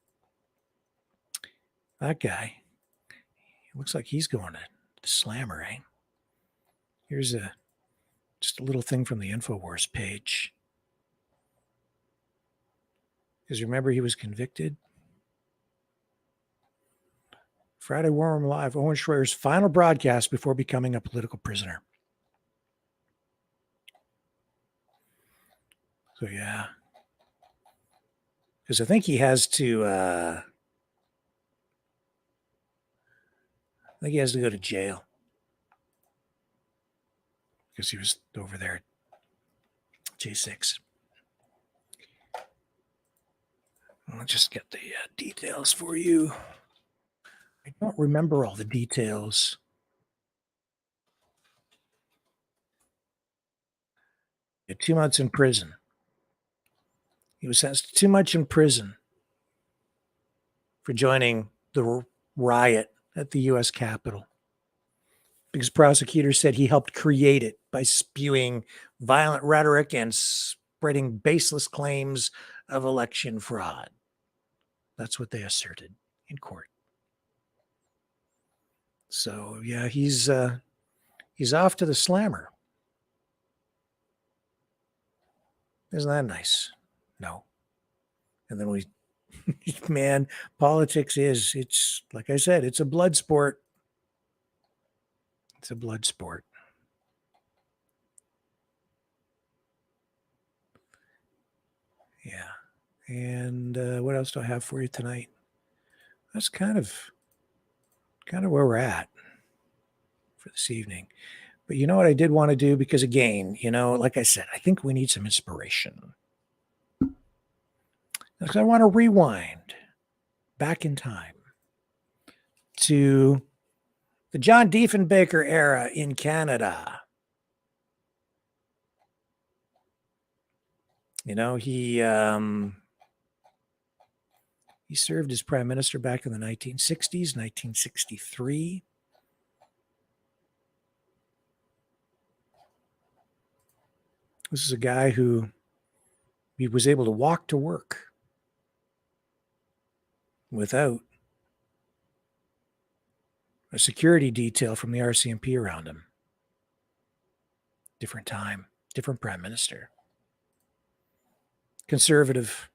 That guy. He looks like he's going to the slammer, eh? Here's just a little thing from the InfoWars page. Because remember, he was convicted. Friday War Room Live, Owen Schroyer's final broadcast before becoming a political prisoner. So, yeah. Because I think he has to, I think he has to go to jail. Because he was over there at J6. I'll just get the details for you. I don't remember all the details. He had 2 months in prison. He was sentenced to 2 months in prison for joining the riot at the U.S. Capitol. Because prosecutors said he helped create it by spewing violent rhetoric and spreading baseless claims of election fraud. That's what they asserted in court. So, yeah, he's off to the slammer. Isn't that nice? No. And then man, politics it's like I said, it's a blood sport. It's a blood sport. Yeah. And what else do I have for you tonight? That's kind of where we're at for this evening. But you know what I did want to do? Because again, like I said, I think we need some inspiration. Because I want to rewind back in time to the John Diefenbaker era in Canada. He served as prime minister back in the 1960s, 1963. This is a guy who he was able to walk to work without a security detail from the RCMP around him. Different time, different prime minister. Conservative.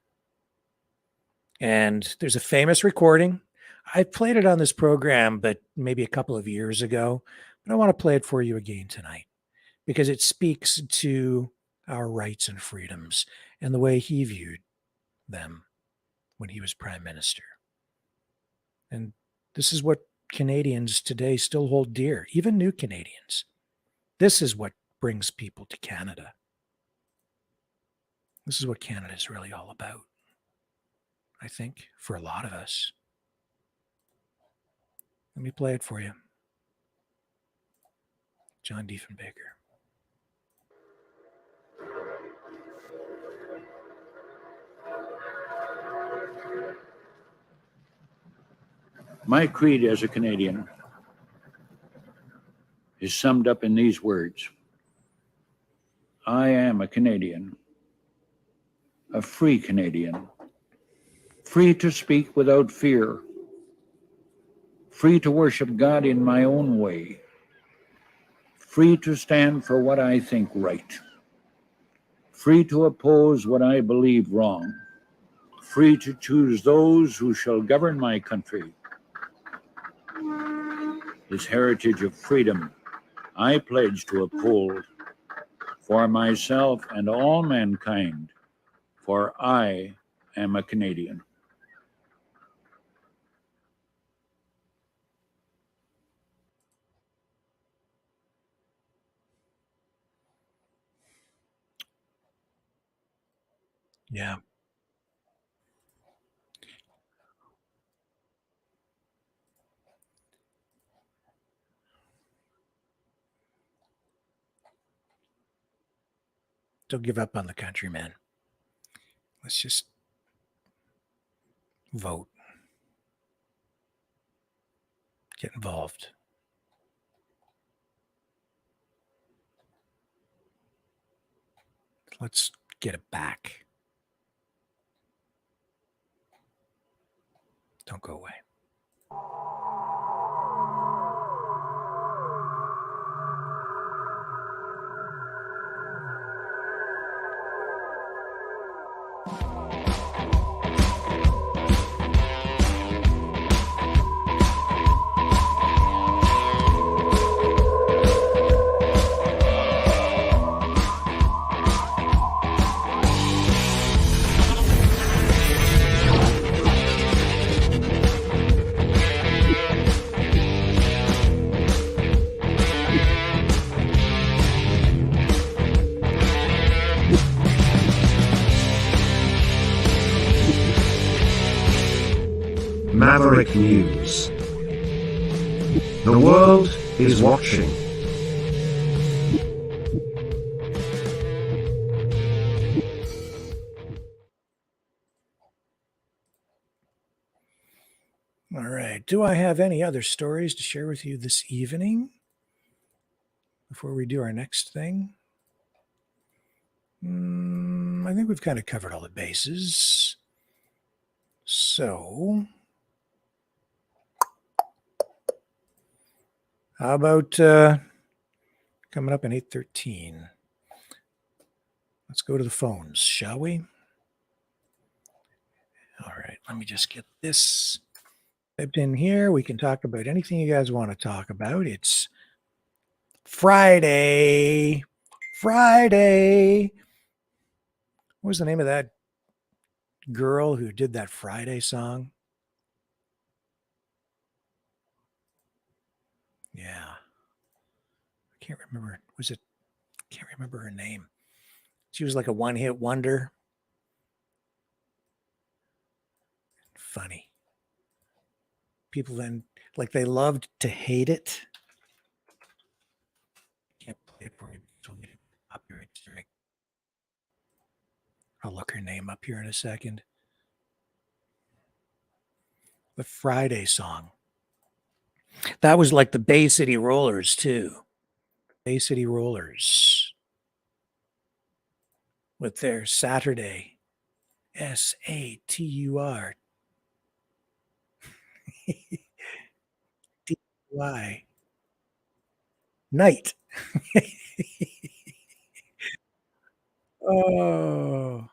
And there's a famous recording. I played it on this program, but maybe a couple of years ago. But I want to play it for you again tonight because it speaks to our rights and freedoms and the way he viewed them when he was prime minister. And this is what Canadians today still hold dear, even new Canadians. This is what brings people to Canada. This is what Canada is really all about, I think, for a lot of us. Let me play it for you. John Diefenbaker. My creed as a Canadian is summed up in these words. I am a Canadian, a free Canadian, free to speak without fear, free to worship God in my own way, free to stand for what I think right, free to oppose what I believe wrong, free to choose those who shall govern my country. This heritage of freedom I pledge to uphold for myself and all mankind, for I am a Canadian. Yeah. Don't give up on the country, man. Let's just vote. Get involved. Let's get it back. Don't go away. Maverick News. The world is watching. All right. Do I have any other stories to share with you this evening before we do our next thing? I think we've kind of covered all the bases. So, how about coming up in 8:13? Let's go to the phones, shall we? All right, let me just get this typed in here. We can talk about anything you guys want to talk about. It's Friday. Friday. What was the name of that girl who did that Friday song? Yeah. I can't remember. Can't remember her name. She was like a one-hit wonder. Funny. People then, like, they loved to hate it. Can't play it for you. I'll look her name up here in a second. The Friday song. That was like the Bay City Rollers, too. Bay City Rollers. With their Saturday. SATUR. DY. Night. Oh.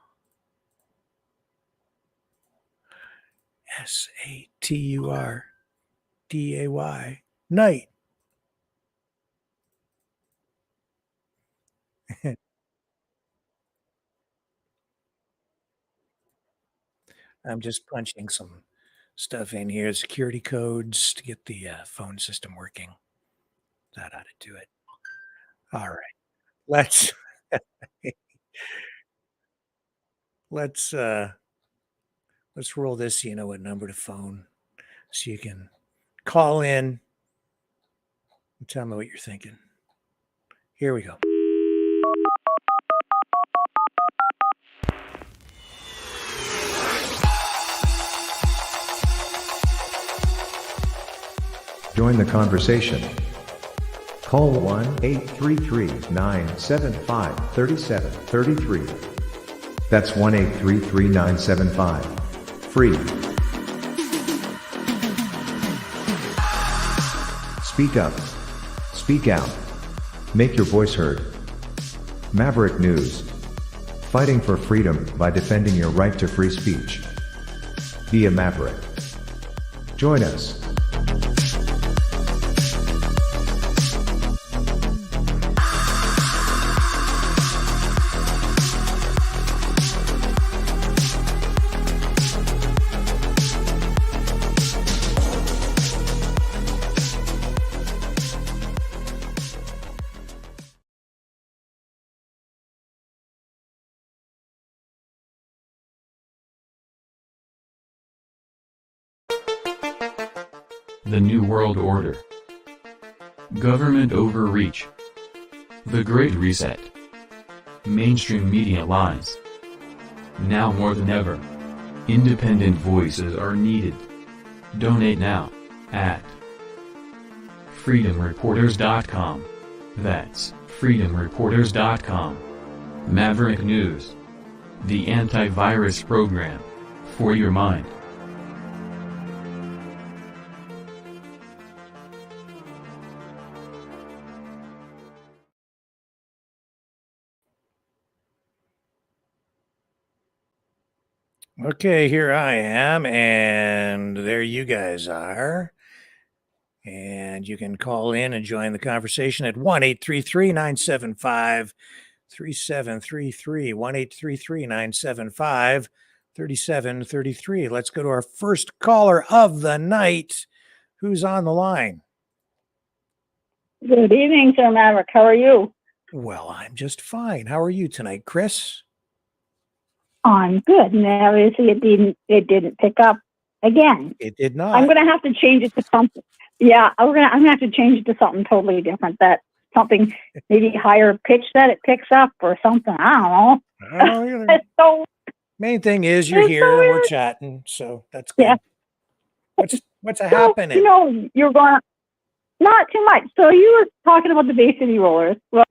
SATUR. DAY. Night. I'm just punching some stuff in here, security codes to get the phone system working. That ought to do it. All right. Let's roll this so you know what number to phone so you can call in and tell me what you're thinking. Here we go. Join the conversation. Call 1-833-975-3733. That's 1-833-975. Free. Speak up. Speak out. Make your voice heard. Maverick News. Fighting for freedom by defending your right to free speech. Be a Maverick. Join us. The New World Order. Government overreach. The Great Reset. Mainstream media lies. Now more than ever, independent voices are needed. Donate now at freedomreporters.com. That's freedomreporters.com. Maverick News. The antivirus program for your mind. Okay, here I am, and there you guys are. And you can call in and join the conversation at 1-833-975-3733, 1-833-975-3733. Let's go to our first caller of the night. Who's on the line? Good evening, Sir Maverick. How are you? Well, I'm just fine. How are you tonight, Chris? I'm good. And obviously it didn't pick up again. It did not. I'm gonna have to change it to something. Yeah, I'm gonna have to change it to something totally different. That something maybe higher pitch that it picks up or something. I don't know. I don't know either. It's so Main thing is you're here and we're chatting, so that's good. Yeah. What's happening? You know, you're going not too much. So you were talking about the Bay City Rollers. Well,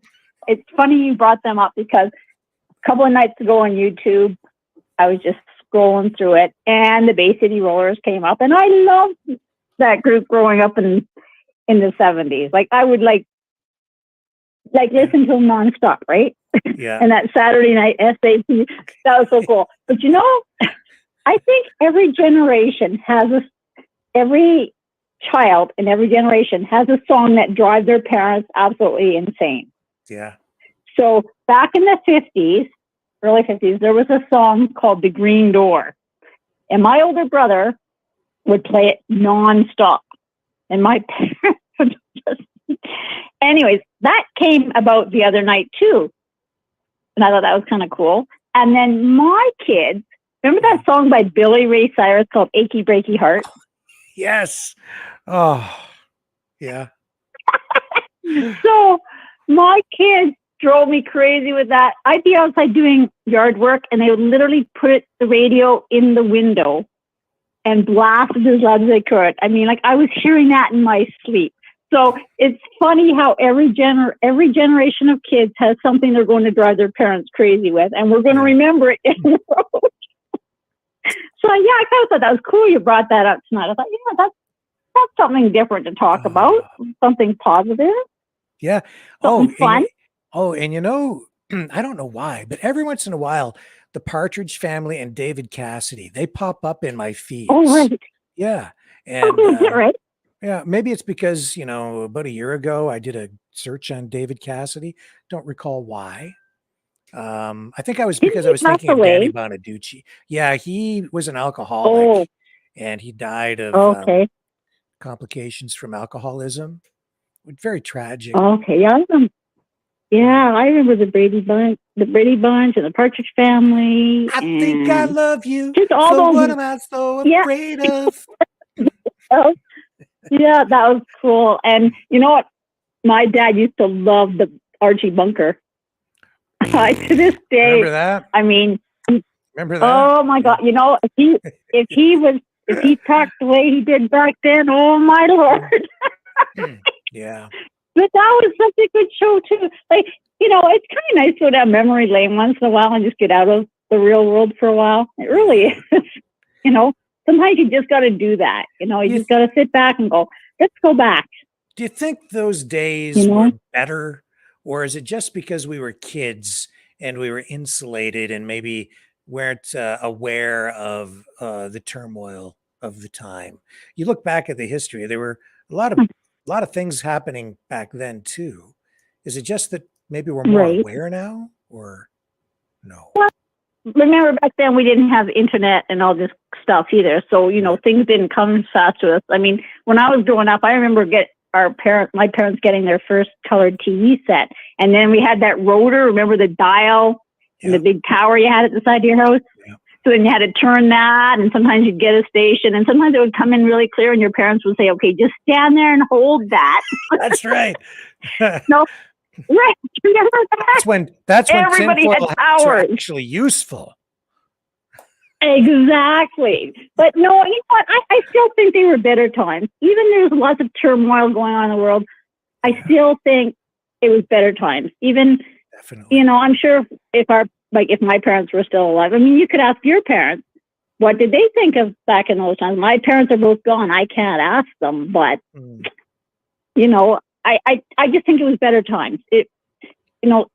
it's funny you brought them up because a couple of nights ago on YouTube, I was just scrolling through it and the Bay City Rollers came up, and I loved that group growing up in the 70s. Like I would like listen to them nonstop, right? Yeah. And that Saturday night SAT, that was so cool. But you know, I think every child in every generation has a song that drives their parents absolutely insane. Yeah. So back in the 50s, early 50s, there was a song called The Green Door. And my older brother would play it nonstop. And my parents would just... Anyways, that came about the other night too. And I thought that was kind of cool. And then my kids, remember that song by Billy Ray Cyrus called Achy Breaky Heart? Yes. Oh, yeah. So my kids drove me crazy with that. I'd be outside doing yard work and they would literally put the radio in the window and blast it as loud as they could. I mean, like I was hearing that in my sleep. So it's funny how every generation of kids has something they're going to drive their parents crazy with, and we're going to remember it in the road. So yeah, I kind of thought that was cool. You brought that up tonight. I thought, that's something different to talk about, something positive. Yeah. Something fun. And I don't know why, but every once in a while, the Partridge Family and David Cassidy, they pop up in my feeds. Oh, right. Yeah. And is that right? yeah, maybe it's because, about a year ago, I did a search on David Cassidy. Don't recall why. I think I was because I was thinking of Danny Bonaducci. Yeah, he was an alcoholic and he died of complications from alcoholism. Very tragic. Okay, yeah, I remember the Brady Bunch, and the Partridge Family. I think I love you. Just all so those. What am I so afraid of? Yeah, that was cool. And you know what? My dad used to love the Archie Bunker. To this day, remember that? I mean, remember that? Oh my God! If he talked the way he did back then, oh my Lord! Yeah. But that was such a good show too. Like, it's kind of nice to go down memory lane once in a while and just get out of the real world for a while. It really is. Sometimes you just got to do that. You just got to sit back and go, let's go back. Do you think those days were better, or is it just because we were kids and we were insulated and maybe weren't aware of the turmoil of the time? You look back at the history, there were a lot of things happening back then too. Is it just that maybe we're more aware now, or no? Well, remember back then we didn't have internet and all this stuff either. So, things didn't come fast to us. I mean, when I was growing up, I remember my parents getting their first colored TV set. And then we had that rotor, remember the dial and the big tower you had at the side of your house? Yeah. So then you had to turn that, and sometimes you'd get a station, and sometimes it would come in really clear and your parents would say, okay, just stand there and hold that. That's right. No. Right. Remember that? That's when everybody had towers were actually useful. Exactly. But no, you know what? I still think they were better times. Even there's lots of turmoil going on in the world, I still think it was better times. Even, I'm sure if my parents were still alive, I mean, you could ask your parents, what did they think of back in those times? My parents are both gone. I can't ask them, but, I just think it was better times.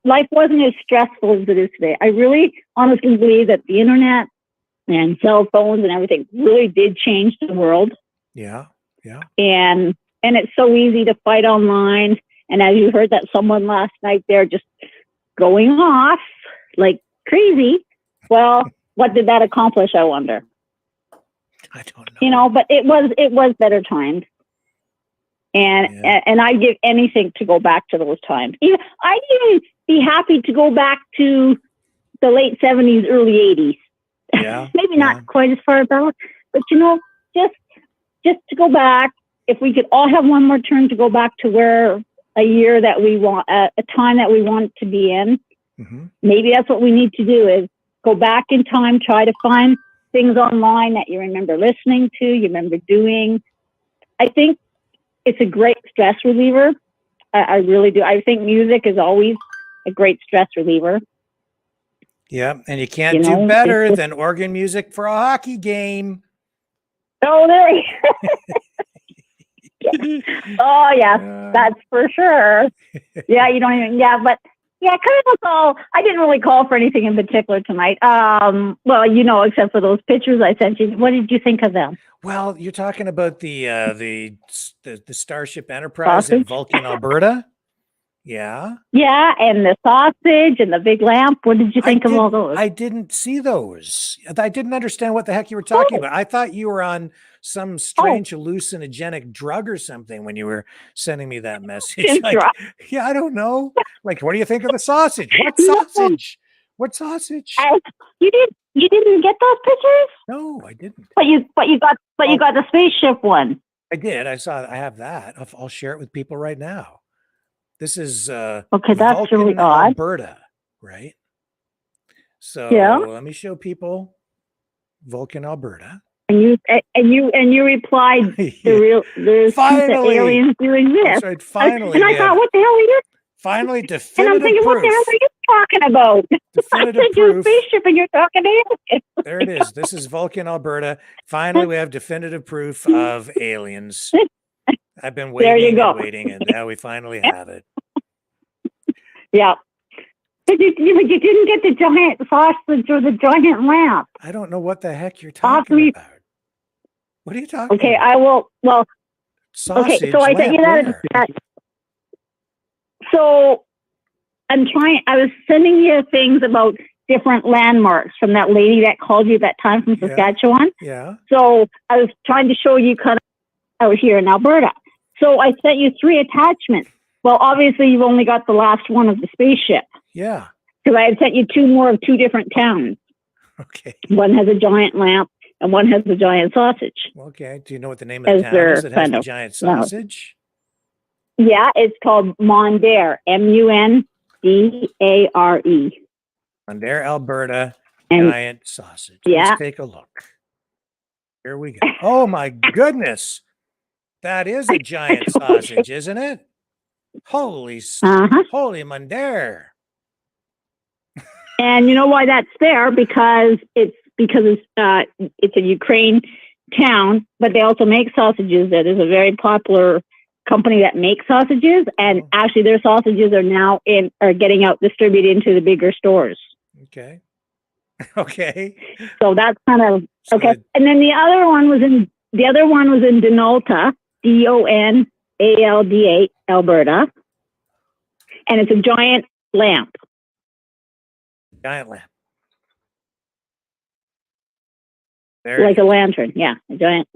Life wasn't as stressful as it is today. I really honestly believe that the internet and cell phones and everything really did change the world. Yeah. Yeah. And it's so easy to fight online. And as you heard that someone last night, they're just going off like crazy. Well, what did that accomplish? I wonder. I don't know. But it was better times. And I'd give anything to go back to those times. I'd even be happy to go back to the late 70s, early 80s. Yeah. Maybe not quite as far back, but just to go back, if we could all have one more turn to go back to where a year that we want, a time that we want to be in, maybe that's what we need to do is go back in time, try to find things online that you remember listening to, you remember doing. I think it's a great stress reliever. I really do. I think music is always a great stress reliever. Yeah, and you can't do better than organ music for a hockey game. Oh, there you Oh, yeah, that's for sure. Yeah, you don't even, but kind of all, I didn't really call for anything in particular tonight. Well, except for those pictures I sent you. What did you think of them? Well, you're talking about the Starship Enterprise in Vulcan, Alberta. Yeah. Yeah, and the sausage and the big lamp. What did you think of all those? I didn't see those. I didn't understand what the heck you were talking about. I thought you were on some strange hallucinogenic drug or something when you were sending me that message. Like, yeah, I don't know. Like, what do you think of the sausage? What sausage? What sausage? You didn't get those pictures? No, I didn't. But you got the spaceship one. I did. I have that. I'll share it with people right now. This is okay. That's Vulcan, really odd. Alberta, right? So let me show people Vulcan, Alberta. And you replied, there's finally aliens do exist. That's right, finally. And I thought, what the hell are you? Finally, definitive and I'm thinking, proof. what the hell are you talking about? Definitive I sent proof. you a spaceship and you're talking to aliens. There it is. This is Vulcan, Alberta. Finally, we have definitive proof of aliens. I've been waiting and waiting, and now we finally have it. Yeah. But you didn't get the giant sausage or the giant lamp. I don't know what the heck you're talking about. What are you talking okay, about? I will. Well, sausage, okay, so I sent you that. So I was sending you things about different landmarks from that lady that called you that time from Saskatchewan. Yeah. So I was trying to show you kind of out here in Alberta. So I sent you 3 attachments. Well, obviously you've only got the last one of the spaceship. Yeah. Because I had sent you 2 more of 2 different towns. Okay. One has a giant lamp and one has a giant sausage. Okay. Do you know what the name of the town is that has the giant sausage? Yeah, it's called Mondare. Mundare. Mondare, Alberta. And, giant sausage. Yeah. Let's take a look. Here we go. Oh my goodness. That is a giant sausage, isn't it? Holy Mondare. And you know why that's there? Because it's a Ukraine town, but they also make sausages. That is a very popular company that makes sausages, and actually their sausages are now getting out distributed into the bigger stores. Okay. Okay. So that's kind of okay. And then the other one was in Donalda, Donalda, Alberta, and it's a giant lamp. Giant lamp. Like a lantern, yeah, a giant.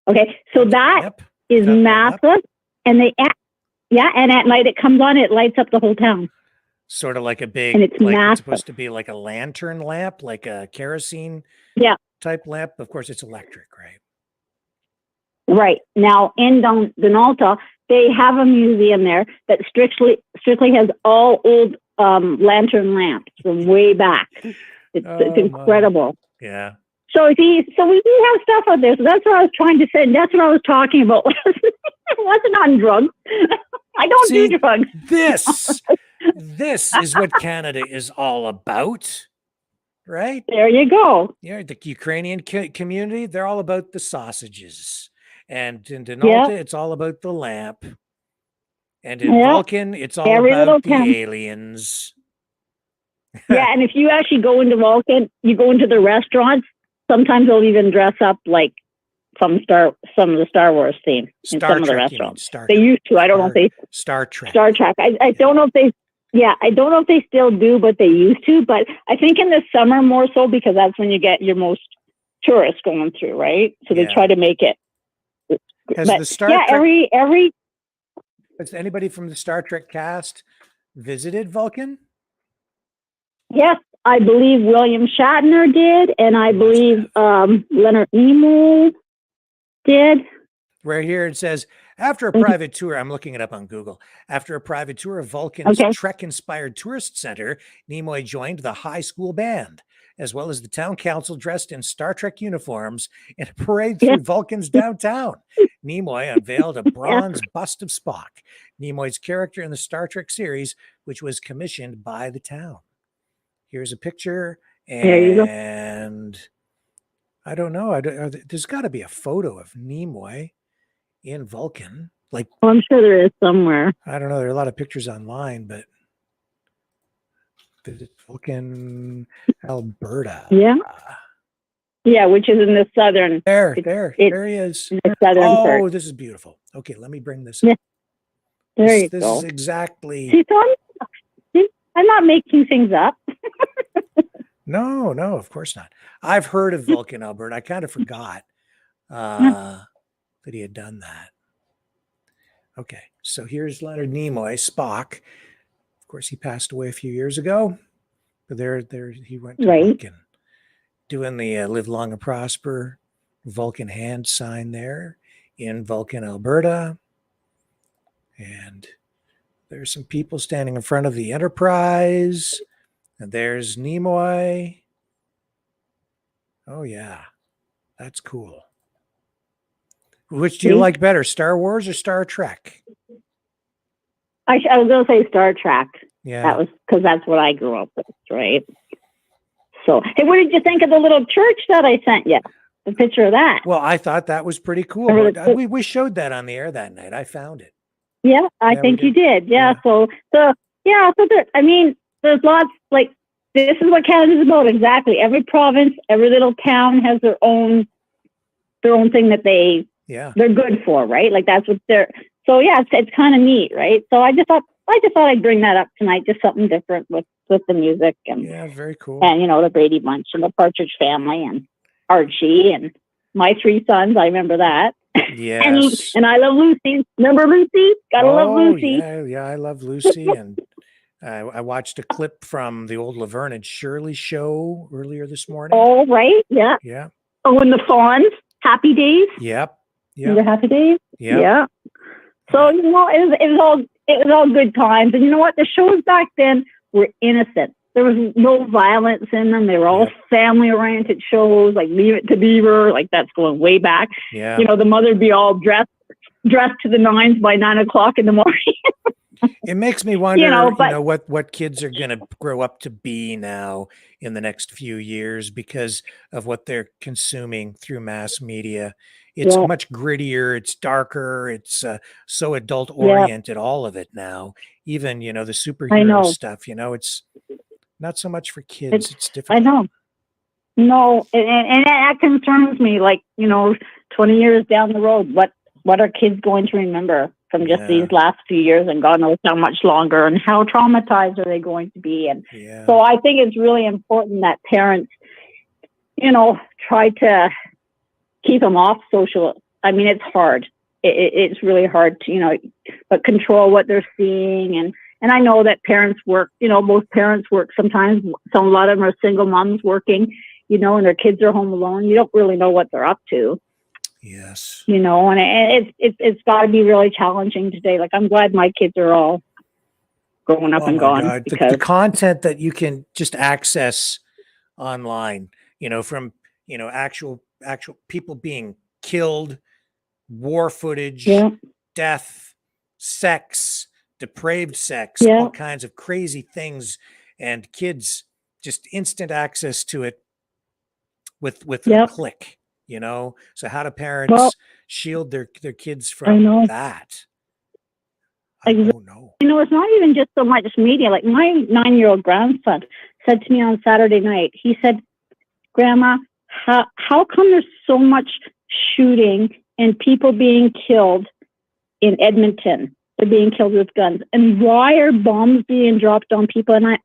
Okay, so that is massive, and and at night it comes on, it lights up the whole town. Sort of like a big, and it's massive. It's supposed to be like a lantern lamp, like a kerosene type lamp. Of course, it's electric, right? Right. Now, in Donalda, they have a museum there that strictly has all old lantern lamps from way back. It's incredible. Yeah. So we do have stuff out there. So that's what I was trying to say. And that's what I was talking about. I wasn't on drugs. I don't do drugs. This is what Canada is all about, right? There you go. Yeah, the Ukrainian community, they're all about the sausages. And in Donalda, it's all about the lamp. And in Vulcan, it's all about the aliens. Yeah, and if you actually go into Vulcan, you go into the restaurants, sometimes they'll even dress up like some of the Star Wars theme in some of the restaurants. They used to. I don't know if they Star Trek. I don't know if they I don't know if they still do, but they used to. But I think in the summer more so, because that's when you get your most tourists going through, right? So they try to make it. Has but the Star Trek, every has anybody from the Star Trek cast visited Vulcan? Yes, I believe William Shatner did, and I believe Leonard Nimoy did. Right here it says, after a private tour, I'm looking it up on Google. After a private tour of Vulcan's Trek-inspired tourist center, Nimoy joined the high school band, as well as the town council dressed in Star Trek uniforms in a parade through Vulcan's downtown. Nimoy unveiled a bronze bust of Spock, Nimoy's character in the Star Trek series, which was commissioned by the town. Here's a picture, and I don't know. There's got to be a photo of Nimoy in Vulcan. I'm sure there is somewhere. I don't know. There are a lot of pictures online, but Vulcan, Alberta. Yeah, which is in the southern. There he is. The southern part. This is beautiful. Okay, let me bring this up. There you This go. is exactly. See, so I'm not making things up. No, of course not. I've heard of Vulcan, Alberta. I kind of forgot that he had done that. Okay, so here's Leonard Nimoy, Spock. Of course, he passed away a few years ago. But there he went to Vulcan, doing the Live Long and Prosper Vulcan hand sign there in Vulcan, Alberta. And there's some people standing in front of the Enterprise. And there's Nimoy. Oh, yeah. That's cool. Which do you like better, Star Wars or Star Trek? I was going to say Star Trek. Yeah. That was because that's what I grew up with, right? So, hey, what did you think of the little church that I sent you? The picture of that. Well, I thought that was pretty cool. We showed that on the air that night. I found it. Yeah, I think you did. Yeah. So there, I mean, there's lots, like, this is what Canada's about. Exactly. Every province, every little town has their own thing that they're good for, right? Like that's what they're. So yeah, it's kind of neat, right? So I just thought I'd bring that up tonight, just something different with the music and very cool. And the Brady Bunch and the Partridge Family and Archie and my three sons. I remember that. Yes. and I love Lucy. Remember Lucy? Gotta love Lucy. Yeah, I love Lucy. And I watched a clip from the old Laverne and Shirley show earlier this morning. Oh, right. Yeah. Yeah. Oh, and the Fawns, Happy Days. Yep. The Happy Days. Yep. Yeah. So it was all good times. And you know what? The shows back then were innocent. There was no violence in them. They were all family-oriented shows, like Leave It to Beaver, like that's going way back. Yeah. The mother would be all dressed to the nines by 9 o'clock in the morning. It makes me wonder, what kids are going to grow up to be now in the next few years because of what they're consuming through mass media. It's much grittier. It's darker. It's so adult oriented, all of it now. Even, the superhero stuff, it's not so much for kids. It's difficult. I know. No, and that concerns me. Like, 20 years down the road, what are kids going to remember from just these last few years, and God knows how much longer, and how traumatized are they going to be? And so I think it's really important that parents, try to keep them off social. I mean, it's hard. It's really hard to, but control what they're seeing. And I know that parents work, both parents work sometimes. A lot of them are single moms working, and their kids are home alone. You don't really know what they're up to. Yes. And it's got to be really challenging today. Like, I'm glad my kids are all growing up and gone. God. The content that you can just access online, from, actual people being killed, war footage, death, sex, depraved sex, all kinds of crazy things, and kids just instant access to it with a click. So how do parents shield their kids from that? I don't know. It's not even just so much media. Like, my 9-year-old grandson said to me on Saturday night, he said, Grandma, how come there's so much shooting and people being killed in Edmonton? They're being killed with guns. And why are bombs being dropped on people? And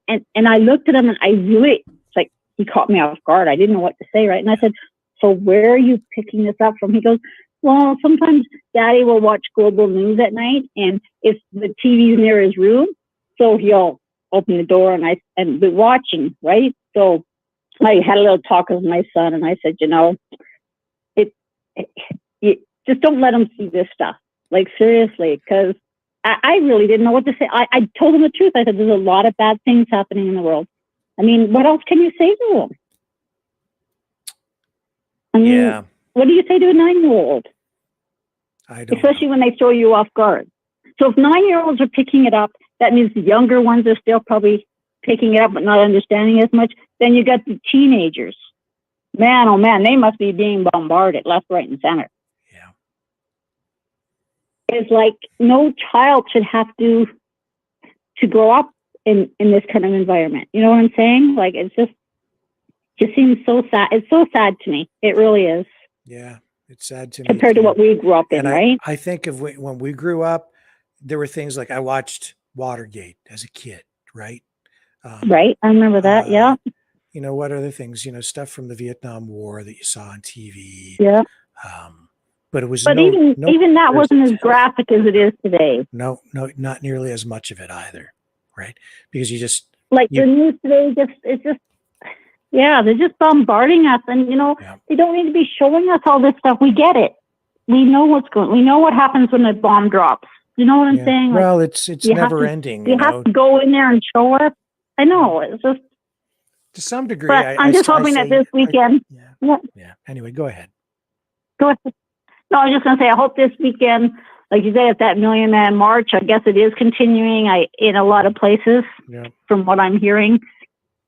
I looked at him, and it's like, he caught me off guard. I didn't know what to say, right? And I said, so where are you picking this up from? He goes, well, sometimes Daddy will watch global news at night, and if the TV's near his room, so he'll open the door and be watching, right? So I had a little talk with my son, and I said, you just don't let him see this stuff. Like, seriously, because I really didn't know what to say. I told him the truth. I said, there's a lot of bad things happening in the world. I mean, what else can you say to him? I mean, what do you say to a 9-year-old? Especially when they throw you off guard. So if 9-year-olds are picking it up, that means the younger ones are still probably picking it up but not understanding as much. Then you got the teenagers. Man, oh man, they must be being bombarded left, right, and center. Yeah. It's like no child should have to grow up in this kind of environment. You know what I'm saying? Like, it just seems so sad. It's so sad to me. It really is. Yeah, it's sad to me compared to what we grew up in, right? I think of when we grew up, there were things like I watched Watergate as a kid, right? Right. I remember that. Yeah. You know, what other things? You know, stuff from the Vietnam War that you saw on TV. Yeah. But it was But even that wasn't as graphic as it is today. No, not nearly as much of it either, right? Because the news today it's just they're just bombarding us, and they don't need to be showing us all this stuff. We get it. We know we know what happens when a bomb drops. You know what I'm saying? Well, it's never ending. You have to go in there and show us. I know. It's just to some degree. But I'm just hoping that this weekend. Yeah. Anyway, go ahead. Go ahead. No, I was just going to say, I hope this weekend, like you say, at that Million Man March, I guess it is continuing in a lot of places, from what I'm hearing.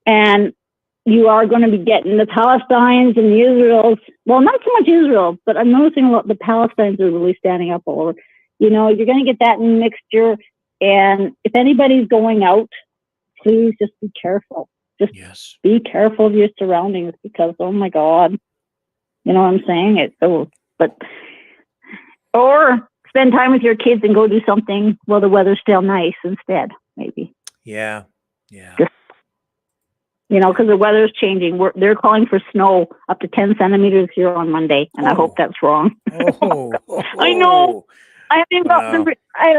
And you are going to be getting the Palestinians and the Israels. Well, not so much Israel, but I'm noticing a lot the Palestinians are really standing up all over. You're going to get that mixture. And if anybody's going out, please just be careful. Just be careful of your surroundings, because, oh my God, you know what I'm saying? Or spend time with your kids and go do something while the weather's still nice instead, maybe. Yeah. Because the weather's changing. They're calling for snow up to 10 centimeters here on Monday, and I hope that's wrong. I know. I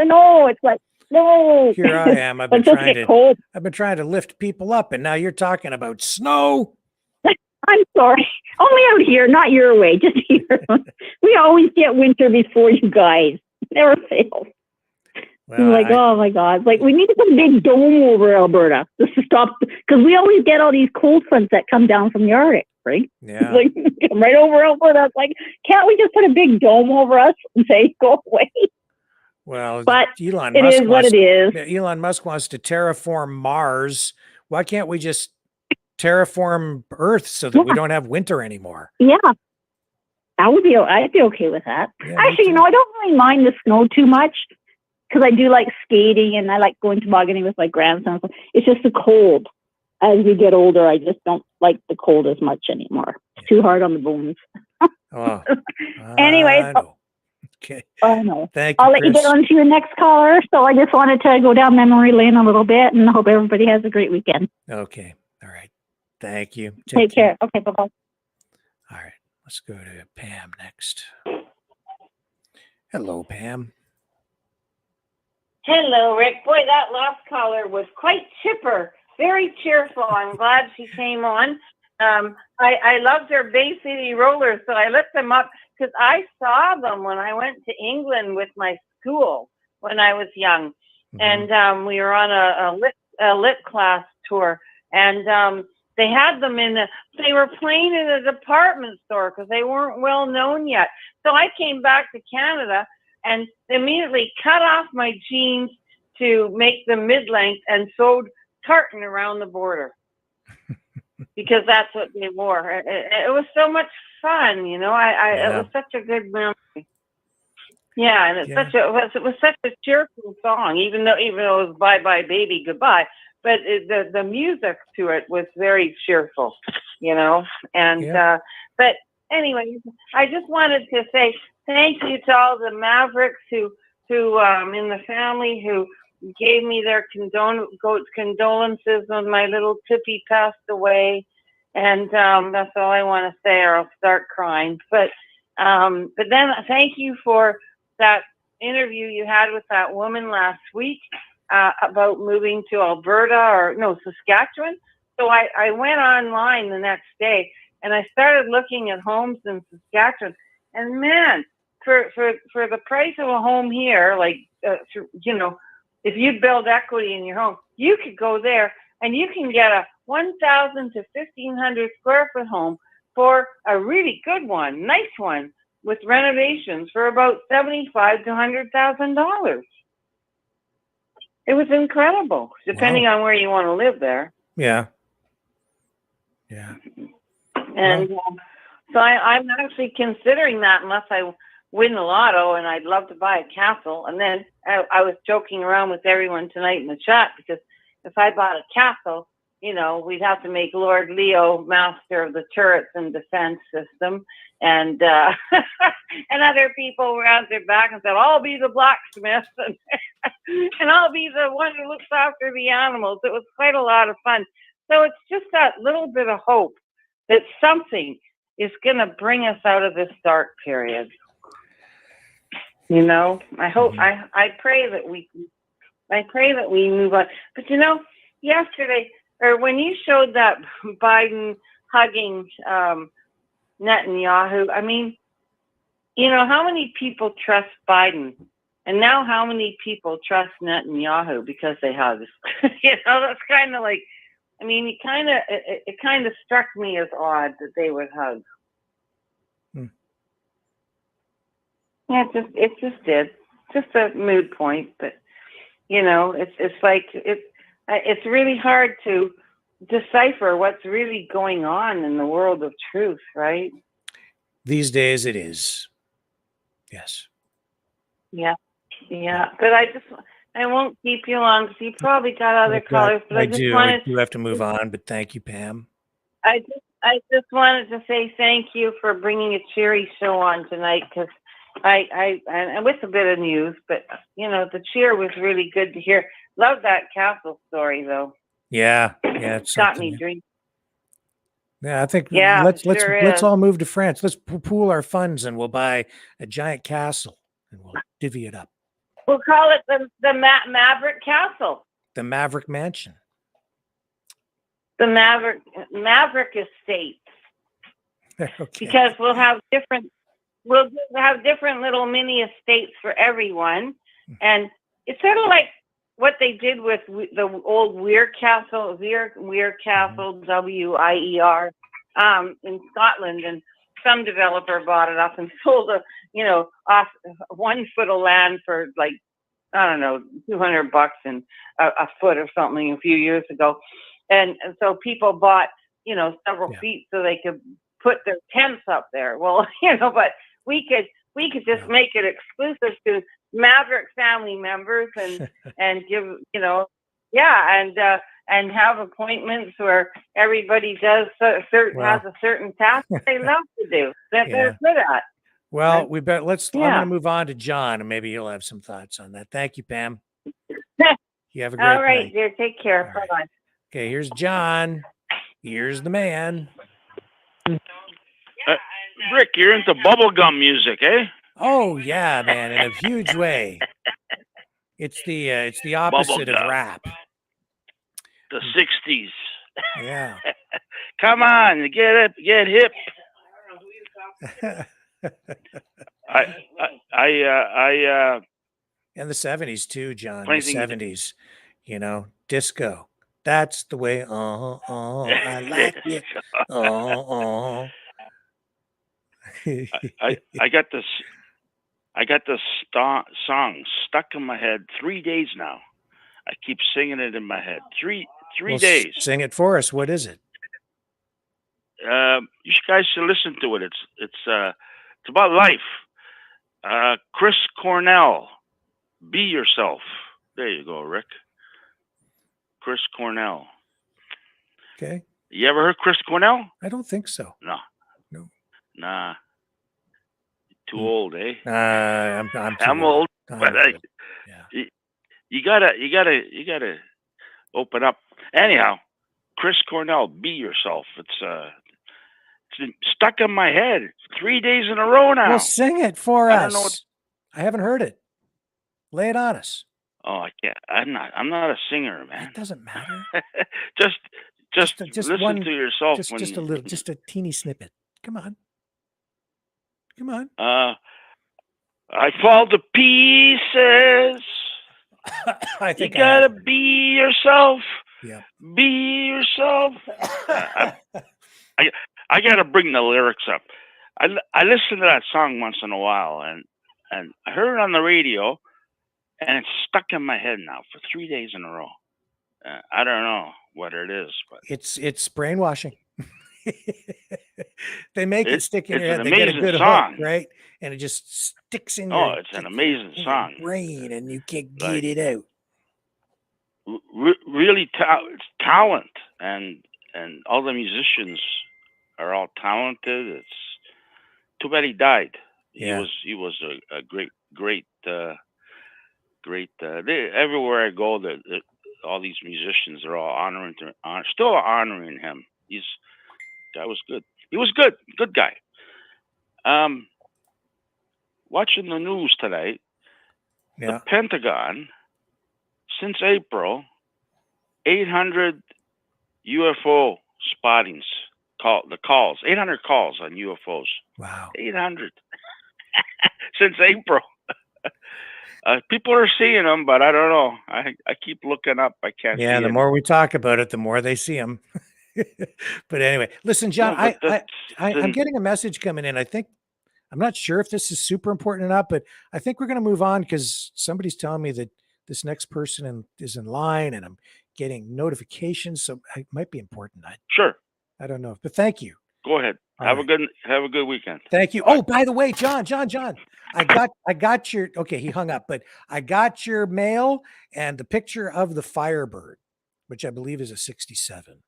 know. It's like, no. Here I am. I've been trying to lift people up, and now you're talking about snow. I'm sorry. Only out here, not your way, just here. We always get winter before you guys. Never fails. Well, oh my God. We need to put a big dome over Alberta just to stop, because we always get all these cold fronts that come down from the Arctic, right? Yeah. Right over Alberta. Can't we just put a big dome over us and say, go away? Well, but Elon it Musk is what it is. Elon Musk wants to terraform Mars. Why can't we just terraform Earth so that we don't have winter anymore? Yeah. I'd be okay with that. Yeah, actually, I don't really mind the snow too much, because I do like skating and I like going tobogganing with my grandson. It's just the cold. As we get older, I just don't like the cold as much anymore. It's too hard on the bones. Anyways. Okay. I know. Thank you, I'll let you get on to your next caller. So I just wanted to go down memory lane a little bit, and I hope everybody has a great weekend. Okay. All right. Thank you. Take care. Okay. Bye-bye. All right. Let's go to Pam next. Hello, Pam. Hello, Rick. Boy, that last caller was quite chipper, very cheerful. I'm glad she came on. I love their Bay City rollers, so I looked them up because I saw them when I went to England with my school when I was young. And we were on a lit class tour, and they had them they were playing in a department store because they weren't well known yet. So I came back to Canada and immediately cut off my jeans to make them mid-length and sewed tartan around the border because that's what they wore. It was so much fun, It was such a good memory. Yeah, and it was such a cheerful song, even though it was Bye Bye Baby Goodbye. But the music to it was very cheerful, And but anyway, I just wanted to say thank you to all the Mavericks who in the family who gave me their condolences when my little Tippy passed away, and that's all I want to say, or I'll start crying. But then thank you for that interview you had with that woman last week about moving to Saskatchewan. So I went online the next day and I started looking at homes in Saskatchewan, and man, for the price of a home here, if you build equity in your home, you could go there and you can get a 1,000 to 1,500 square foot home for a really good one, nice one, with renovations for about $75,000 to $100,000. It was incredible, depending on where you want to live there. Yeah. And so I'm actually considering that, unless I win the lotto, and I'd love to buy a castle. And then I was joking around with everyone tonight in the chat, because if I bought a castle, we'd have to make Lord Leo master of the turrets and defense system. And and other people were out their back and said, I'll be the blacksmith. and I'll be the one who looks after the animals. It was quite a lot of fun. So it's just that little bit of hope that something is going to bring us out of this dark period. You know, I hope, I pray that we move on. But you know, yesterday, or when you showed that Biden hugging Netanyahu, I mean, you know, how many people trust Biden? And now how many people trust Netanyahu because they hug? You know, that's kind of like, I mean, it kind of struck me as odd that they would hug. Yeah, it just did. Just a mood point, but you know, it's really hard to decipher what's really going on in the world of truth, right? These days it is. Yes. Yeah. But I won't keep you long because you probably got other callers. But I do have to move on, but thank you, Pam. I just wanted to say thank you for bringing a cheery show on tonight, because I with a bit of news, but you know, the cheer was really good to hear. Love that castle story though. Yeah, it's got me drinking. Yeah, I think sure let's is. all move to France. Let's pool our funds and we'll buy a giant castle and we'll divvy it up. We'll call it the Maverick Castle. The Maverick Mansion. The Maverick Estate. Okay. Because we'll have different little mini estates for everyone, and it's sort of like what they did with the old Weir Castle, Weir Castle, WIER, in Scotland, and some developer bought it up and sold off 1 foot of land for like, I don't know, $200 and a foot or something a few years ago, and so people bought several feet so they could put their tents up there. Well, but we could just make it exclusive to Maverick family members and give and have appointments where everybody does has a certain task that they love to do that they're good at. Well, we bet I'm going to move on to John, and maybe he'll have some thoughts on that. Thank you, Pam. You have a great All right, night. dear. Take care. Bye bye. Okay, here's John. Here's the man. Rick, you're into bubblegum music, eh? Oh yeah, man, in a huge way. It's the opposite of rap. The 60s. Yeah. Come on, get hip. And the 70s too, John. The 70s, disco. That's the way. I like it. I got this song stuck in my head 3 days now. I keep singing it in my head. Three days. Sing it for us. What is it? You guys should listen to it. It's about life. Chris Cornell, Be Yourself. There you go, Rick. Chris Cornell. Okay. You ever heard Chris Cornell? I don't think so. No. Nah. Too Hmm. old, eh? I'm too I'm old, I'm but old. you gotta open up. Anyhow, Chris Cornell, Be Yourself. It's stuck in my head 3 days in a row now. Well, sing it for I us. don't know what, I haven't heard it. Lay it on us. oh, I can't. I'm not a singer, man. It doesn't matter. Just Just listen one, to yourself. just a little, just a teeny snippet. Come on. I fall to pieces. I think you gotta be yourself. Yeah. Be yourself. I gotta bring the lyrics up. I listen to that song once in a while, and I heard it on the radio, and it's stuck in my head now for 3 days in a row. I don't know what it is, but it's brainwashing. They make it stick in your head. It's an They get a amazing good song. hook, right? And it just sticks in Oh, your, it's an amazing song. brain, and you can't Like, get it out. Really it's talent, and all the musicians are all talented. It's too bad he died. Yeah. He was a great great. Everywhere I go, all these musicians are all still honoring him. Guy was good. He was good guy. Watching the news today, the Pentagon, since April, 800 UFO spottings, 800 calls on UFOs. Wow. 800 since April. People are seeing them, but I don't know. I keep looking up. I can't see Yeah, the any. more we talk about it, the more they see them. But anyway, listen, John, No, I'm getting a message coming in. I'm not sure if this is super important or not, but I think we're going to move on because somebody's telling me that this next person is in line and I'm getting notifications. So it might be important. Sure. I don't know, but thank you. Go ahead. Have a good weekend. Thank you. Oh, by the way, John, I got your, okay, he hung up, but I got your mail and the picture of the Firebird, which I believe is a 67,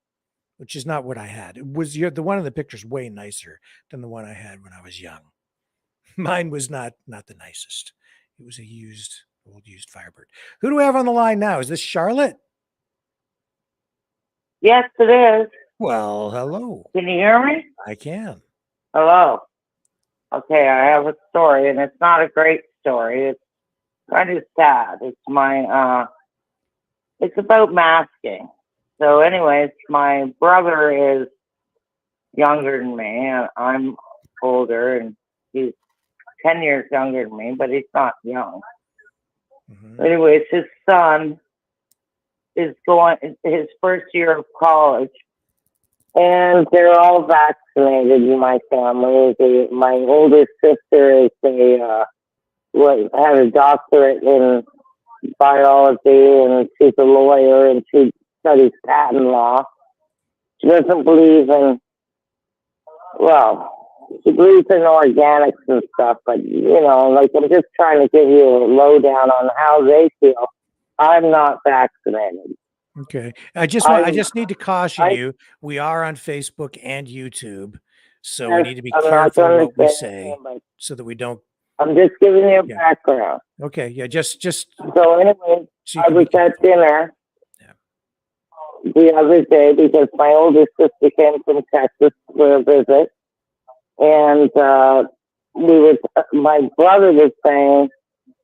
which is not what I had. It was the one in the picture is way nicer than the one I had when I was young. Mine was not the nicest. It was a old used Firebird. Who do we have on the line now? Is this Charlotte? Yes, it is. Well, hello. Can you hear me? I can. Hello. Okay, I have a story, and it's not a great story. It's kind of sad. It's it's about masking. So, anyways, my brother is younger than me, and I'm older, and he's 10 years younger than me, but he's not young. Anyways, his son is going his first year of college, and they're all vaccinated in my family. My oldest sister is had a doctorate in biology, and she's a lawyer, and she studies patent law. She doesn't believe in, she believes in organics and stuff, but, I'm just trying to give you a lowdown on how they feel. I'm not vaccinated. Okay. I just need to caution you. We are on Facebook and YouTube, so we need to be careful what we say so that we don't. I'm just giving you a background. Okay. Yeah. Just. So anyway, I was at dinner the other day because my oldest sister came from Texas for a visit, and my brother was saying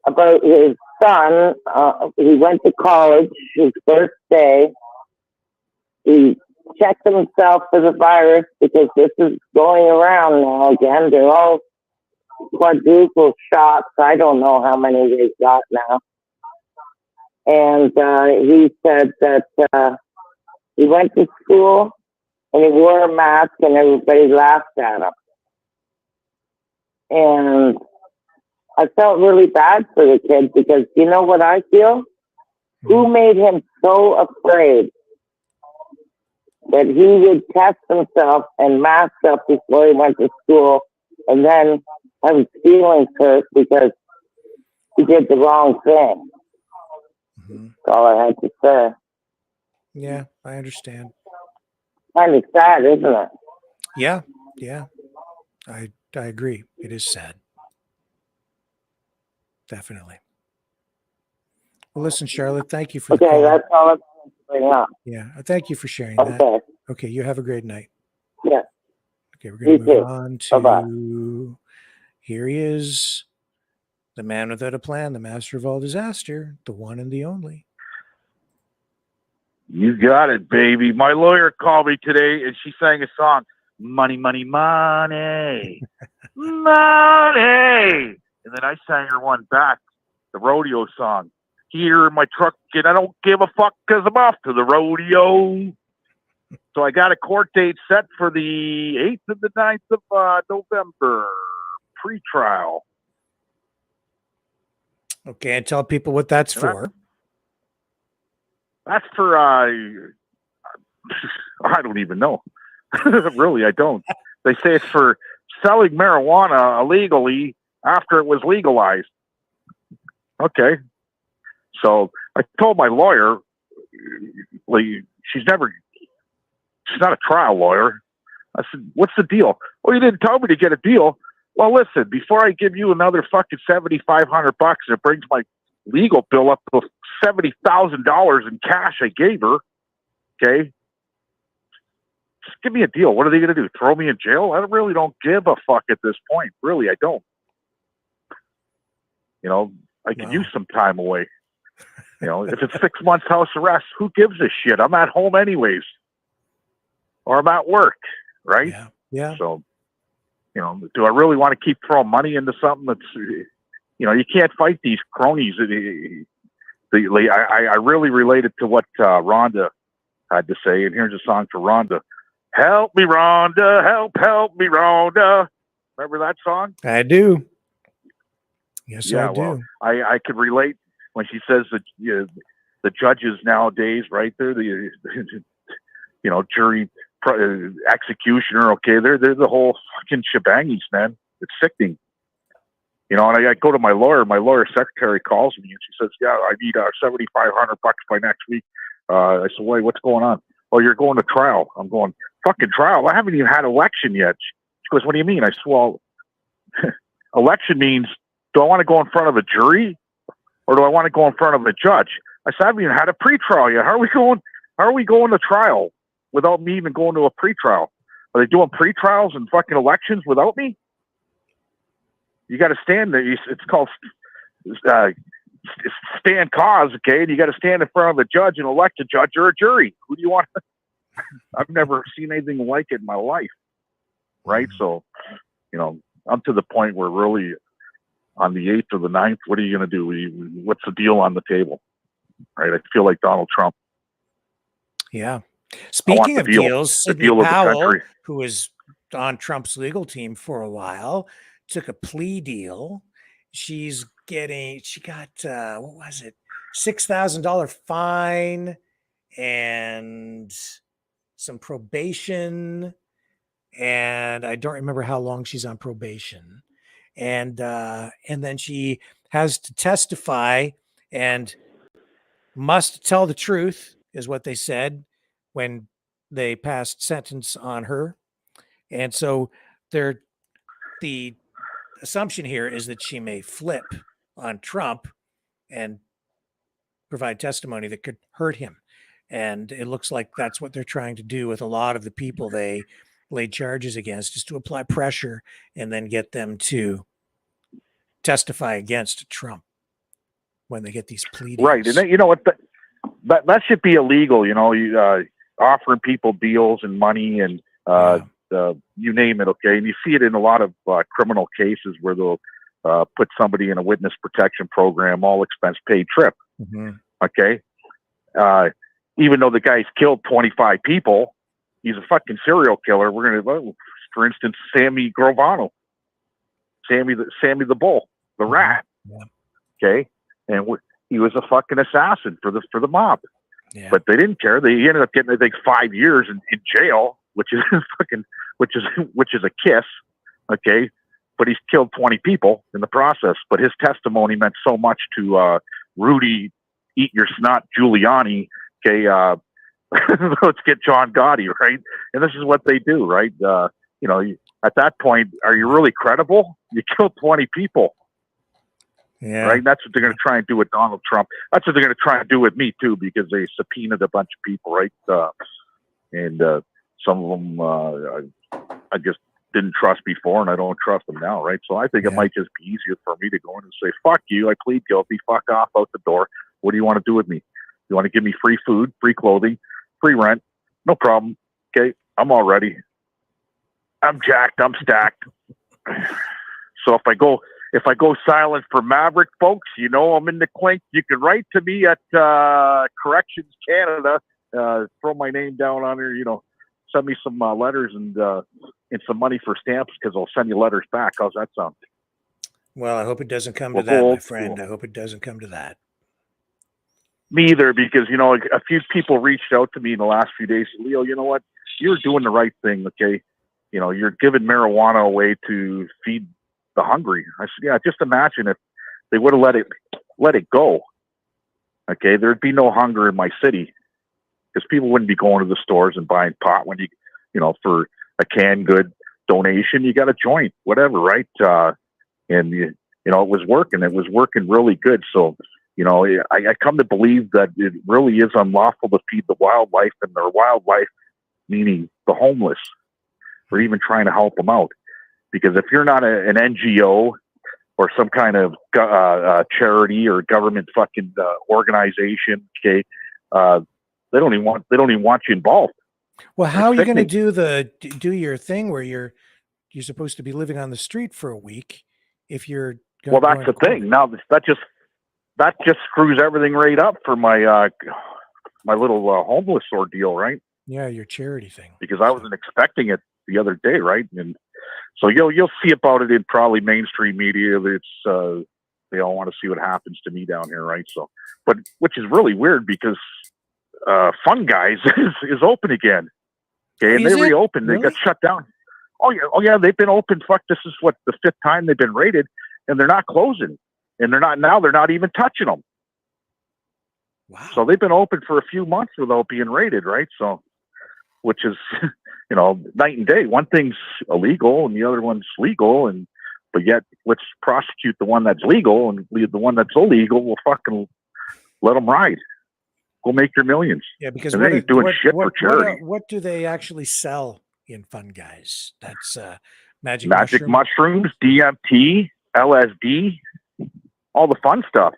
about his son. He went to college his first day. He checked himself for the virus because this is going around now again. They're all quadruple shots. I don't know how many they've got now. And he said that he went to school and he wore a mask and everybody laughed at him. And I felt really bad for the kid because you know what I feel? Who made him so afraid that he would test himself and mask up before he went to school and then have his feelings hurt because he did the wrong thing? That's all I had to say. Yeah, I understand. Kind of sad, isn't it? Yeah. I agree. It is sad. Definitely. Well, listen, Charlotte, thank you for the call. That's all I'm going to bring up. Yeah, thank you for sharing that. Okay, you have a great night. Yeah. Okay, we're going to move on to Bye-bye. Here he is, the man without a plan, the master of all disaster, the one and the only. You got it, baby. My lawyer called me today and she sang a song, Money, Money, Money, Money. And then I sang her one back, the rodeo song. Here in my truck, and I don't give a fuck because I'm off to the rodeo. So I got a court date set for the 8th and the 9th of November, pre-trial. Okay, and tell people what that's for. That's for, I don't even know. Really, I don't. They say it's for selling marijuana illegally after it was legalized. Okay. So I told my lawyer, she's not a trial lawyer. I said, what's the deal? Well, you didn't tell me to get a deal. Well, listen, before I give you another fucking $7,500 and it brings my legal bill up to $70,000 in cash I gave her. Okay. Just give me a deal. What are they going to do? Throw me in jail? I really don't give a fuck at this point. Really, I don't. You know, I could use some time away. You know, if it's 6 months house arrest, who gives a shit? I'm at home anyways. Or I'm at work, right? Yeah. So, you know, do I really want to keep throwing money into something that's, you know, you can't fight these cronies. I really related to what Rhonda had to say, and here's a song for Rhonda. Help me, Rhonda, help me, Rhonda. Remember that song? I do. Yes, Yeah, I do. well, I could relate when she says that the judges nowadays, right? They're the, you know, jury executioner. Okay, they're the whole fucking shebangies, man. It's sickening. You know, and I go to my lawyer. My lawyer secretary calls me and she says, "Yeah, I need $7,500 by next week." I said, "Wait, what's going on?" "Oh, you're going to trial." I'm going, "Fucking trial? I haven't even had election yet." She goes, "What do you mean?" I said, "Well, election means, do I want to go in front of a jury or do I want to go in front of a judge?" I said, "I haven't even had a pretrial yet. How are we going to trial without me even going to a pretrial? Are they doing pretrials and fucking elections without me? You got to stand there. It's called stand cause, okay? And you got to stand in front of a judge and elect a judge or a jury. Who do you want?" I've never seen anything like it in my life, right? So, you know, I'm to the point where really on the 8th or the 9th, what are you going to do? What's the deal on the table, right? I feel like Donald Trump. Yeah. Speaking of deals, the Sidney deal of the Powell, country. who was on Trump's legal team for a while, took a plea deal. She got, what was it? $6,000 fine and some probation. And I don't remember how long she's on probation. And then she has to testify and must tell the truth, is what they said when they passed sentence on her. And so the assumption here is that she may flip on Trump and provide testimony that could hurt him. And it looks like that's what they're trying to do with a lot of the people they laid charges against, is to apply pressure and then get them to testify against Trump when they get these plea deals. Right. And then, you know what, that should be illegal, you know, offering people deals and money and you name it, okay? And you see it in a lot of criminal cases where they'll put somebody in a witness protection program, all expense paid trip, okay? Even though the guy's killed 25 people, he's a fucking serial killer. We're going to, for instance, Sammy Grovano, Sammy the Bull, the rat, okay? And he was a fucking assassin for the mob. Yeah. But they didn't care. They ended up getting, I think, 5 years in jail, which is which is a kiss, okay? But he's killed 20 people in the process. But his testimony meant so much to Rudy, eat your snot, Giuliani. Okay, let's get John Gotti, right? And this is what they do, right? You know, at that point, are you really credible? You killed 20 people. Yeah. Right. That's what they're going to try and do with Donald Trump. That's what they're going to try and do with me too, because they subpoenaed a bunch of people, right? And some of them I just didn't trust before, and I don't trust them now, right? So I think it might just be easier for me to go in and say, "Fuck you! I plead guilty. Fuck off out the door. What do you want to do with me? You want to give me free food, free clothing, free rent? No problem. Okay, I'm all ready. I'm jacked. I'm stacked." So if I go silent for Maverick, folks, you know I'm in the clink. You can write to me at Corrections Canada. Throw my name down on there. You know, send me some letters and some money for stamps, because I'll send you letters back. How's that sound? Well, I hope it doesn't come to that, my friend. I hope it doesn't come to that. Me either, because, you know, a few people reached out to me in the last few days. Leo, you know what? You're doing the right thing, okay? You know, you're giving marijuana away to feed the hungry. I said, yeah, just imagine if they would have let it go. Okay, there'd be no hunger in my city, because people wouldn't be going to the stores and buying pot when you know, for a canned good donation, you got a joint, whatever, right? And you know, it was working really good. So I come to believe that it really is unlawful to feed the wildlife, and their wildlife, meaning the homeless, or even trying to help them out. Because if you're not an NGO or some kind of charity or government fucking organization, okay, they don't even want you involved. Well, how are you going to do your thing where you're supposed to be living on the street for a week if you're well, that's the thing. Now that just screws everything right up for my my little homeless ordeal, right? Yeah, your charity thing. Because I wasn't expecting it the other day, right? And so you'll see about it in probably mainstream media. It's they all want to see what happens to me down here, right? So, but which is really weird because Fun Guys is open again. Okay, and they reopened. Really? They got shut down. Oh yeah, they've been open. Fuck, this is what the 5th time they've been raided, and they're not closing, and they're not even touching them. Wow. So they've been open for a few months without being raided, right? So, which is, night and day. One thing's illegal and the other one's legal, but yet let's prosecute the one that's legal and leave the one that's illegal. We'll fucking let them ride. Go make your millions. Yeah, because they ain't doing shit for charity. What do they actually sell in Fun Guys? That's magic mushrooms, DMT, LSD, all the fun stuff.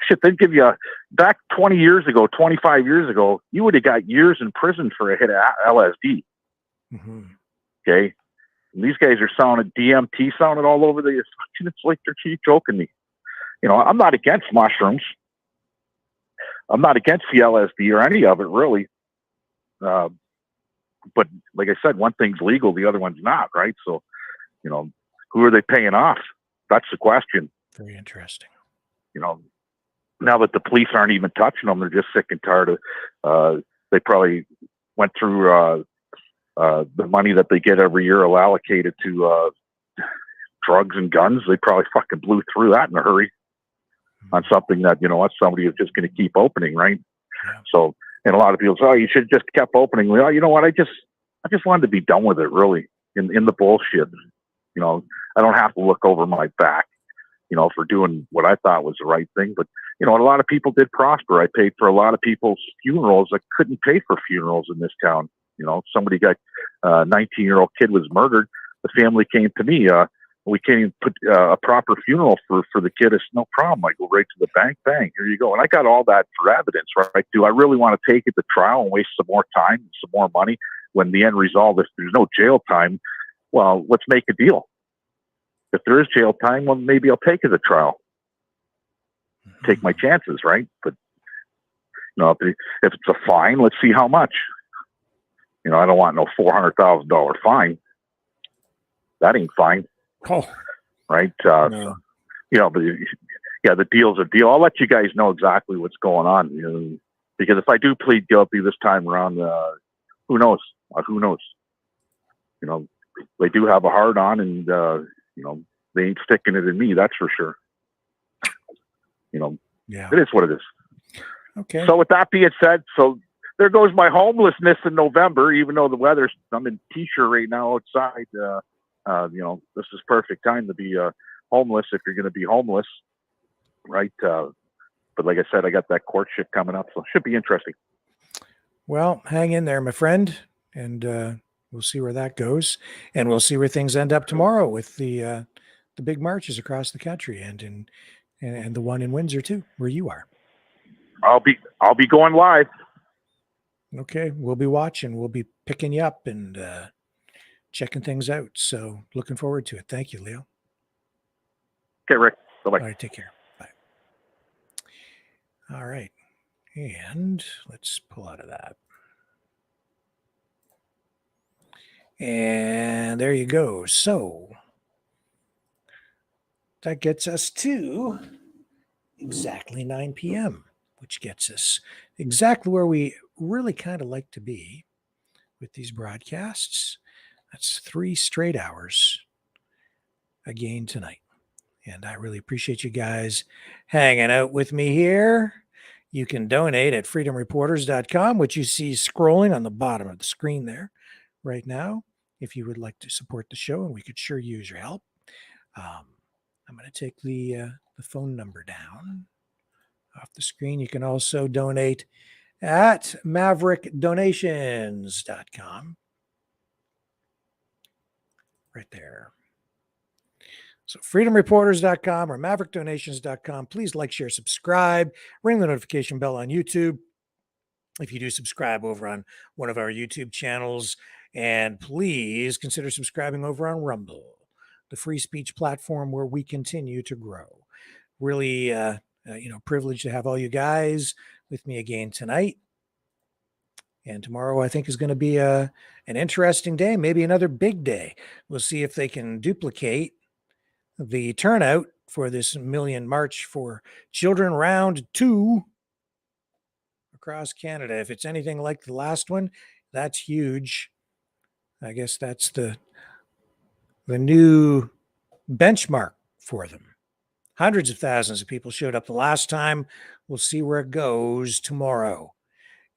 Shit, they'd give you back 20 years ago, 25 years ago, you would have got years in prison for a hit of LSD. Mm-hmm. Okay. And these guys are selling it, DMT, selling it all over it's like they're joking me. I'm not against mushrooms. I'm not against the LSD or any of it, really. But like I said, one thing's legal, the other one's not, right? So, who are they paying off? That's the question. Very interesting. Now that the police aren't even touching them, they're just sick and tired of, they probably went through the money that they get every year allocated to drugs and guns. They probably fucking blew through that in a hurry on something that, somebody is just going to keep opening, right? Yeah. So, and a lot of people say, oh, you should just kept opening. Well, you know what? I just wanted to be done with it, really, in the bullshit. I don't have to look over my back, for doing what I thought was the right thing. But, a lot of people did prosper. I paid for a lot of people's funerals that couldn't pay for funerals in this town. Somebody got a 19-year-old kid was murdered. The family came to me. We can't even put a proper funeral for the kid. It's no problem. I go right to the bank. Bang, here you go. And I got all that for evidence, right? Do I really want to take it to trial and waste some more time, some more money when the end result, if there's no jail time, well, let's make a deal. If there is jail time, well, maybe I'll take it to trial. Take my chances, right? But if it's a fine, let's see how much. I don't want no $400,000 fine. That ain't fine. Oh, right. No. But yeah, the deal's a deal. I'll let you guys know exactly what's going on. Because if I do plead guilty this time around, who knows? Who knows? They do have a hard on, and they ain't sticking it in me. That's for sure. Yeah, it is what it is. Okay. So with that being said, so there goes my homelessness in November. Even though I'm in t-shirt right now outside. This is perfect time to be homeless if you're going to be homeless, right? But like I said, I got that courtship coming up, so it should be interesting. Well, hang in there, my friend, and we'll see where that goes, and we'll see where things end up tomorrow with the big marches across the country, and the one in Windsor too, where you are. I'll be going live. Okay, we'll be watching. We'll be picking you up and checking things out. So looking forward to it. Thank you, Leo. Okay, Rick. Bye-bye. All right, take care. Bye. All right. And let's pull out of that. And there you go. So that gets us to exactly 9 p.m., which gets us exactly where we really kind of like to be with these broadcasts. That's 3 straight hours again tonight. And I really appreciate you guys hanging out with me here. You can donate at freedomreporters.com, which you see scrolling on the bottom of the screen there right now, if you would like to support the show, and we could sure use your help. I'm going to take the the phone number down off the screen. You can also donate at maverickdonations.com. Right there. So freedomreporters.com or maverickdonations.com. Please like, share, subscribe. Ring the notification bell on YouTube if you do subscribe over on one of our YouTube channels. And please consider subscribing over on Rumble, the free speech platform where we continue to grow. Really, privileged to have all you guys with me again tonight. And tomorrow, I think, is going to be an interesting day, maybe another big day. We'll see if they can duplicate the turnout for this Million March for Children Round 2 across Canada. If it's anything like the last one, that's huge. I guess that's the new benchmark for them. Hundreds of thousands of people showed up the last time. We'll see where it goes tomorrow.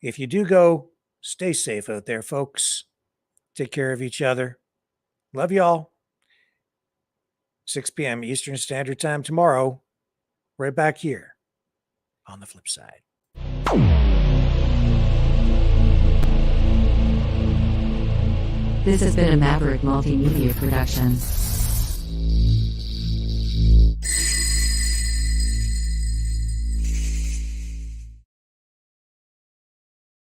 If you do go, stay safe out there, folks. Take care of each other. Love y'all. 6 p.m. Eastern Standard Time tomorrow. Right back here on the flip side. This has been a Maverick Multimedia production.